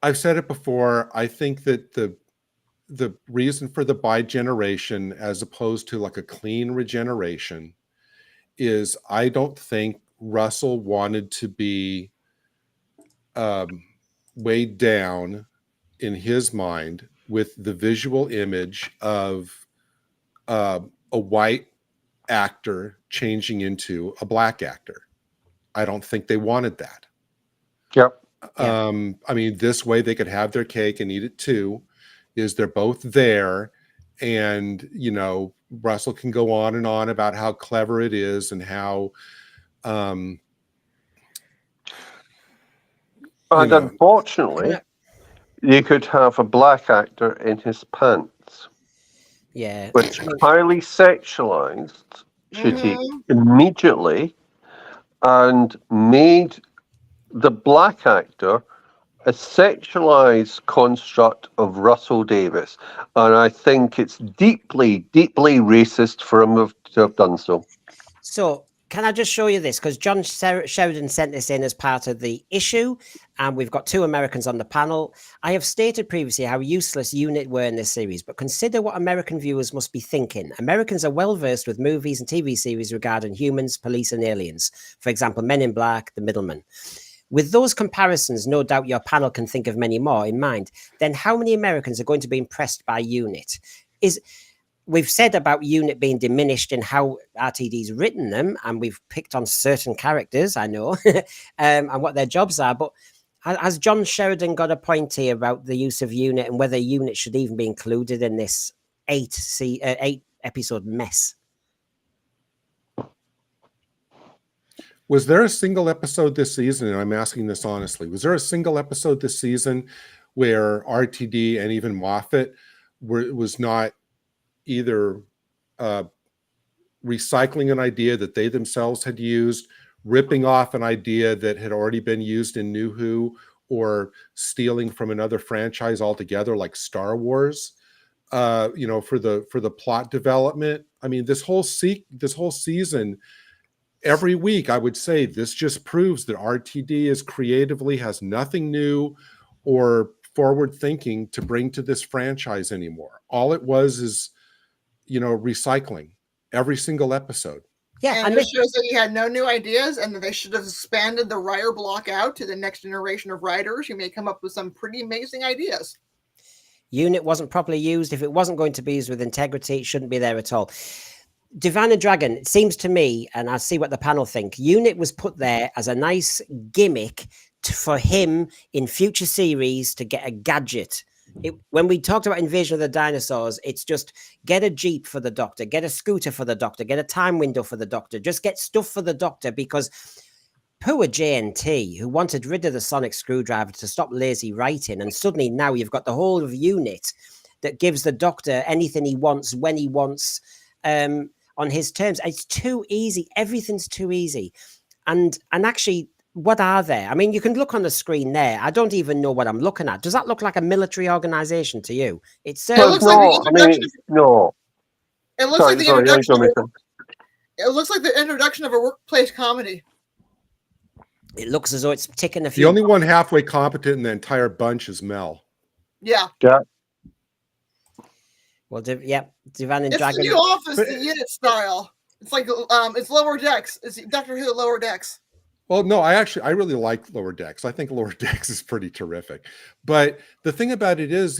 I've said it before. I think that the reason for the by generation, as opposed to like a clean regeneration, is I don't think Russell wanted to be weighed down in his mind with the visual image of a white actor changing into a black actor. I don't think they wanted that. Yep. I mean, this way they could have their cake and eat it too, is they're both there, and Russell can go on and on about how clever it is and how unfortunately you could have a black actor in his pants, which highly sexualized Shitty immediately and made the black actor a sexualized construct of Russell Davies, and I think it's deeply, deeply racist for him to have done so. So can I just show you this? Because John Sheridan sent this in as part of the issue, and we've got 2 Americans on the panel. I have stated previously how useless UNIT were in this series, but consider what American viewers must be thinking. Americans are well versed with movies and TV series regarding humans, police, and aliens. For example, Men in Black, The Middleman. With those comparisons, no doubt your panel can think of many more in mind. Then how many Americans are going to be impressed by UNIT? We've said about UNIT being diminished in how Rtd's written them, and we've picked on certain characters, I know, and what their jobs are. But has John Sheridan got a point here about the use of UNIT and whether UNIT should even be included in this 8-episode mess? Was there a single episode this season, and I'm asking this honestly, was there a single episode this season where Rtd and even Moffat was not either recycling an idea that they themselves had used, ripping off an idea that had already been used in New Who, or stealing from another franchise altogether, like Star Wars, for the plot development? I mean, this whole season, every week, I would say this just proves that Rtd is creatively has nothing new or forward thinking to bring to this franchise anymore. All it was is, recycling every single episode. Yeah, and it shows that he had no new ideas, and that they should have expanded the writer block out to the next generation of writers who may come up with some pretty amazing ideas. UNIT wasn't properly used. If it wasn't going to be used with integrity, it shouldn't be there at all. Divine and Dragon, it seems to me, and I'll see what the panel think, UNIT was put there as a nice gimmick for him in future series to get a gadget. When we talked about Invasion of the Dinosaurs, it's just get a Jeep for the Doctor, get a scooter for the Doctor, get a time window for the Doctor, just get stuff for the Doctor, because poor JNT, who wanted rid of the sonic screwdriver to stop lazy writing, and suddenly now you've got the whole of UNIT that gives the Doctor anything he wants, when he wants, on his terms. It's too easy. Everything's too easy. And actually, what are there? I mean, you can look on the screen there. I don't even know what I'm looking at. Does that look like a military organization to you? It looks like the introduction. No. It looks like the introduction. It looks like the introduction of a workplace comedy. It looks as though it's ticking a few. The only one halfway competent in the entire bunch is Mel. Yeah. Well, Divan and It's Dragon. the new Office, the unit style. It's like it's Lower Decks. It's Doctor Who Lower Decks. Well, no, I really like Lower Decks. I think Lower Decks is pretty terrific. But the thing about it is,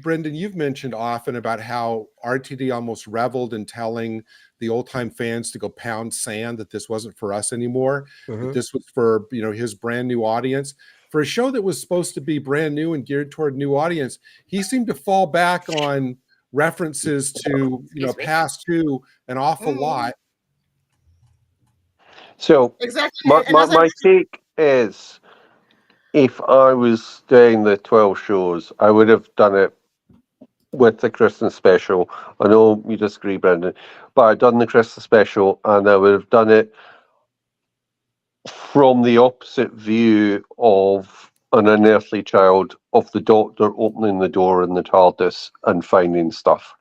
Brendan, you've mentioned often about how RTD almost reveled in telling the old time fans to go pound sand, that this wasn't for us anymore, that this was for, his brand new audience. For a show that was supposed to be brand new and geared toward new audience, he seemed to fall back on references to, past two an awful lot. So exactly. My take is, if I was doing the 12 shows, I would have done it with the Christmas special. I know you disagree, Brendan, but I'd done the Christmas special, and I would have done it from the opposite view of an unearthly child, of the Doctor opening the door in the Rtd'S and finding stuff.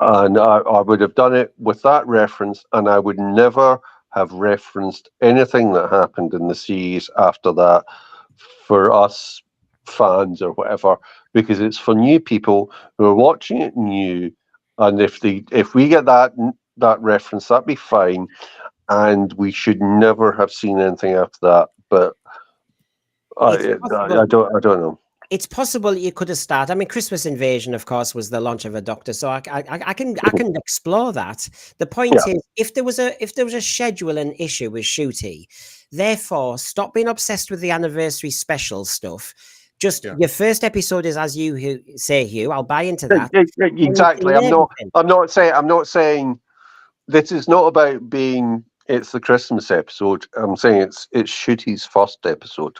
And I would have done it with that reference, and I would never have referenced anything that happened in the series after that for us fans or whatever, because it's for new people who are watching it new. And if we get that reference, that'd be fine. And we should never have seen anything after that. But I don't know. It's possible you could have started. I mean, Christmas Invasion, of course, was the launch of a Doctor, so I can explore that. The point is, if there was a schedule and issue with Shooty, therefore stop being obsessed with the anniversary special stuff. Just your first episode is, as you say, Hugh. I'll buy into that. Exactly. I'm not saying this is not about being. It's the Christmas episode. I'm saying it's Shooty's first episode.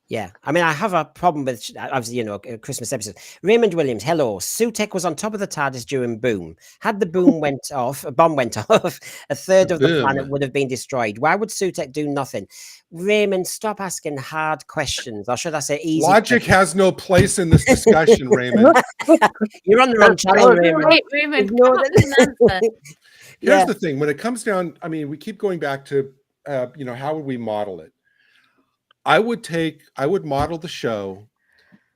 Yeah, I mean, I have a problem with, obviously, a Christmas episode. Raymond Williams, hello. Sutek was on top of the TARDIS during boom. Had the bomb went off, a third of the planet would have been destroyed. Why would Sutek do nothing? Raymond, stop asking hard questions. Or should I say easy Logic questions. has no place in this discussion, Raymond. You're on the wrong channel, Raymond. Right, Raymond. Here's the thing. When it comes down, I mean, we keep going back to, how would we model it? I would model the show,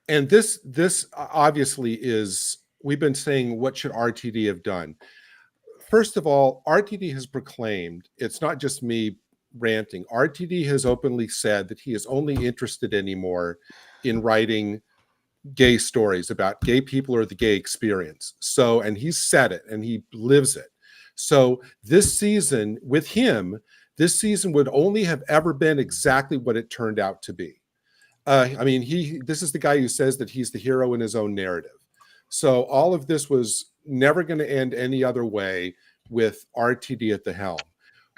and this obviously is, we've been saying, what should RTD have done? First of all, RTD has proclaimed, it's not just me ranting, RTD has openly said that he is only interested anymore in writing gay stories about gay people or the gay experience. So, and he's said it and he lives it. So this season with him, this season would only have ever been exactly what it turned out to be. I mean, this is the guy who says that he's the hero in his own narrative. So all of this was never going to end any other way with RTD at the helm.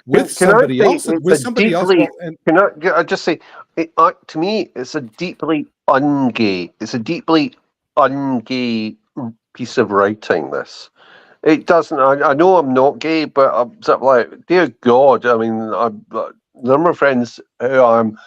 With somebody else. Can I just say, to me, it's a deeply ungay. It's a deeply ungay piece of writing. It doesn't. I know I'm not gay, but I'm sort of like, dear God. I mean, a number of friends who I'm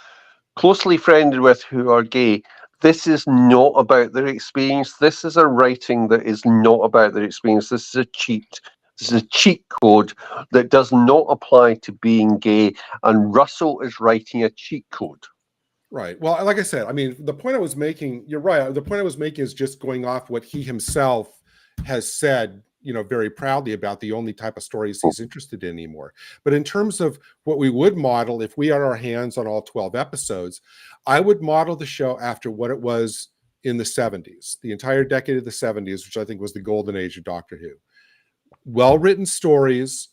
closely friended with who are gay. This is not about their experience. This is a writing that is not about their experience. This is a cheat. This is a cheat code that does not apply to being gay. And Russell is writing a cheat code. Right. Well, like I said, I mean, the point I was making, you're right. The point I was making is just going off what he himself has said, very proudly about the only type of stories he's interested in anymore. But in terms of what we would model, if we had our hands on all 12 episodes, I would model the show after what it was in the 70s, the entire decade of the 70s, which I think was the golden age of Doctor Who. Well-written stories,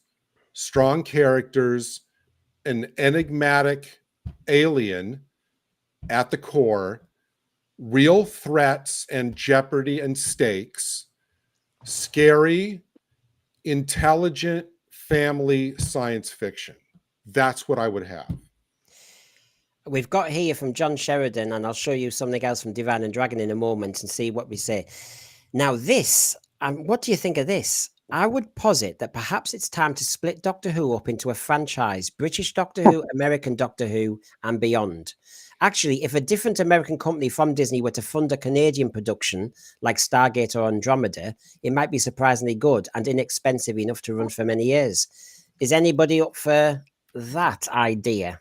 strong characters, an enigmatic alien at the core, real threats and jeopardy and stakes, scary, intelligent family science fiction. That's what I would have. We've got here from John Sheridan, and I'll show you something else from Divan and Dragon in a moment and see what we say. Now this, what do you think of this? I would posit that perhaps it's time to split Doctor Who up into a franchise, British Doctor Who, American Doctor Who, and beyond. Actually, if a different American company from Disney were to fund a Canadian production like Stargate or Andromeda, it might be surprisingly good and inexpensive enough to run for many years. Is anybody up for that idea?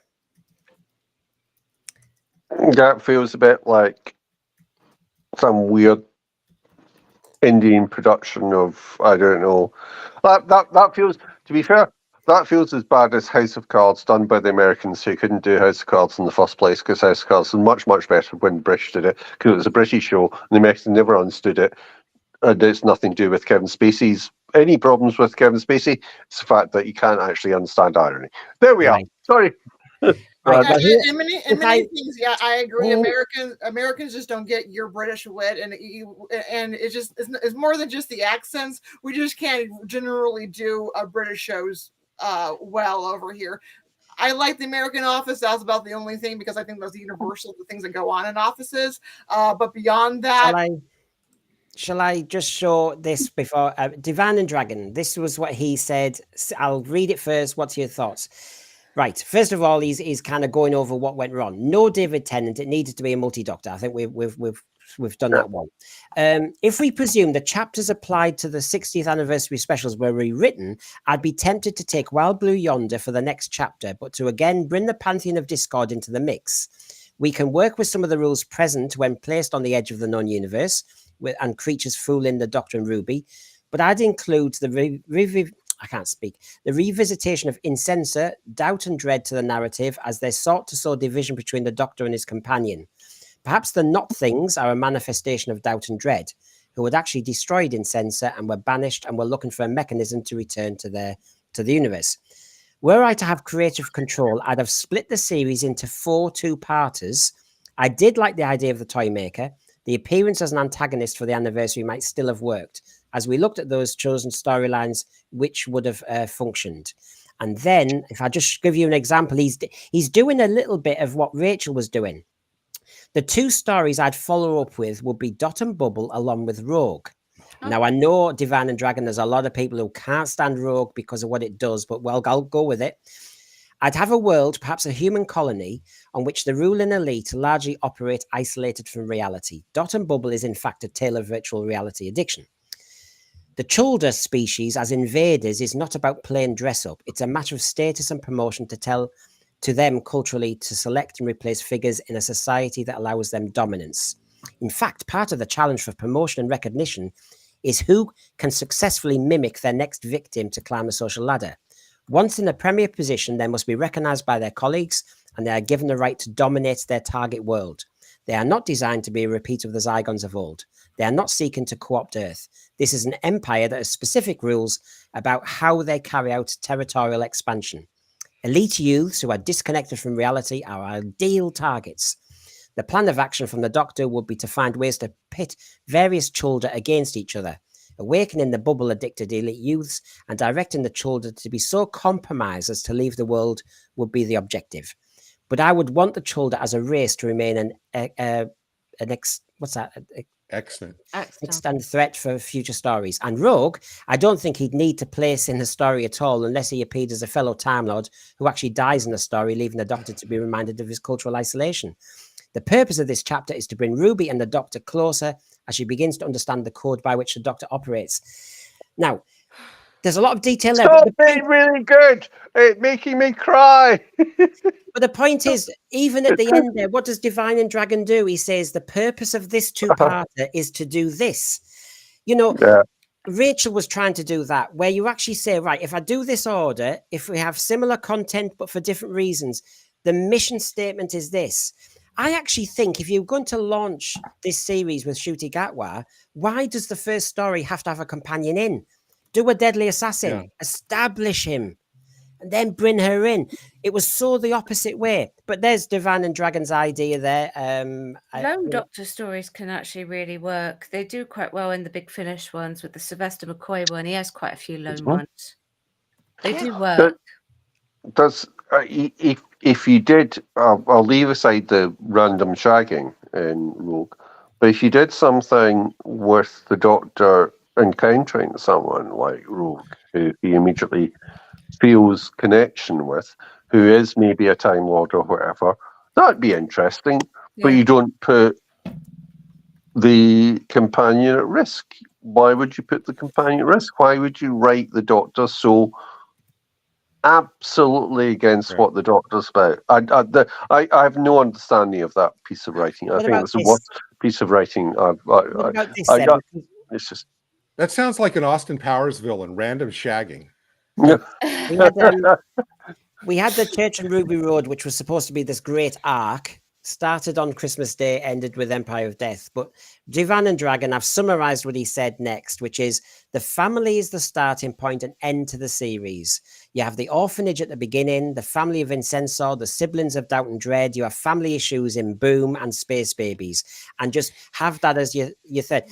That feels a bit like some weird Indian production of, I don't know. That feels, to be fair, that feels as bad as House of Cards done by the Americans who couldn't do House of Cards in the first place, because House of Cards was much, much better when British did it, because it was a British show and the Americans never understood it. And it's nothing to do with Kevin Spacey's. Any problems with Kevin Spacey? It's the fact that you can't actually understand irony. There we are. Sorry. Right, well, here- in many things, yeah, I agree. Americans just don't get your British wit, and it's just it's more than just the accents. We just can't generally do British shows well over here. I like the American Office. That's about the only thing, because I think those are universal, the things that go on in offices. But beyond that, shall I just show this before? Divine and Dragon. This was what he said. I'll read it first. What's your thoughts? Right. First of all, he's kind of going over what went wrong. No David Tennant. It needed to be a multi-doctor. I think we've done that one. If we presume the chapters applied to the 60th anniversary specials were rewritten, I'd be tempted to take Wild Blue Yonder for the next chapter, but to again bring the Pantheon of Discord into the mix. We can work with some of the rules present when placed on the edge of the known universe, and creatures fooling the Doctor and Ruby, but I'd include the revisitation of Incenser, doubt and dread to the narrative as they sought to sow division between the Doctor and his companion. Perhaps the Not Things are a manifestation of doubt and dread, who had actually destroyed Incenser and were banished and were looking for a mechanism to return to the universe. Were I to have creative control, I'd have split the series into 4 two-parters. I did like the idea of the Toymaker. The appearance as an antagonist for the anniversary might still have worked, as we looked at those chosen storylines which would have functioned. And then, if I just give you an example, he's doing a little bit of what Rachael was doing. The 2 stories I'd follow up with would be Dot and Bubble along with Rogue. Oh. Now, I know Divine and Dragon, there's a lot of people who can't stand Rogue because of what it does, but well, I'll go with it. I'd have a world, perhaps a human colony, on which the ruling elite largely operate isolated from reality. Dot and Bubble is in fact a tale of virtual reality addiction. The Chulda species as invaders is not about plain dress-up. It's a matter of status and promotion to tell to them culturally to select and replace figures in a society that allows them dominance. In fact, part of the challenge for promotion and recognition is who can successfully mimic their next victim to climb the social ladder. Once in a premier position, they must be recognized by their colleagues and they are given the right to dominate their target world. They are not designed to be a repeat of the Zygons of old. They are not seeking to co-opt Earth. This is an empire that has specific rules about how they carry out territorial expansion. Elite youths who are disconnected from reality are ideal targets. The plan of action from the Doctor would be to find ways to pit various Chulda against each other, awakening the bubble-addicted elite youths and directing the Chulda to be so compromised as to leave the world would be the objective. But I would want the Chulda as a race to remain extant threat for future stories. And Rogue, I don't think he'd need to place in the story at all unless he appeared as a fellow Time Lord who actually dies in the story, leaving the Doctor to be reminded of his cultural isolation. The purpose of this chapter is to bring Ruby and the Doctor closer as she begins to understand the code by which the Doctor operates. Now, there's a lot of detail there. Stop being really good. It's making me cry. But the point is, even at the end there, what does Divine and Dragon do? He says the purpose of this two-parter is to do this. You know, Rachael was trying to do that, where you actually say, right, if I do this order, if we have similar content but for different reasons, the mission statement is this. I actually think if you're going to launch this series with Ncuti Gatwa, why does the first story have to have a companion in? Do a deadly assassin, establish him, and then bring her in. It was so the opposite way. But there's Divine and Dragon's idea there. Lone Doctor stories can actually really work. They do quite well in the Big Finish ones with the Sylvester McCoy one. He has quite a few lone ones. They do work. If you did, I'll leave aside the random shagging in Rogue, but if you did something with the Doctor encountering someone like Rogue, who he immediately feels connection with, who is maybe a Time Lord or whatever, That'd be interesting, but Yeah. you don't put the companion at risk. Why would you put the companion at risk? Why would you write the doctor so absolutely against Right. what the doctor's about? I have no understanding of that piece of writing. I What think about it's the this? worst piece of writing What about this, I Seb? got. It's just That sounds like an Austin Powers villain, random shagging. We had the Church and Ruby Road, which was supposed to be this great arc, started on Christmas Day, ended with Empire of Death. But Divan and Dragon, I've summarized what he said next, which is the family is the starting point and end to the series. You have the orphanage at the beginning, the family of Incensor, the siblings of Doubt and Dread. You have family issues in Boom and Space Babies, and just have that as your third.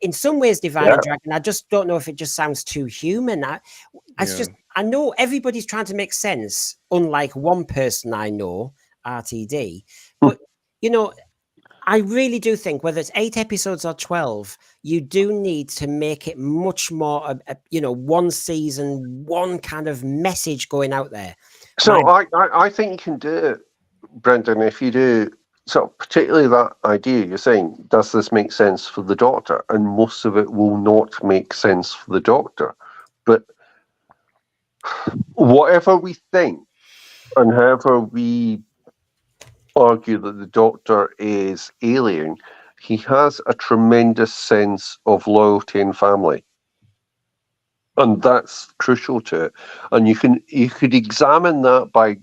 In some ways, Divine and Dragon, I just don't know if it just sounds too human. I know everybody's trying to make sense, unlike one person I know, RTD. But, you know, I really do think whether it's 8 episodes or 12, you do need to make it much more, one season, one kind of message going out there. So I think you can do it, Brendan, if you do. So particularly that idea you're saying, does this make sense for the Doctor? And most of it will not make sense for the Doctor. But whatever we think and however we argue that the Doctor is alien, he has a tremendous sense of loyalty and family. And that's crucial to it. And you could examine that by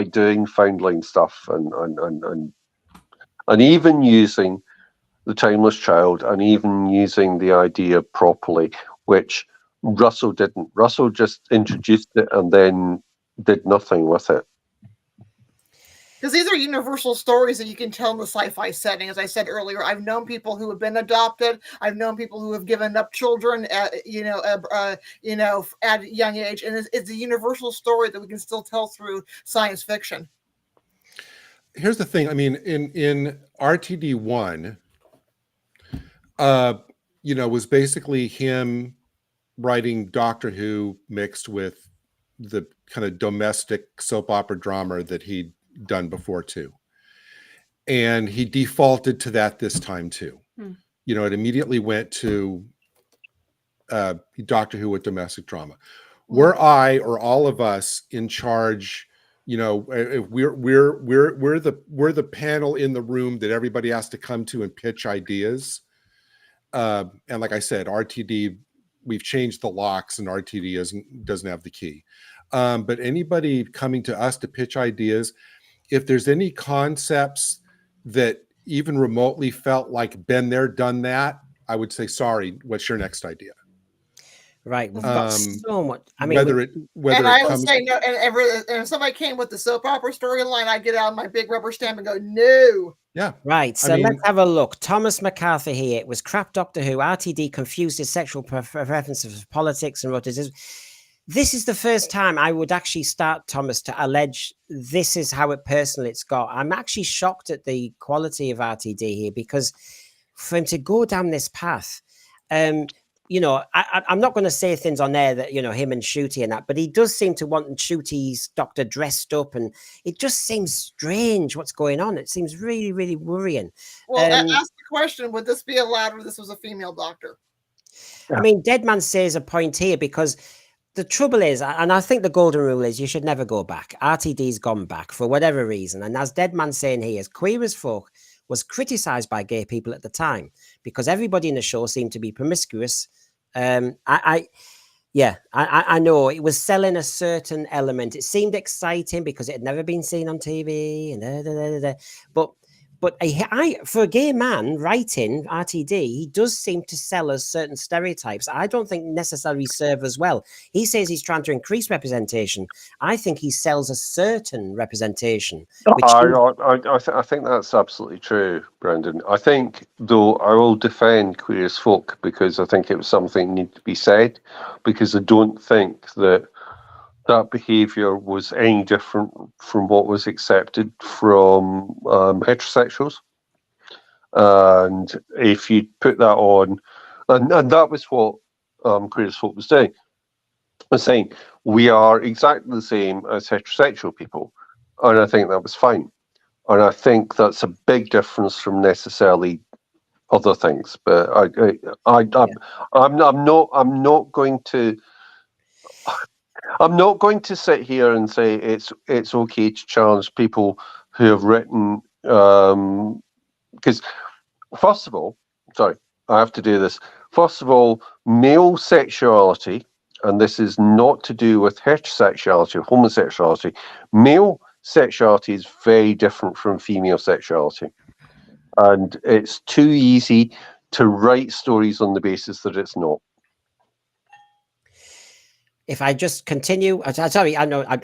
doing foundling stuff and even using the timeless child and even using the idea properly, which Russell didn't. Russell just introduced it and then did nothing with it. Because these are universal stories that you can tell in the sci-fi setting. As I said earlier, I've known people who have been adopted. I've known people who have given up children at a young age, and it's a universal story that we can still tell through science fiction. Here's the thing. I mean, in RTD1, was basically him writing Doctor Who mixed with the kind of domestic soap opera drama that he'd done before too. And he defaulted to that this time too. It immediately went to Doctor Who with domestic drama. Were I or all of us in charge, if we're the panel in the room that everybody has to come to and pitch ideas. And like I said, RTD, we've changed the locks and RTD doesn't have the key. But anybody coming to us to pitch ideas, if there's any concepts that even remotely felt like been there, done that, I would say, sorry, what's your next idea? Right. We've got so much. I mean, I would say no. And if somebody came with the soap opera storyline, I'd get out my big rubber stamp and go, no. Yeah. Right. So let's have a look. Thomas MacArthur here. It was crap Doctor Who. RTD confused his sexual preferences for politics and Rtd'S. This is the first time I would actually start, Thomas, to allege this is how personal it's got. I'm actually shocked at the quality of RTD here, because for him to go down this path, I'm not going to say things on there that, him and Shooty and that, but he does seem to want Shooty's Doctor dressed up, and it just seems strange what's going on. It seems really, really worrying. Well, ask the question, would this be allowed if this was a female Doctor? I mean, Deadman says a point here, because the trouble is, and I think the golden rule is, you should never go back. RTD's gone back for whatever reason. And as Deadman's saying here, as Queer as Folk was criticized by gay people at the time because everybody in the show seemed to be promiscuous. I know it was selling a certain element. It seemed exciting because it had never been seen on TV, and but for a gay man writing RTD, he does seem to sell us certain stereotypes. I don't think necessarily serve as well. He says he's trying to increase representation. I think he sells a certain representation. I think that's absolutely true, Brendan. I think, though, I will defend Queer as Folk because I think it was something that needed to be said, because I don't think that behaviour was any different from what was accepted from heterosexuals. And if you put that on, and that was what Queer as Folk was doing, was saying, we are exactly the same as heterosexual people. And I think that was fine. And I think that's a big difference from necessarily other things. But I'm not going to. I'm not going to sit here and say it's okay to challenge people who have written, because first of all, sorry, I have to do this. First of all, male sexuality, and this is not to do with heterosexuality or homosexuality. Male sexuality is very different from female sexuality, and it's too easy to write stories on the basis that it's not. If I just continue, sorry, I know I've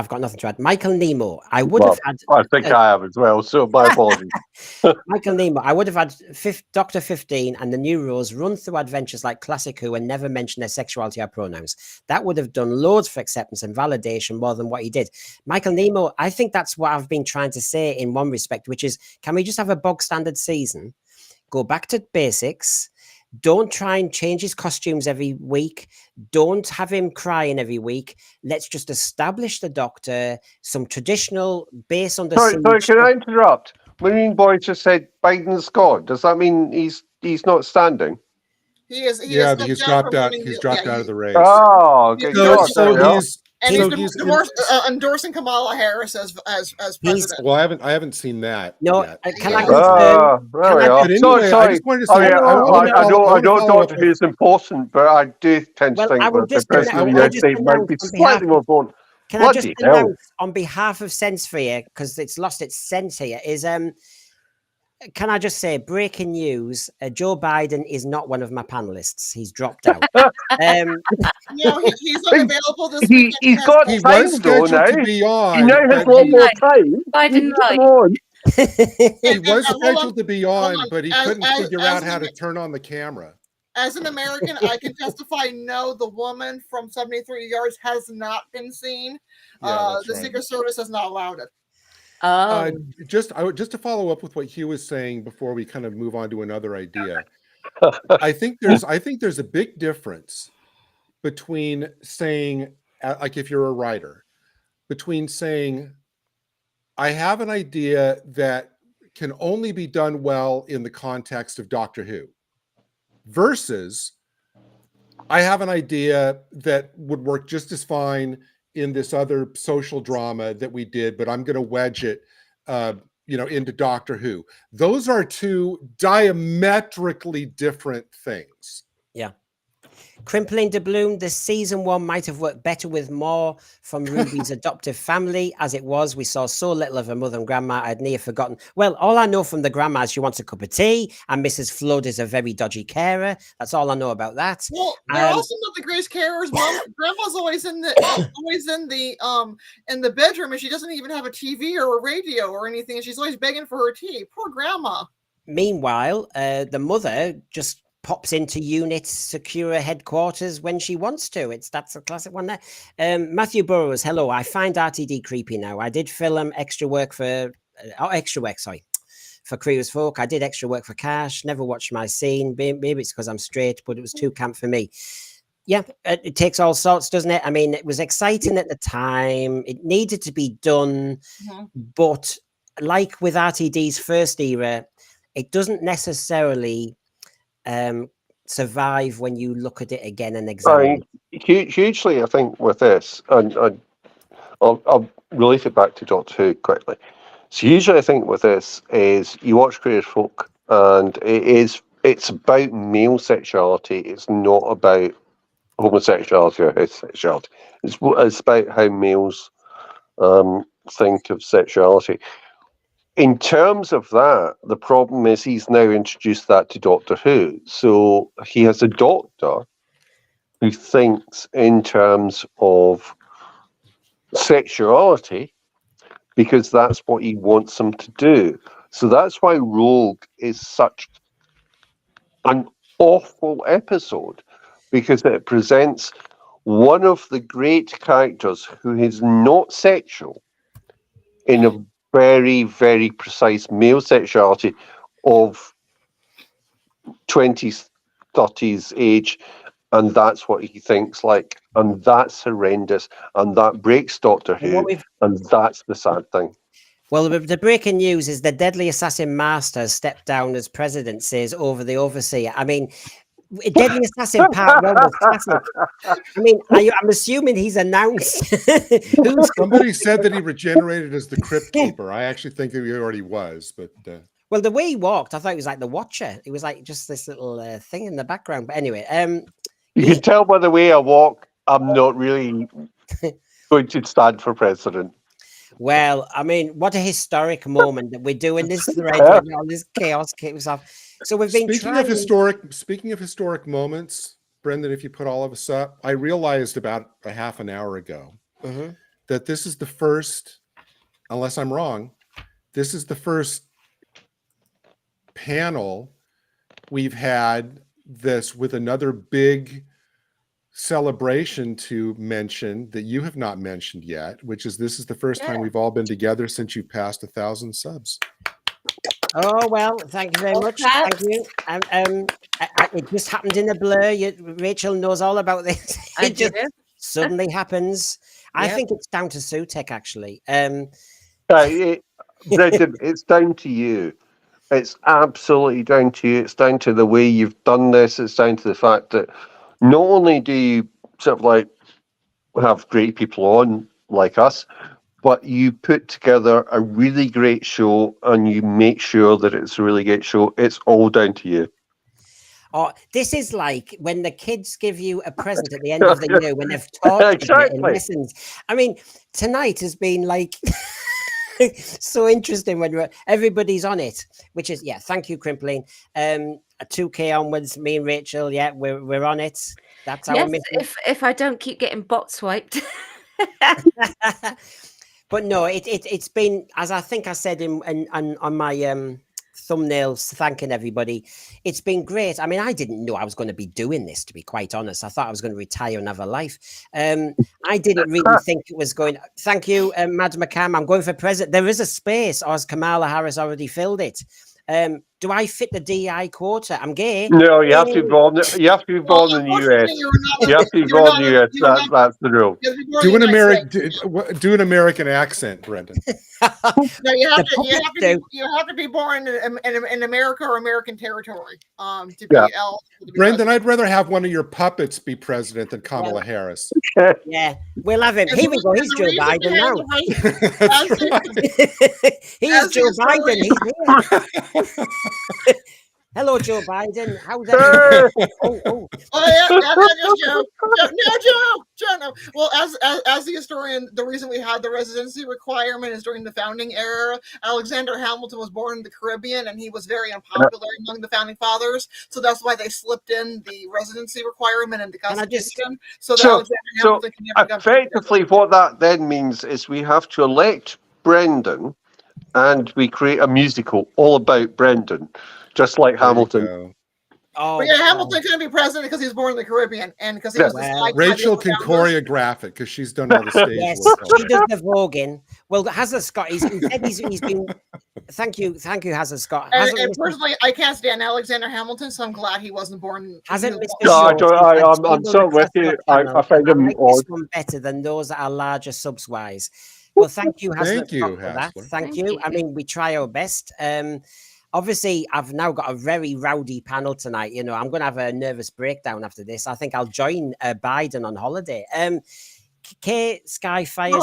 got nothing to add. Michael Nemo, I would have had. I think I have as well, so my apologies. Michael Nemo, I would have had Dr. 15 and the New Rose run through adventures like Classic Who and never mention their sexuality or pronouns. That would have done loads for acceptance and validation more than what he did. Michael Nemo, I think that's what I've been trying to say in one respect, which is, can we just have a bog standard season? Go back to basics. Don't try and change his costumes every week. Don't have him crying every week. Let's just establish the Doctor, some traditional base under siege. Sorry, can I interrupt? Marine Boy just said Biden's God. Does that mean he's not standing? He is. He's dropped out. He's dropped out of the race. Oh, okay. He's endorsing Kamala Harris as president. Well, I haven't seen that. No, yet. can I confirm? Anyway, I just wanted to say, I know Doctor Who's important, but I do tend to think that the President of the United States might be slightly more important. Can I just announce on behalf of Sensesphere, because it's lost its sense here, is can I just say, breaking news, Joe Biden is not one of my panelists. He's dropped out. He's unavailable this week. He's got time, though, now. To be on, he now has a lot more time. Biden Come on. He was scheduled to be on, but he couldn't figure out how to turn on the camera. As an American, I can testify, no, the woman from 73 Yards has not been seen. The Secret Service has not allowed it. Just to follow up with what Hugh was saying before we kind of move on to another idea. I think there's a big difference between saying, like if you're a writer, between saying, I have an idea that can only be done well in the context of Doctor Who, versus I have an idea that would work just as fine in this other social drama that we did, but I'm going to wedge it, into Doctor Who. Those are two diametrically different things. Yeah. Crimpling de Bloom, the season 1 might have worked better with more from Ruby's adoptive family. As it was, we saw so little of her mother and grandma, I'd near forgotten. Well, all I know from the grandma is she wants a cup of tea, and Mrs. Flood is a very dodgy carer. That's all I know about that. Well, they're also not the greatest carers. Grandma's always in the bedroom, and she doesn't even have a TV or a radio or anything, and she's always begging for her tea. Poor grandma. Meanwhile, the mother just pops into unit secure headquarters when she wants to. That's a classic one there. Matthew Burrows, hello. I find RTD creepy now. I did film extra work for Queer Folk. I did extra work for Cash. Never watched my scene. Maybe it's because I'm straight, but it was too camp for me. Yeah, it takes all sorts, doesn't it? I mean, it was exciting at the time. It needed to be done, but like with RTD's first era, it doesn't necessarily survive when you look at it again and examine it. Hugely, I think, with this, and I'll relate it back to Doctor Who quickly. So usually I think with this is you watch Queer Folk, and it's about male sexuality. It's not about homosexuality or heterosexuality. It's about how males think of sexuality. In terms of that, the problem is he's now introduced that to Doctor Who. So he has a doctor who thinks in terms of sexuality because that's what he wants him to do. So that's why Rogue is such an awful episode, because it presents one of the great characters who is not sexual in a very, very precise male sexuality of 20s, 30s age, and that's what he thinks like, and that's horrendous, and that breaks Doctor Who, and that's the sad thing. Well, the breaking news is the deadly assassin master stepped down as president, says over the overseer. I mean, Deadly Assassin Part 1 was classic. I mean, I'm assuming he's announced. Somebody said that he regenerated as the Crypt Keeper. I actually think that he already was, but... Well, the way he walked, I thought he was like the Watcher. It was like just this little thing in the background. But anyway... you can tell by the way I walk, I'm not really going to stand for president. Well, I mean, what a historic moment that we're doing this thread when all this chaos kicks off. So we've been Speaking of historic moments, Brendan, if you put all of us up, I realized about a half an hour ago that this is the first, unless I'm wrong, this is the first panel we've had this with another big celebration to mention that you have not mentioned yet, which is this is the first time we've all been together since you passed 1,000 subs. Oh, well, thank you very much. Thank you. It just happened in a blur. Rachel knows all about this. It just suddenly happens. I think it's down to Sutek, actually. Brendan, it's down to you. It's absolutely down to you. It's down to the way you've done this. It's down to the fact that not only do you sort of like have great people on like us, but you put together a really great show and you make sure that it's a really great show. It's all down to you. Oh, this is like when the kids give you a present at the end of the year when they've taught you in lessons. I mean, tonight has been like so interesting when everybody's on it, which is, thank you, Crimpling. 2K onwards, me and Rachel, we're on it. That's our mission. If I don't keep getting bot swiped. But no, it's been, as I think I said on my thumbnails thanking everybody, it's been great. I mean, I didn't know I was going to be doing this, to be quite honest. I thought I was going to retire and have a life. I didn't really think it was going. Thank you, Mad McCam. I'm going for president. There is a space, or has Kamala Harris already filled it? Do I fit the DI quota? I'm gay. No, you have to be born. You have to be born in the US. You have to be born in the US. That's the rule. Do an American accent, Brendan. No, you have to be born in America or American territory to be eligible. Brendan, I'd rather have one of your puppets be president than Kamala Harris. Yeah, we'll have him. Here we go. He's Joe Biden now. He's Joe Biden. He's here. Hello, Joe Biden. How's that? Joe. No. Well, as the historian, the reason we had the residency requirement is during the founding era. Alexander Hamilton was born in the Caribbean, and he was very unpopular among the founding fathers. So that's why they slipped in the residency requirement in the Constitution. So Alexander Hamilton can never come. Effectively, what that then means is we have to elect Brendan, and we create a musical all about Brendan. Just like Hamilton. Hamilton couldn't be president because he was born in the Caribbean, and because he was Rachel can choreograph it because she's done all the stage yes, work. She does the voguing. Well, Hazard Scott, he's been. Thank you, Hazard Scott. And personally, I can't stand Alexander Hamilton, so I'm glad he wasn't born. I'm so with you. I find him better than those that are larger subs wise. Well, thank you, Hazard. Thank you, for that. Thank you. I mean, we try our best. Obviously, I've now got a very rowdy panel tonight. You know, I'm going to have a nervous breakdown after this. I think I'll join Biden on holiday. K Skyfire.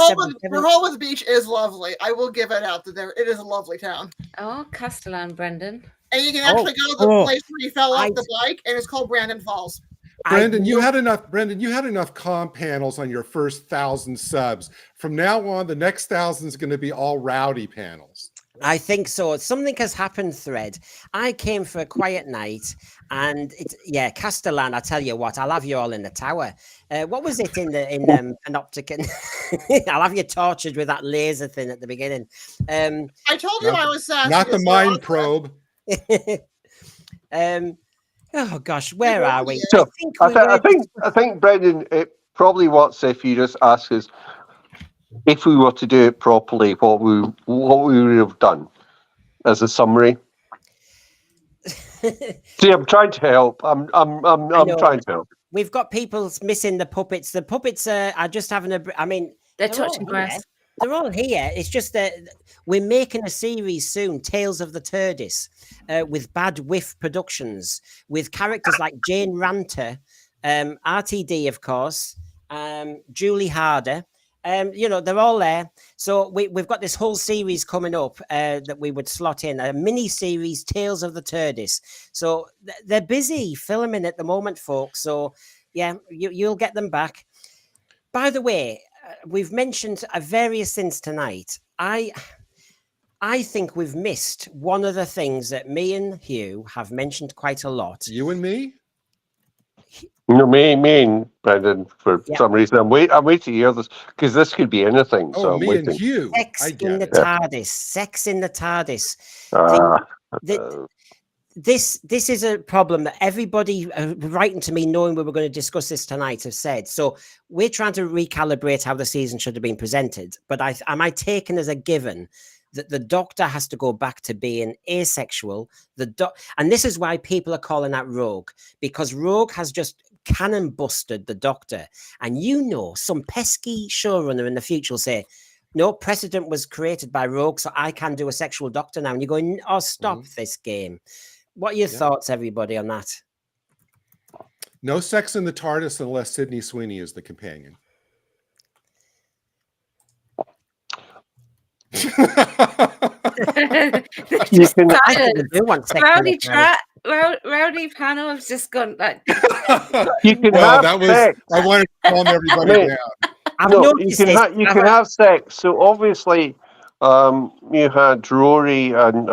Rehoboth Beach is lovely. I will give it out to there. It is a lovely town. Oh, Castellan, Brendan. And you can actually go to the place where you fell off the bike, and it's called Brandon Falls. Brendan, you had enough comm panels on your first 1,000 subs. From now on, the next 1,000 is going to be all rowdy panels. I think so. Something has happened, Thread. I came for a quiet night, and Castellan. I tell you what, I'll have you all in the tower. What was it in Panopticon? I'll have you tortured with that laser thing at the beginning. I told you I was not the mind probe. Oh gosh, where are we? So I think Brendan, it probably works if you just ask us. If we were to do it properly, what we would have done as a summary. See, I'm trying to help. I'm trying to help. We've got people missing the puppets. The puppets are just having a. I mean, they're touching grass. they're all here. It's just that we're making a series soon, Tales of the Rtd'S, with Bad Whiff Productions, with characters like Jane Ranter, RTD, of course, Julie Harder. They're all there. So we've got this whole series coming up that we would slot in, a mini series, Tales of the Rtd'S. So they're busy filming at the moment, folks. So yeah, you'll get them back. By the way, we've mentioned various things tonight. I think we've missed one of the things that me and Hugh have mentioned quite a lot. You and me? No, me and Brendan, for some reason. I'm waiting to hear this, because this could be anything. Oh, so I'm me waiting. and Hugh. Sex in the TARDIS. Sex in the TARDIS. This is a problem that everybody writing to me, knowing we were going to discuss this tonight, have said. So we're trying to recalibrate how the season should have been presented. But am I taken as a given that the Doctor has to go back to being asexual? And this is why people are calling out Rogue, because Rogue has just cannon busted the Doctor. And some pesky showrunner in the future will say, no, precedent was created by Rogue, so I can do a sexual Doctor now. And you're going, oh, stop this game. What are your thoughts, everybody, on that? No sex in the TARDIS unless Sydney Sweeney is the companion. You can, Rowdy panel has just gone like. You can have sex. I wanted to calm everybody down. You can have sex. So obviously, you had Rory and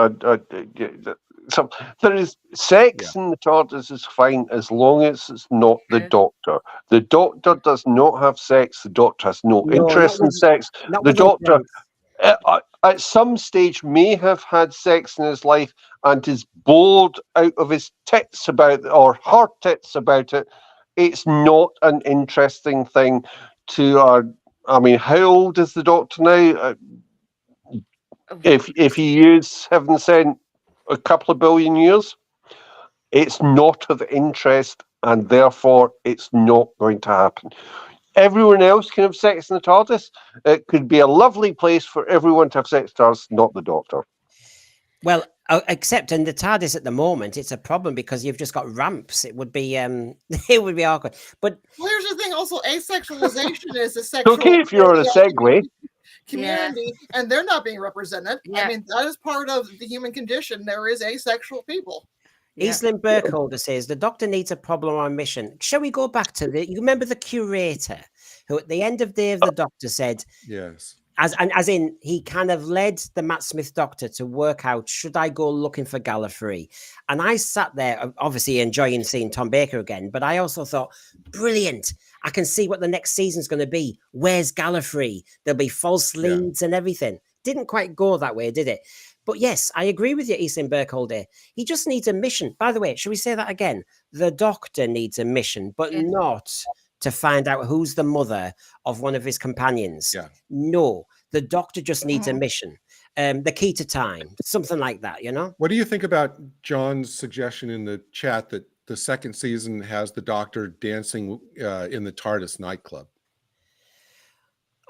so there is sex in the TARDIS is fine as long as it's not the Doctor. The Doctor does not have sex. The Doctor has no interest in sex. The Doctor, at some stage, may have had sex in his life and is bored out of his tits about it, or her tits about it. It's not an interesting thing to. I mean, how old is the Doctor now? If he is, heaven sent, a couple of billion years, it's not of interest, and therefore it's not going to happen. Everyone else can have sex in the TARDIS. It could be a lovely place for everyone to have sex in the TARDIS, not the Doctor. Well, except in the TARDIS at the moment, it's a problem because you've just got ramps. It would be awkward. But here's the thing: also, asexualization is a sexual. Okay, if you're a segue. Community, and they're not being represented. I mean, that is part of the human condition. There is asexual people. Eastland Burkholder says the Doctor needs a problem or a mission. Shall we go back to you remember the curator who at the end of Day of the Doctor said, yes, as in he kind of led the Matt Smith Doctor to work out, should I go looking for Gallifrey? And I sat there obviously enjoying seeing Tom Baker again, but I also thought, brilliant, I can see what the next season's going to be. Where's Gallifrey? There'll be false leads and everything. Didn't quite go that way, did it? But yes, I agree with you, Eastland Burkholder. He just needs a mission. By the way, should we say that again? The Doctor needs a mission, but not to find out who's the mother of one of his companions. Yeah. No, the Doctor just needs a mission. The key to time, something like that, What do you think about John's suggestion in the chat that the second season has the Doctor dancing in the TARDIS nightclub?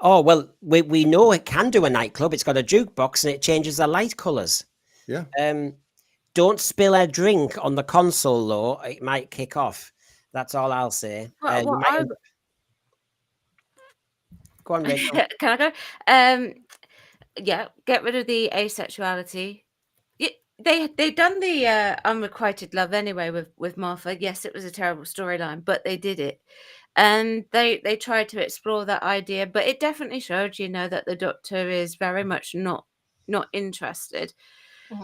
Oh, well, we know it can do a nightclub. It's got a jukebox and it changes the light colours. Yeah. Don't spill a drink on the console, though. It might kick off. That's all I'll say. Go on, Rachel. Can I go? Get rid of the asexuality. They done the unrequited love anyway with Martha. Yes, it was a terrible storyline, but they did it. And they tried to explore that idea, but it definitely showed, that the Doctor is very much not interested.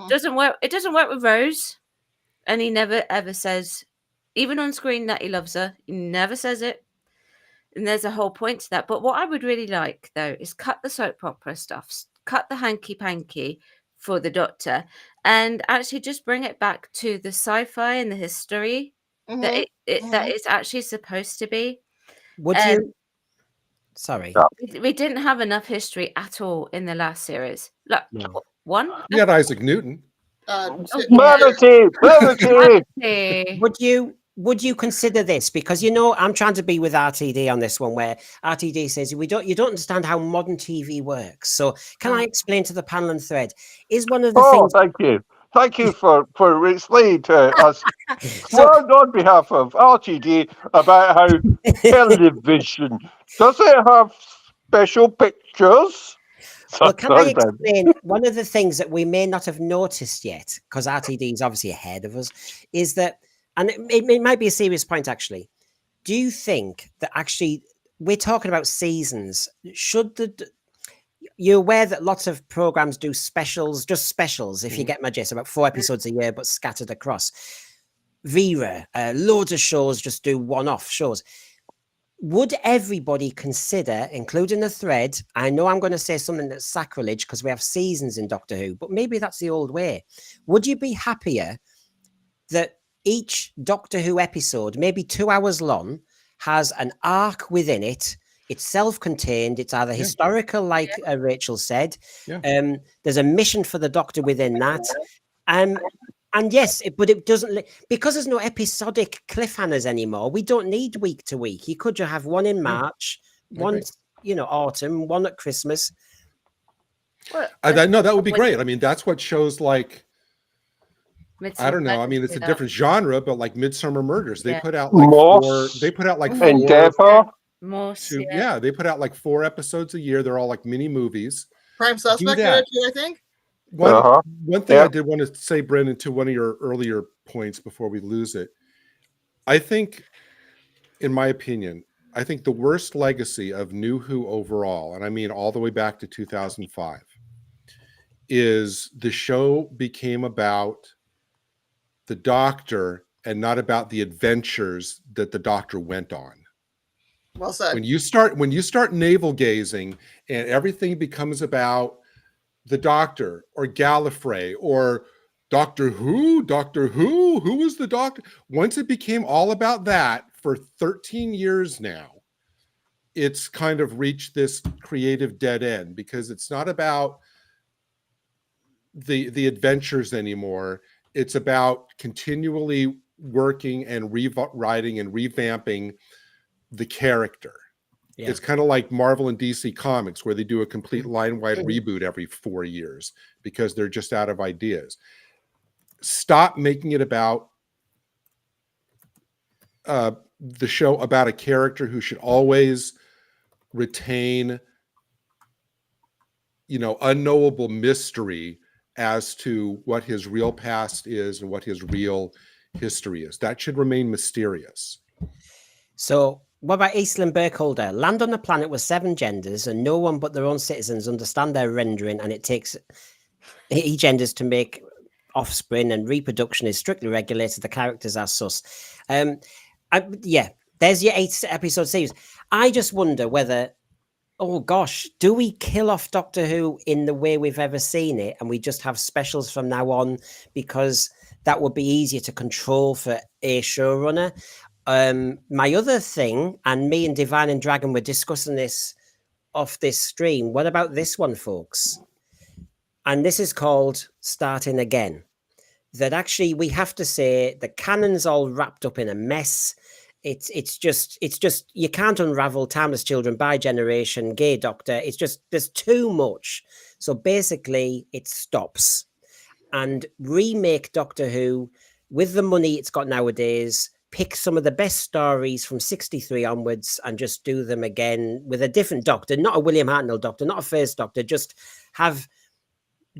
Doesn't work. It doesn't work with Rose, and he never ever says, even on screen, that he loves her. He never says it, and there's a whole point to that. But what I would really like, though, is cut the soap opera stuff, cut the hanky panky for the Doctor, and actually just bring it back to the sci-fi and the history that it's actually supposed to be. Would you? Sorry, we didn't have enough history at all in the last series. Look, one. You got Isaac Newton. Manatee. Would you would you consider this? Because I'm trying to be with RTD on this one, where RTD says you don't understand how modern TV works. So can I explain to the panel and thread? Is one of the things? Thank you for explaining to us. So, On behalf of RTD about how television does it have special pictures? well, can I explain one of the things that we may not have noticed yet, because RTD is obviously ahead of us, is that, and it might be a serious point actually. Do you think that actually we're talking about seasons? You're aware that lots of programs do specials, just specials, if you get my gist, about 4 episodes a year, but scattered across. Vera, loads of shows just do one-off shows. Would everybody consider, including the thread, I know I'm going to say something that's sacrilege because we have seasons in Doctor Who, but maybe that's the old way. Would you be happier that each Doctor Who episode, maybe 2 hours long, has an arc within it? It's self-contained. It's either historical, like Rachael said. There's a mission for the Doctor within that. And yes, but it doesn't, because there's no episodic cliffhangers anymore. We don't need week to week. You could just have one in March, one, autumn, one at Christmas. No, that would be great. I mean, that's what shows like, I don't know. I mean, it's a different genre, but like Midsummer Murders, they put out like four. They put out like four. They put out like 4 episodes a year. They're all like mini movies. Prime Suspect did it too, I think. One thing I did want to say, Brendan, to one of your earlier points before we lose it. I think, in my opinion, the worst legacy of New Who overall, and I mean all the way back to 2005, is the show became about the Doctor and not about the adventures that the Doctor went on. Well said. When you start navel gazing and everything becomes about the Doctor or Gallifrey or Doctor Who, who is the Doctor? Once it became all about that for 13 years now, it's kind of reached this creative dead end because it's not about the adventures anymore. It's about continually working and rewriting and revamping the character. It's kind of like Marvel and DC Comics, where they do a complete line-wide reboot every 4 years because they're just out of ideas. Stop making it about the show about a character who should always retain, unknowable mystery as to what his real past is and what his real history is. That should remain mysterious. So, what about Eastland Burkholder? Land on the planet with 7 genders, and no one but their own citizens understand their rendering, and it takes genders to make offspring, and reproduction is strictly regulated. The characters are sus. There's your 8-episode series. I just wonder whether, do we kill off Doctor Who in the way we've ever seen it, and we just have specials from now on because that would be easier to control for a showrunner? My other thing, and me and Divine and Dragon were discussing this off this stream. What about this one, folks? And this is called Starting Again. That actually we have to say the canon's all wrapped up in a mess. It's just you can't unravel Timeless Children, By Generation, Gay Doctor. It's just there's too much. So basically it stops. And remake Doctor Who with the money it's got nowadays. Pick some of the best stories from 63 onwards and just do them again with a different Doctor, not a William Hartnell Doctor, not a first Doctor, just have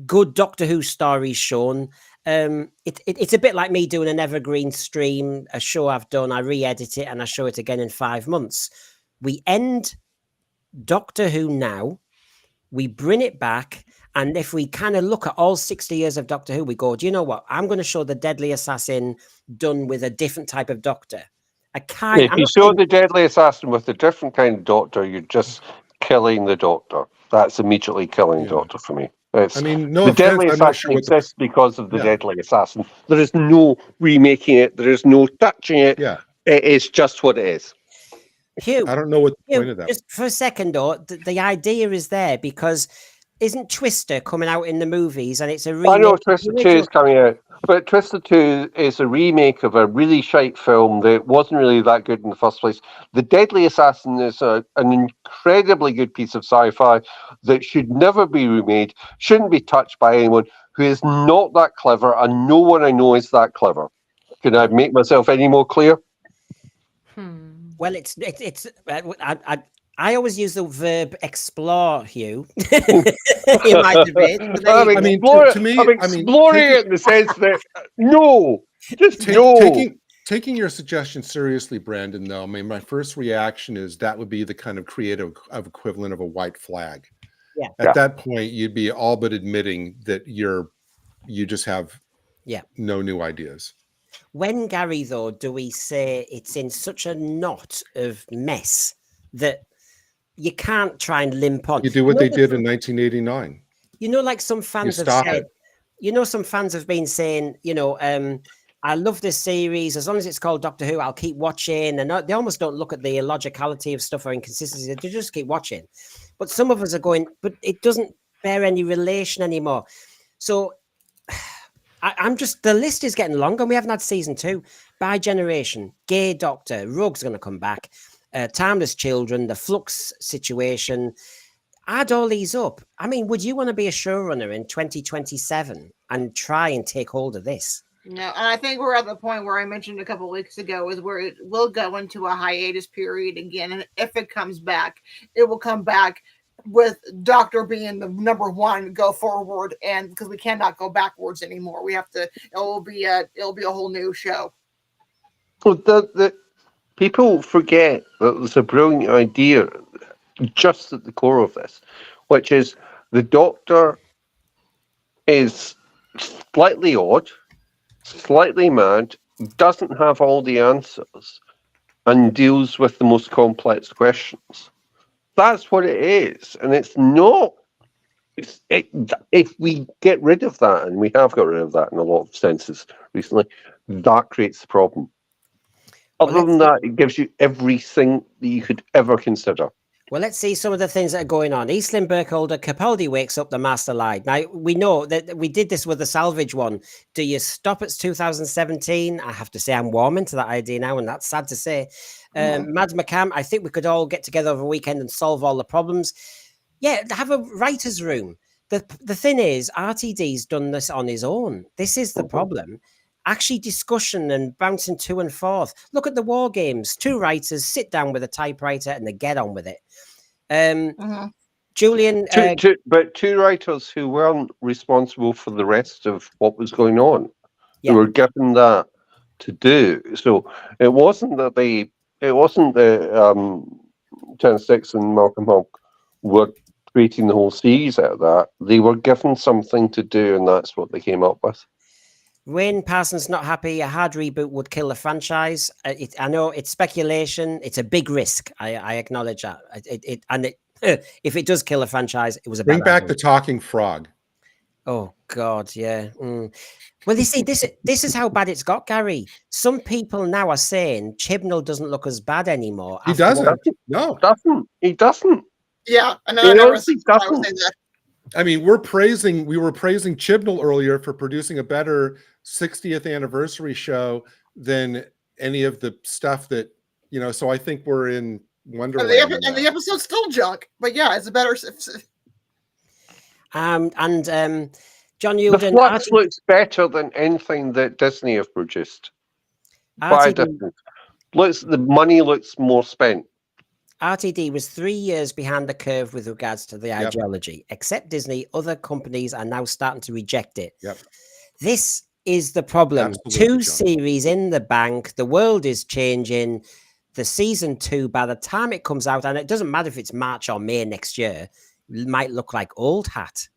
good Doctor Who stories shown. It's a bit like me doing an evergreen stream, a show I've done, I re-edit it and I show it again in 5 months. We end Doctor Who now, we bring it back, and if we kind of look at all 60 years of Doctor Who, we go, do you know what? I'm going to show the Deadly Assassin done with a different type of Doctor. If you show the Deadly Assassin with a different kind of Doctor, you're just killing the Doctor. That's immediately killing Doctor for me. The Deadly Assassin exists because of the Deadly Assassin. There is no remaking it. There is no touching it. Yeah. It is just what it is. Hugh, I don't know what the point of that. Just for a second, though, the idea is there because isn't Twister coming out in the movies, and it's a remake? I know Twister 2 is coming out, but Twister 2 is a remake of a really shite film that wasn't really that good in the first place. The Deadly Assassin is an incredibly good piece of sci-fi that should never be remade, shouldn't be touched by anyone who is not that clever, and no one I know is that clever. Can I make myself any more clear? Well, I always use the verb explore, Hugh, in my debate. I mean, to me, I'm exploring it in the sense that no, just no. Taking your suggestion seriously, Brandon, though, I mean, my first reaction is that would be the kind of creative equivalent of a white flag. Yeah. At that point, you'd be all but admitting that you just have no new ideas. When, Gary, though, do we say it's in such a knot of mess that you can't try and limp on? You do what they did in 1989. You know, like some fans have said, some fans have been saying, I love this series. As long as it's called Doctor Who, I'll keep watching. And they almost don't look at the illogicality of stuff or inconsistency. They just keep watching. But some of us are going, but it doesn't bear any relation anymore. So I'm just, the list is getting longer. We haven't had season 2. By Generation, Gay Doctor, Rogue's going to come back. Timeless Children, the Flux situation. Add all these up. I mean, would you want to be a showrunner in 2027 and try and take hold of this? No, and I think we're at the point where I mentioned a couple of weeks ago is where it will go into a hiatus period again. And if it comes back, it will come back with Doctor being the number one go forward, and because we cannot go backwards anymore. We have to, it'll be a whole new show. Well, the people forget that there's a brilliant idea just at the core of this, which is the Doctor is slightly odd, slightly mad, doesn't have all the answers, and deals with the most complex questions. That's what it is. And it's not... if we get rid of that, and we have got rid of that in a lot of senses recently, that creates the problem. Other than that, it gives you everything that you could ever consider. Well, let's see some of the things that are going on. Eastland Burkholder, Capaldi wakes up the Master Lied. Now, we know that we did this with the salvage one. Do you stop at 2017? I have to say I'm warming to that idea now, and that's sad to say. Mads McCann, I think we could all get together over a weekend and solve all the problems. Yeah, have a writer's room. The thing is, Rtd'S done this on his own. This is the problem. Actually, discussion and bouncing to and forth. Look at the war games. 2 writers sit down with a typewriter and they get on with it. Julian, but 2 writers who weren't responsible for the rest of what was going on, who were given that to do. So it wasn't that Tenant and Malcolm Hulk were creating the whole series out of that. They were given something to do, and that's what they came up with. Wayne Parsons not happy. A hard reboot would kill the franchise. I know it's speculation. It's a big risk. I acknowledge that. If it does kill a franchise, it was a bring bad back idea. the talking frog. Oh God, yeah. Well, you see, this is how bad it's got, Gary. Some people now are saying Chibnall doesn't look as bad anymore. He doesn't. No, he doesn't. Yeah, I know. Doesn't. I mean, we were praising Chibnall earlier for producing a better 60th anniversary show than any of the stuff that, so I think we're in Wonderland. And the episode's still junk, but yeah, it's a better. John Yulden. The Flux looks better than anything that Disney have produced. The money looks more spent. RTD was 3 years behind the curve with regards to the ideology. Except Disney, other companies are now starting to reject it. Yep. This is the problem. Absolutely, 2 John. series in the bank. The world is changing. The season 2, by the time it comes out, and it doesn't matter if it's March or May next year, it might look like old hat.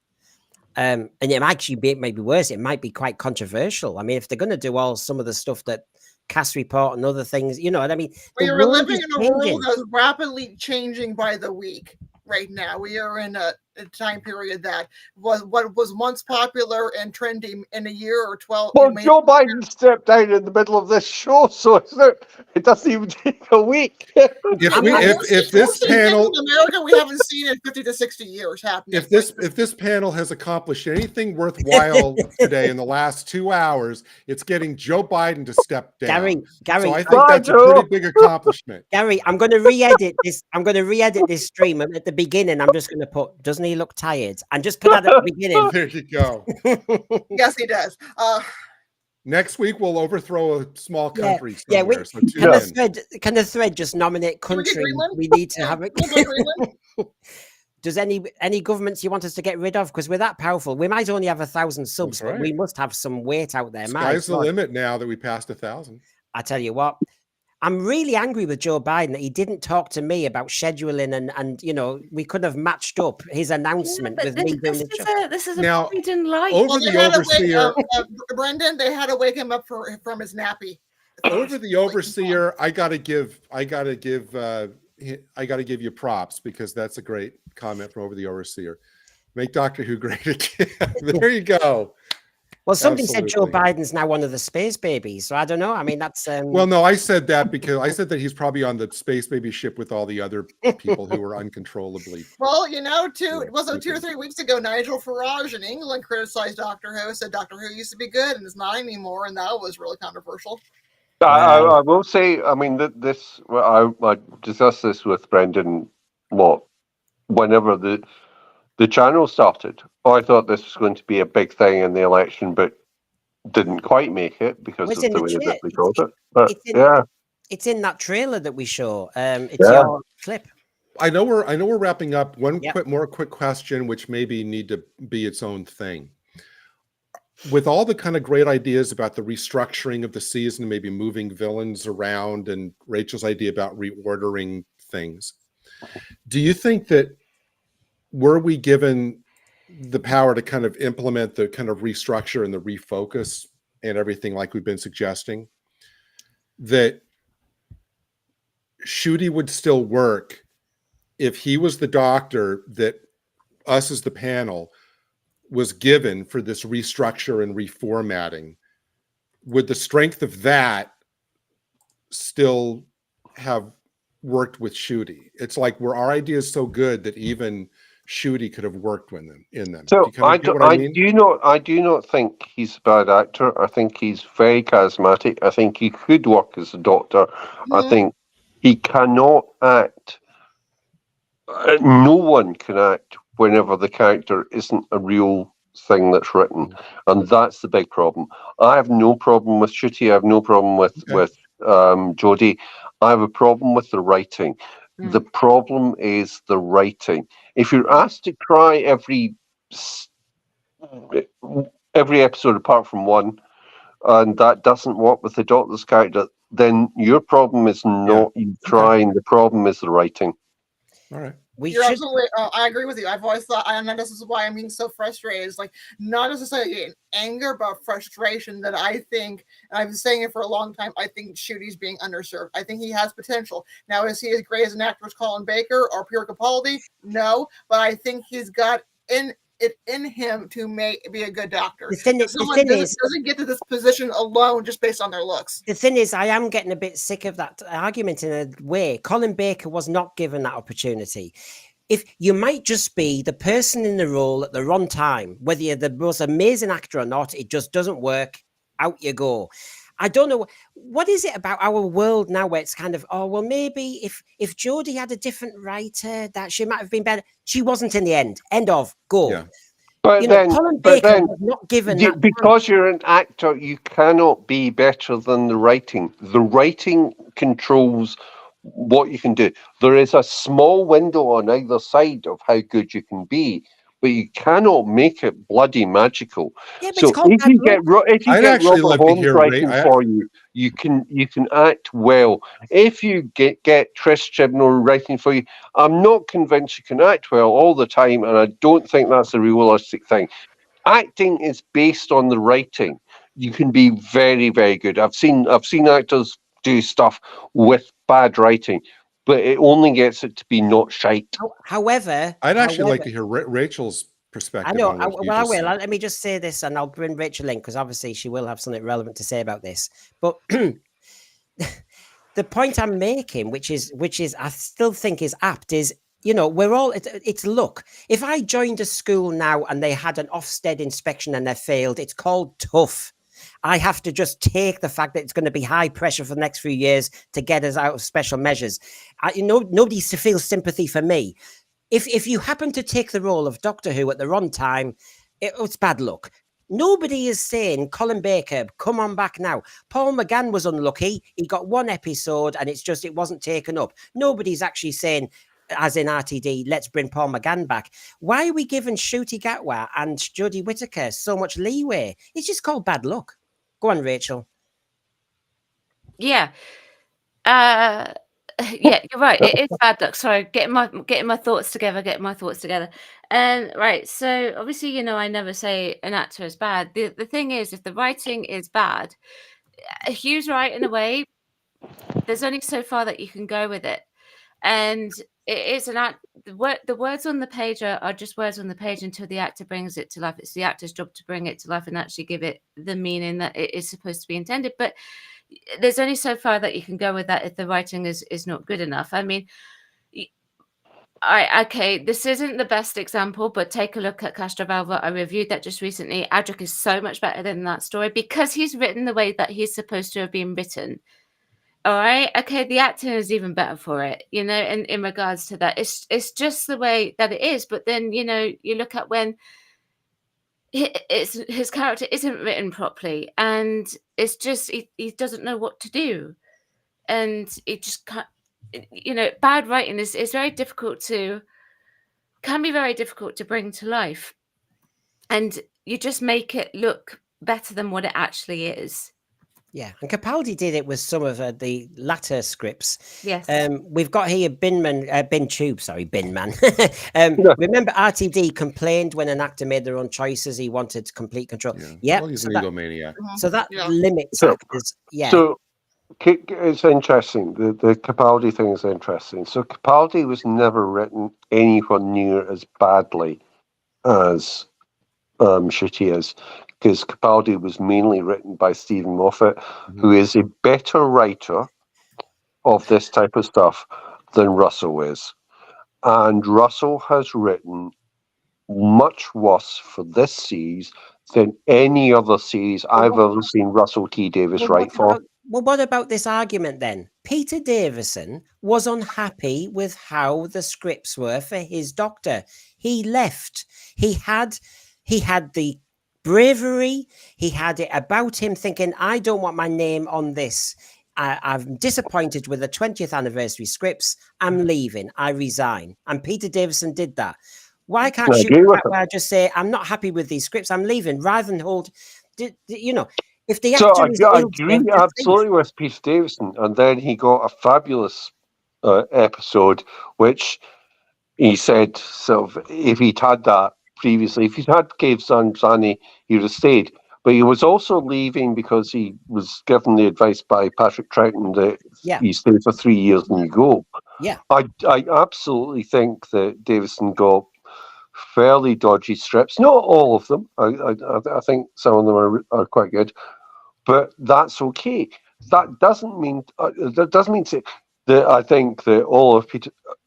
And it might actually be maybe worse. It might be quite controversial. I mean, if they're going to do some of the stuff that Cast Report and other things, you know what I mean? We are living in a world that's rapidly changing by the week right now. We are in a time period that was what was once popular and trendy in a year or 12. Well, Joe Biden stepped down in the middle of this show, so it doesn't even take a week. If this panel in America, we haven't seen in 50 to 60 years happening. If this panel has accomplished anything worthwhile today in the last 2 hours, it's getting Joe Biden to step down. Gary, so I think that's a pretty big accomplishment. Gary, I'm going to re-edit this. I'm going to re-edit this stream, and at the beginning, I'm just going to put, "Doesn't he look tired?" And just put that at the beginning. There you go. Yes, he does. Next week we'll overthrow a small country. Yeah, can the thread just nominate country? We need to have it. Does any governments you want us to get rid of? Because we're that powerful. We might only have 1,000 subs, but we must have some weight out there. Sky's the limit now that we passed 1,000. I tell you what, I'm really angry with Joe Biden that he didn't talk to me about scheduling and you know, we could have matched up his announcement with me doing the show. This is now, a Biden life. Over the overseer, Brendan, they had to wake him up from his nappy. Over the overseer, I gotta give you props because that's a great comment from Over the Overseer. Make Doctor Who great again. There you go. Well, somebody said Joe Biden's now one of the space babies, so I don't know. I mean, that's well, no, I said that because I said that he's probably on the space baby ship with all the other people who are uncontrollably. Well, you know, it wasn't 2 or 3 weeks ago. Nigel Farage in England criticized Doctor Who, said Doctor Who used to be good and is not anymore, and that was really controversial. I will say, I mean, I discussed this with Brendan whenever the channel started. I thought this was going to be a big thing in the election, but didn't quite make it because of the way that we got it. But it's in that trailer that we show. It's your clip. I know we're wrapping up. One quick question, which maybe need to be its own thing. With all the kind of great ideas about the restructuring of the season, maybe moving villains around, and Rachel's idea about reordering things, do you think that were we given the power to kind of implement the kind of restructure and the refocus and everything like we've been suggesting, that Ncuti would still work if he was the doctor that us as the panel was given for this restructure and reformatting? Would the strength of that still have worked with Ncuti? It's like, were our ideas so good that even Ncuti could have worked in them? So I do not think he's a bad actor. I think he's very charismatic. I think he could work as a doctor. I think he cannot act. No one can act whenever the character isn't a real thing that's written, and that's the big problem. I have no problem with Ncuti. I have no problem with Jodie. I have a problem with the writing. The problem is the writing. If you're asked to try every episode apart from one, and that doesn't work with the Doctor's character, then your problem is not you trying. The problem is the writing. All right. Absolutely. I agree with you. I've always thought, and this is why I'm being so frustrated. It's like not necessarily anger, but frustration that I think, and I've been saying it for a long time, I think Ncuti's being underserved. I think he has potential. Now, is he as great as an actor as Colin Baker or Pierre Capaldi? No, but I think he's got it in him to be a good doctor. Someone doesn't get to this position alone just based on their looks. The thing is, I am getting a bit sick of that argument in a way. Colin Baker was not given that opportunity. If you might just be the person in the role at the wrong time, whether you're the most amazing actor or not, it just doesn't work. Out you go. I don't know. What is it about our world now where it's kind of, oh, well, maybe if Jodie had a different writer, that she might have been better. She wasn't in the end. End of. Go. Yeah. But Colin Baker was not given that because you're an actor, you cannot be better than the writing. The writing controls what you can do. There is a small window on either side of how good you can be, but you cannot make it bloody magical. Yeah, so if you get Robert Holmes writing for you, you can act well. If you get Trish Chibnall writing for you, I'm not convinced you can act well all the time, and I don't think that's a realistic thing. Acting is based on the writing. You can be very, very good. I've seen actors do stuff with bad writing. but it only gets it to be not shite. However, I'd actually like to hear Rachel's perspective. I know. on what you Well, I just will. said. Let me just say this, and I'll bring Rachel in because obviously she will have something relevant to say about this. But the point I'm making, which is I still think is apt, is we're all it's look. If I joined a school now and they had an Ofsted inspection and they failed, it's called tough. I have to just take the fact that it's going to be high pressure for the next few years to get us out of special measures. Nobody's to feel sympathy for me. If you happen to take the role of Doctor Who at the wrong time, it's bad luck. Nobody is saying, Colin Baker, come on back now. Paul McGann was unlucky. He got one episode and it wasn't taken up. Nobody's actually saying, as in RTD, let's bring Paul McGann back. Why are we giving Ncuti Gatwa and Jodie Whittaker so much leeway? It's just called bad luck. Go on, Rachel. Yeah. Yeah, you're right. It is bad luck. Sorry, getting my thoughts together. And right, so obviously, I never say an actor is bad. The thing is, if the writing is bad, Hugh's right in a way. There's only so far that you can go with it, and it is the words on the page are just words on the page until the actor brings it to life. It's the actor's job to bring it to life and actually give it the meaning that it is supposed to be intended. But there's only so far that you can go with that if the writing is not good enough. I mean, okay, this isn't the best example, but take a look at Castrovalva. I reviewed that just recently. Adric is so much better than that story because he's written the way that he's supposed to have been written. All right, okay, the acting is even better for it, in regards to that. It's just the way that it is. But then, you look at when his character isn't written properly, and it's just he doesn't know what to do, and it just can't. Bad writing is very difficult can be very difficult to bring to life, and you just make it look better than what it actually is. Yeah, and Capaldi did it with some of the latter scripts. Yes. We've got here Binman. Remember RTD complained when an actor made their own choices, he wanted complete control. Yeah, well, he's an egomaniac. So that limits actors. Yeah. So it's interesting. The Capaldi thing is interesting. So Capaldi was never written anywhere near as badly as Ncuti is, because Capaldi was mainly written by Stephen Moffat, who is a better writer of this type of stuff than Russell is. And Russell has written much worse for this series than any other series I've ever seen Russell T Davies write for. Well, what about this argument then? Peter Davison was unhappy with how the scripts were for his Doctor. He left. He had the bravery. He had it about him thinking, I don't want my name on this. I'm disappointed with the 20th anniversary scripts. I'm leaving. I resign. And Peter Davison did that. Why can't you just say, I'm not happy with these scripts. I'm leaving, rather than hold, if the actor is I agree absolutely with Peter Davison. And then he got a fabulous episode, which he said, if he'd had that previously, if he'd had Cave Zanzani, he would have stayed. But he was also leaving because he was given the advice by Patrick Troughton that you stay for 3 years and you go. Yeah, I absolutely think that Davison got fairly dodgy strips. Not all of them. I think some of them are quite good, but that's okay. That doesn't mean that I think that all of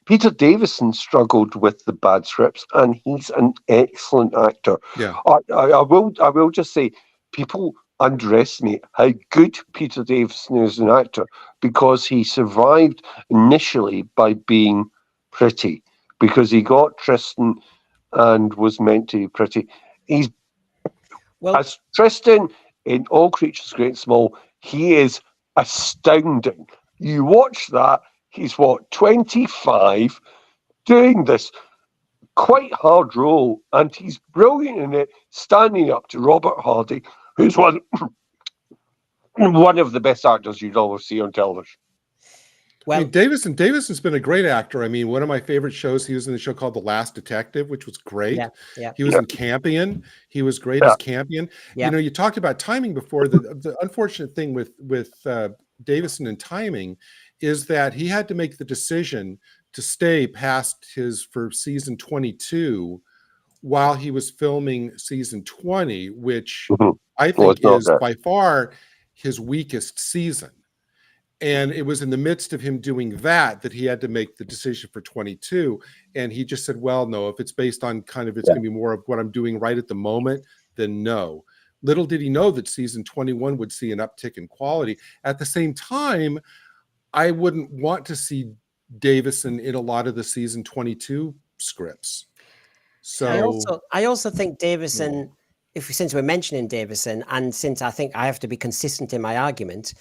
Peter Davison struggled with the bad scripts, and he's an excellent actor. Yeah, I will just say, people underestimate how good Peter Davison is as an actor because he survived initially by being pretty, because he got Tristan and was meant to be pretty. He's as Tristan in All Creatures Great and Small, he is astounding. You watch that, he's 25, doing this quite hard role, and he's brilliant in it, standing up to Robert Hardy, who's one of the best actors you'd ever see on television. Well, I mean, Davison's been a great actor. I mean, one of my favorite shows, he was in a show called The Last Detective, which was great. Yeah. He was in Campion. He was great as Campion. Yeah. You talked about timing before. The unfortunate thing with Davison and timing is that he had to make the decision to stay past for season 22 while he was filming season 20, which I think is by far his weakest season. And it was in the midst of him doing that he had to make the decision for 22. And he just said, well, no, if it's based on kind of, it's going to be more of what I'm doing right at the moment, then no. Little did he know that season 21 would see an uptick in quality. At the same time, I wouldn't want to see Davison in a lot of the season 22 scripts. So I also think Davison, since we're mentioning Davison, and since I think I have to be consistent in my argument,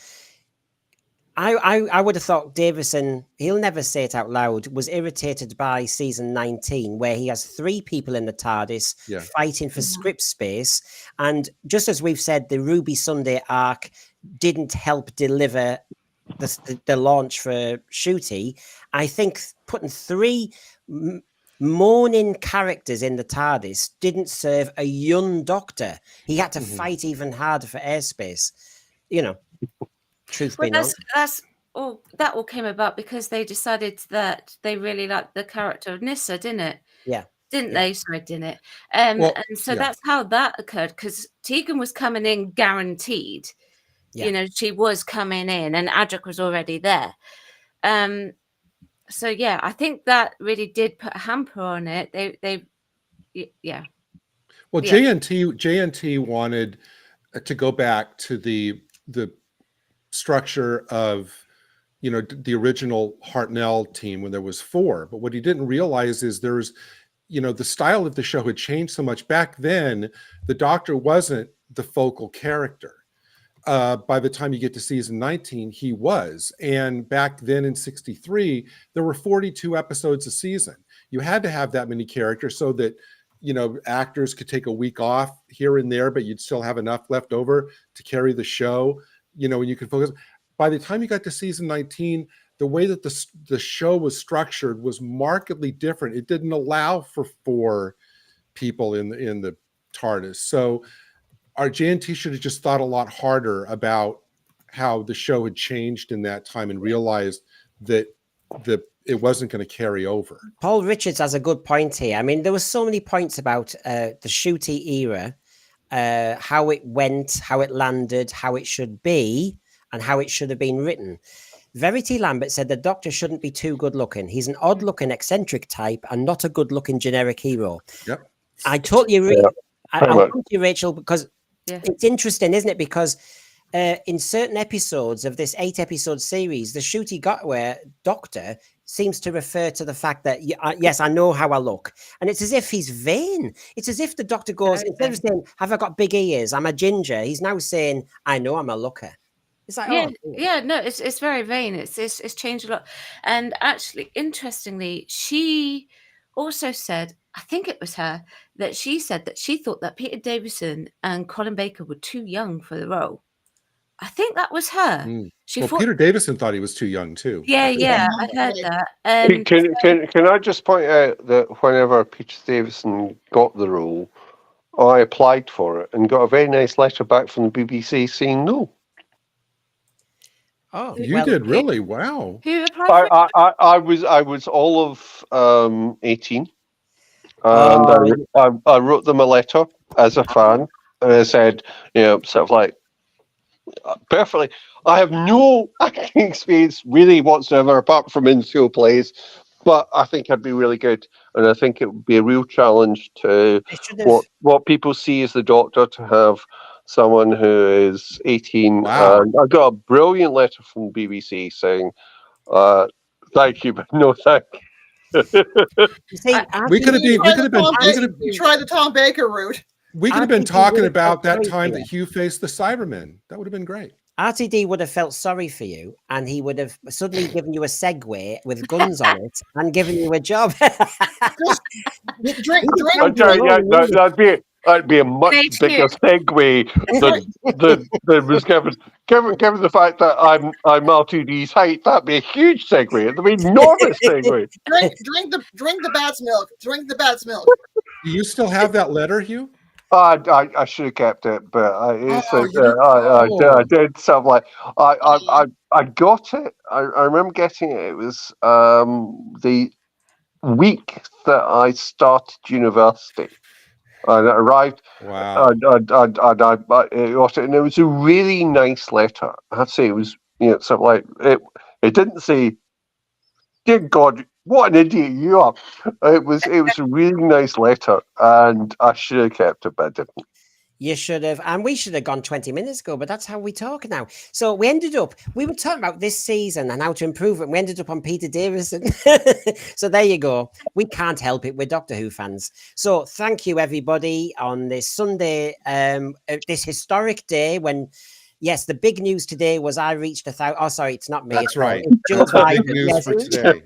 I would have thought Davison, he'll never say it out loud, was irritated by season 19, where he has 3 people in the TARDIS fighting for script space. And just as we've said, the Ruby Sunday arc didn't help deliver the launch for Ncuti. I think putting 3 mourning characters in the TARDIS didn't serve a young Doctor. He had to fight even harder for airspace. You know, truth be known. That all came about because they decided that they really liked the character of Nyssa, didn't it? Yeah. Didn't they? Sorry, didn't it? And so that's how that occurred, because Tegan was coming in guaranteed. You know, she was coming in and Adric was already there. So yeah, I think that really did put a hamper on it. Well, JNT wanted to go back to the structure of, you know, the original Hartnell team when there was 4. But what he didn't realize is there's, you know, the style of the show had changed so much. Back then, the Doctor wasn't the focal character. By the time you get to season 19, he was. And back then in 63, there were 42 episodes a season. You had to have that many characters so that, you know, actors could take a week off here and there, but you'd still have enough left over to carry the show, you know, and you could focus. By the time you got to season 19, the way that the show was structured was markedly different. It didn't allow for 4 people in the TARDIS. So our JNT should have just thought a lot harder about how the show had changed in that time and realized that it wasn't going to carry over. Paul Richards has a good point here. I mean, there were so many points about the Ncuti era, how it went, how it landed, how it should be, and how it should have been written. Verity Lambert said the Doctor shouldn't be too good looking. He's an odd looking eccentric type and not a good looking generic hero. Yep. I totally agree. I'll come to you, Rachel, because it's interesting, isn't it? Because in certain episodes of this 8-episode series, the Ncuti Doctor seems to refer to the fact that, yes, I know how I look. And it's as if he's vain. It's as if the Doctor goes, instead of saying, have I got big ears? I'm a ginger. He's now saying, I know I'm a looker. It's like, no, it's very vain. It's changed a lot. And actually, interestingly, she also said, I think it was her, that she said that she thought that Peter Davison and Colin Baker were too young for the role. I think that was her. Peter Davison thought he was too young too. Yeah, I heard that. Can I just point out that whenever Peter Davison got the role, I applied for it and got a very nice letter back from the BBC saying no. Oh, you did really? Wow. Who applied for it? I was all of 18. And I wrote them a letter as a fan, and I said, you know, sort of like, perfectly, I have no acting experience really whatsoever apart from in-school plays, but I think I'd be really good, and I think it would be a real challenge to what people see as the Doctor, to have someone who is 18. Wow. And I got a brilliant letter from the BBC saying, thank you, but no thank you. We could have been try the Tom Baker route. We could have been talking about that time that Hugh faced the Cybermen. That would have been great. RTD would have felt sorry for you, and he would have suddenly given you a Segway with guns on it and given you a job. drink. That'd be a much bigger segue than was given. Given the fact that I'm R2D's height, that'd be a huge segue. It'd be an enormous segue. Drink the bat's milk. Drink the bat's milk. Do you still have that letter, Hugh? I should have kept it, but I Oh, did something like I got it. I remember getting it. It was the week that I started university. And it arrived, wow. and I got it, and it was a really nice letter. I have to say, it was something like it. It didn't say, "Dear God, what an idiot you are." It was a really nice letter, and I should have kept it, but I didn't. You should have, and we should have gone 20 minutes ago, but that's how we talk now. So we were talking about this season and how to improve it. And we ended up on Peter Davison. So there you go. We can't help it. We're Doctor Who fans. So thank you, everybody, on this Sunday, this historic day when, yes, the big news today was I reached 1,000. Oh, sorry, it's not me. That's it's right. Joe That's the Biden. big news Yes, for it was today.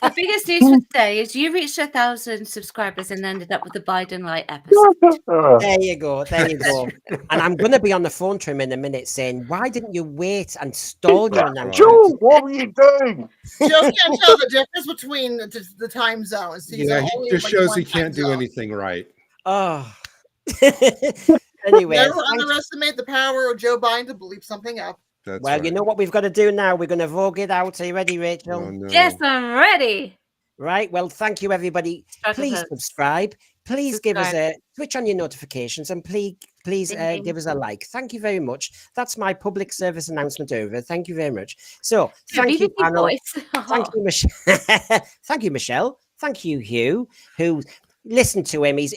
The biggest news for today is you reached 1,000 subscribers and ended up with the Biden Light episode. There you go. There you go. And I'm going to be on the phone to him in a minute saying, why didn't you wait and stall your announcement? Joe, what were you doing? Joe can't tell the difference between the time zones. He's Yeah, he only just like shows one he can't time do zone. anything right. Oh. Anyway. Never underestimate the power of Joe Biden to bleep something up. That's Well, right. you know what we've got to do now? We're going to vogue it out. Are you ready, Rachel? Oh, no. Yes, I'm ready. Right. Well, thank you, everybody. Please subscribe. Please give us a switch on your notifications and please give us a like. Thank you very much. That's my public service announcement over. Thank you very much. So thank you, panel. Thank you, Michelle. Thank you, Michelle. Thank you, Hugh, who listen to him. He's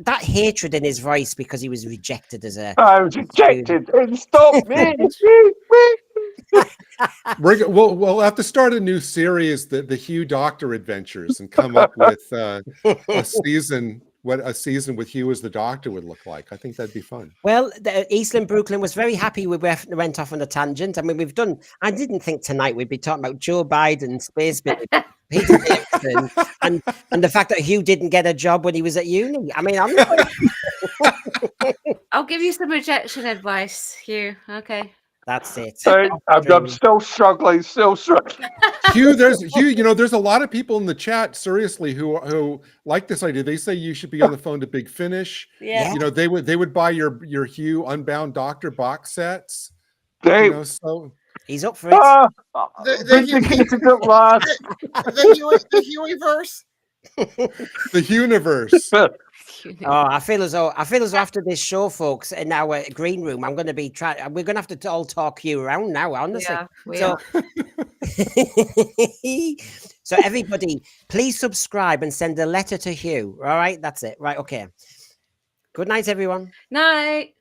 that hatred in his voice because he was rejected as a. I was rejected. And stop me. We'll have to start a new series, the Hugh Doctor Adventures, and come up with a season. What a season with Hugh as the Doctor would look like. I think that'd be fun. Well, Eastland Brooklyn was very happy we went off on a tangent. I mean, I didn't think tonight we'd be talking about Joe Biden, space Peter Davison, and the fact that Hugh didn't get a job when he was at uni. I mean, I'll give you some rejection advice, Hugh. Okay. That's it. I'm still struggling. Hugh, there's a lot of people in the chat, seriously, who like this idea. They say you should be on the phone to Big Finish. Yeah. They would buy your Hugh Unbound Doctor box sets. So he's up for it. The Hughieverse. The Universe. Oh, I feel as though after this show, folks, in our green room, we're going to have to all talk you around now, honestly. Yeah, we are. So everybody, please subscribe and send a letter to Hugh. All right, that's it. Right, okay. Good night, everyone. Night.